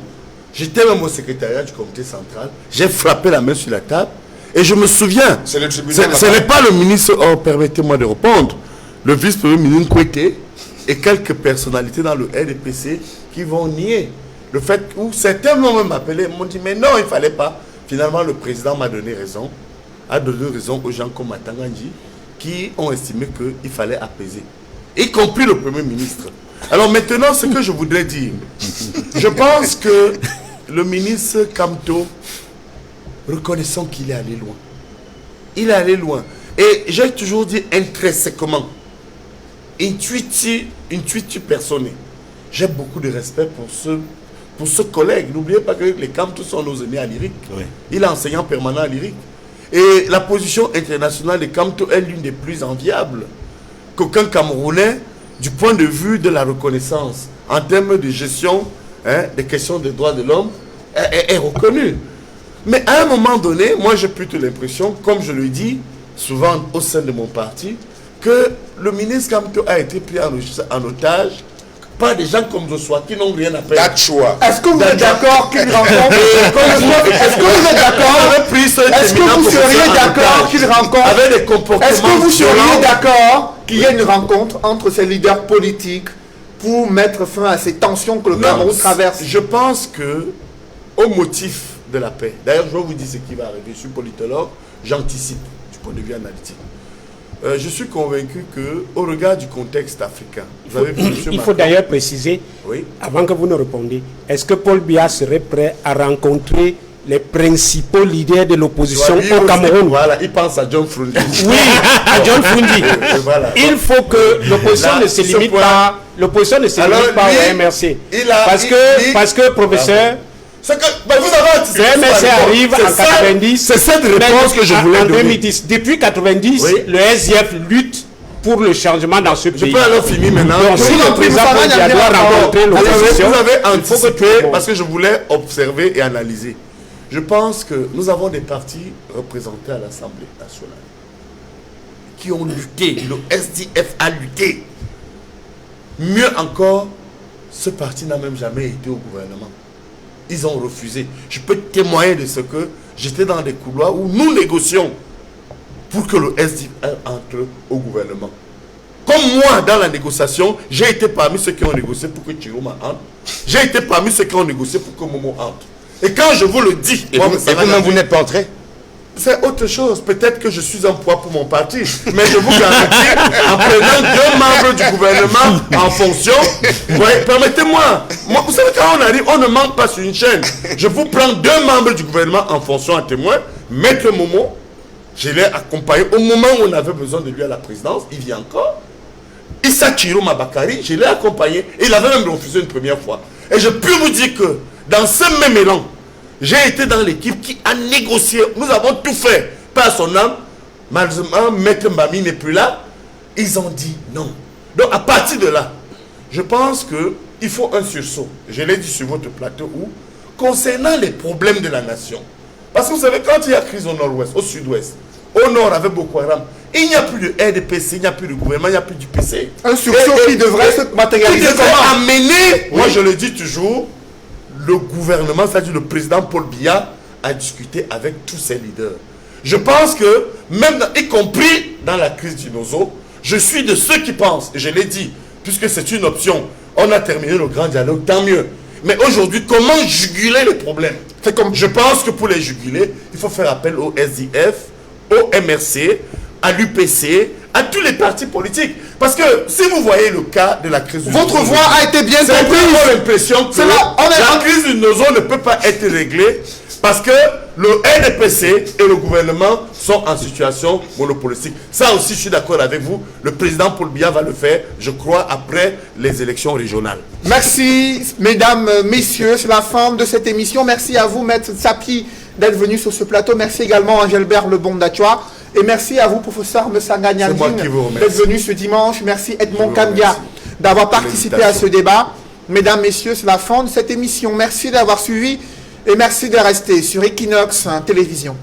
J'étais même au secrétariat du comité central, j'ai frappé la main sur la table, et je me souviens, ce n'est pas le ministre, permettez-moi de répondre, le vice-premier ministre Kouété et quelques personnalités dans le RDPC qui vont nier le fait où certains m'ont même appelé, m'ont dit mais non, il ne fallait pas. Finalement, le président m'a donné raison, a donné raison aux gens comme Matanganji qui ont estimé qu'il fallait apaiser, y compris le Premier ministre. Alors maintenant, ce que je voudrais dire, je pense que le ministre Kamto, reconnaissons qu'il est allé loin. Il est allé loin. Et j'ai toujours dit intrinsèquement, intuitu personné. J'ai beaucoup de respect pour ce collègue. N'oubliez pas que les Kamto sont nos aînés à l'IRIC. Oui. Il est enseignant permanent à l'IRIC. Et la position internationale de Kamto est l'une des plus enviables qu'aucun Camerounais, du point de vue de la reconnaissance, en termes de gestion des questions des droits de l'homme, est reconnu. Mais à un moment donné, moi j'ai plutôt l'impression, comme je le dis souvent au sein de mon parti, que le ministre Kamto a été pris en otage par des gens comme Joshua qui n'ont rien à faire. Est-ce que vous êtes d'accord qu'il rencontre Est-ce que vous êtes d'accord Est-ce que vous seriez d'accord qu'il rencontre avec des comportements? Est-ce que vous seriez d'accord qu'il y ait une rencontre entre ces leaders politiques pour mettre fin à ces tensions que le Cameroun traverse? Je pense que au motif de la paix, d'ailleurs je vais vous dire ce qui va arriver, je suis politologue, j'anticipe du point de vue analytique. Je suis convaincu qu'au regard du contexte africain, il faut d'ailleurs préciser, avant que vous ne répondiez, est-ce que Paul Biya serait prêt à rencontrer les principaux leaders de l'opposition au Cameroun? Voilà, il pense à John Frundi. Oui, à John Frundi. Voilà. Il faut que l'opposition ne se limite pas. L'opposition ne se limite pas au MRC. Parce que professeur. C'est que vous avez le MRC arrive en 90. C'est cette réponse que je voulais donner. En 2010. Depuis 90, le SDF lutte pour le changement dans ce pays. Je peux alors finir maintenant. Donc, si le président doit rencontrer l'opposition, vous avez anticipé parce que je voulais observer et analyser. Je pense que nous avons des partis représentés à l'Assemblée nationale qui ont lutté. Le SDF a lutté. Mieux encore, ce parti n'a même jamais été au gouvernement. Ils ont refusé. Je peux témoigner de ce que j'étais dans des couloirs où nous négocions pour que le SDF entre au gouvernement. Comme moi, dans la négociation, j'ai été parmi ceux qui ont négocié pour que Chiroma entre. J'ai été parmi ceux qui ont négocié pour que Momo entre. Et quand je vous le dis... Et vous n'êtes pas entré? C'est autre chose. Peut-être que je suis un poids pour mon parti. Mais je vous garantis, en prenant 2 membres du gouvernement en fonction, permettez-moi. Vous savez, quand on arrive, on ne manque pas sur une chaîne. Je vous prends 2 membres du gouvernement en fonction à témoin. Maître Momo, je l'ai accompagné au moment où on avait besoin de lui à la présidence. Il vient encore. Issa Chiroma Bakari, je l'ai accompagné. Il avait même refusé une première fois. Et je peux vous dire que dans ce même élan, j'ai été dans l'équipe qui a négocié. Nous avons tout fait. Par son âme. Malheureusement, Maître Mbami n'est plus là. Ils ont dit non. Donc, à partir de là, je pense qu'il faut un sursaut. Je l'ai dit sur votre plateau où, concernant les problèmes de la nation. Parce que vous savez, quand il y a crise au nord-ouest, au sud-ouest, au nord avec Boko Haram, il n'y a plus de RDPC, il n'y a plus de gouvernement, il n'y a plus du PC. Un sursaut qui devrait se matérialiser. Qui devrait amener, moi je le dis toujours, le gouvernement, c'est-à-dire le président Paul Biya, a discuté avec tous ses leaders. Je pense que, même y compris dans la crise du Nozo, je suis de ceux qui pensent, et je l'ai dit, puisque c'est une option. On a terminé le grand dialogue, tant mieux. Mais aujourd'hui, comment juguler les problèmes? Je pense que pour les juguler, il faut faire appel au SDF, au MRC, à l'UPC, à tous les partis politiques. Parce que si vous voyez le cas de la crise du Votre voix a été bien comprise. J'ai l'impression que la crise du Nozo ne peut pas être réglée parce que le NDPC et le gouvernement sont en situation monopolistique. Ça aussi, je suis d'accord avec vous. Le président Paul Biya va le faire, je crois, après les élections régionales. Merci, mesdames, messieurs. C'est la fin de cette émission. Merci à vous, Maître Tsapi, d'être venu sur ce plateau. Merci également à Angelbert Lebondachua. Et merci à vous, professeur Mesanga Nyanding, d'être venu ce dimanche. Merci Edmond Kandia d'avoir participé à ce débat. Mesdames, messieurs, c'est la fin de cette émission. Merci d'avoir suivi et merci de rester sur Equinox Télévision.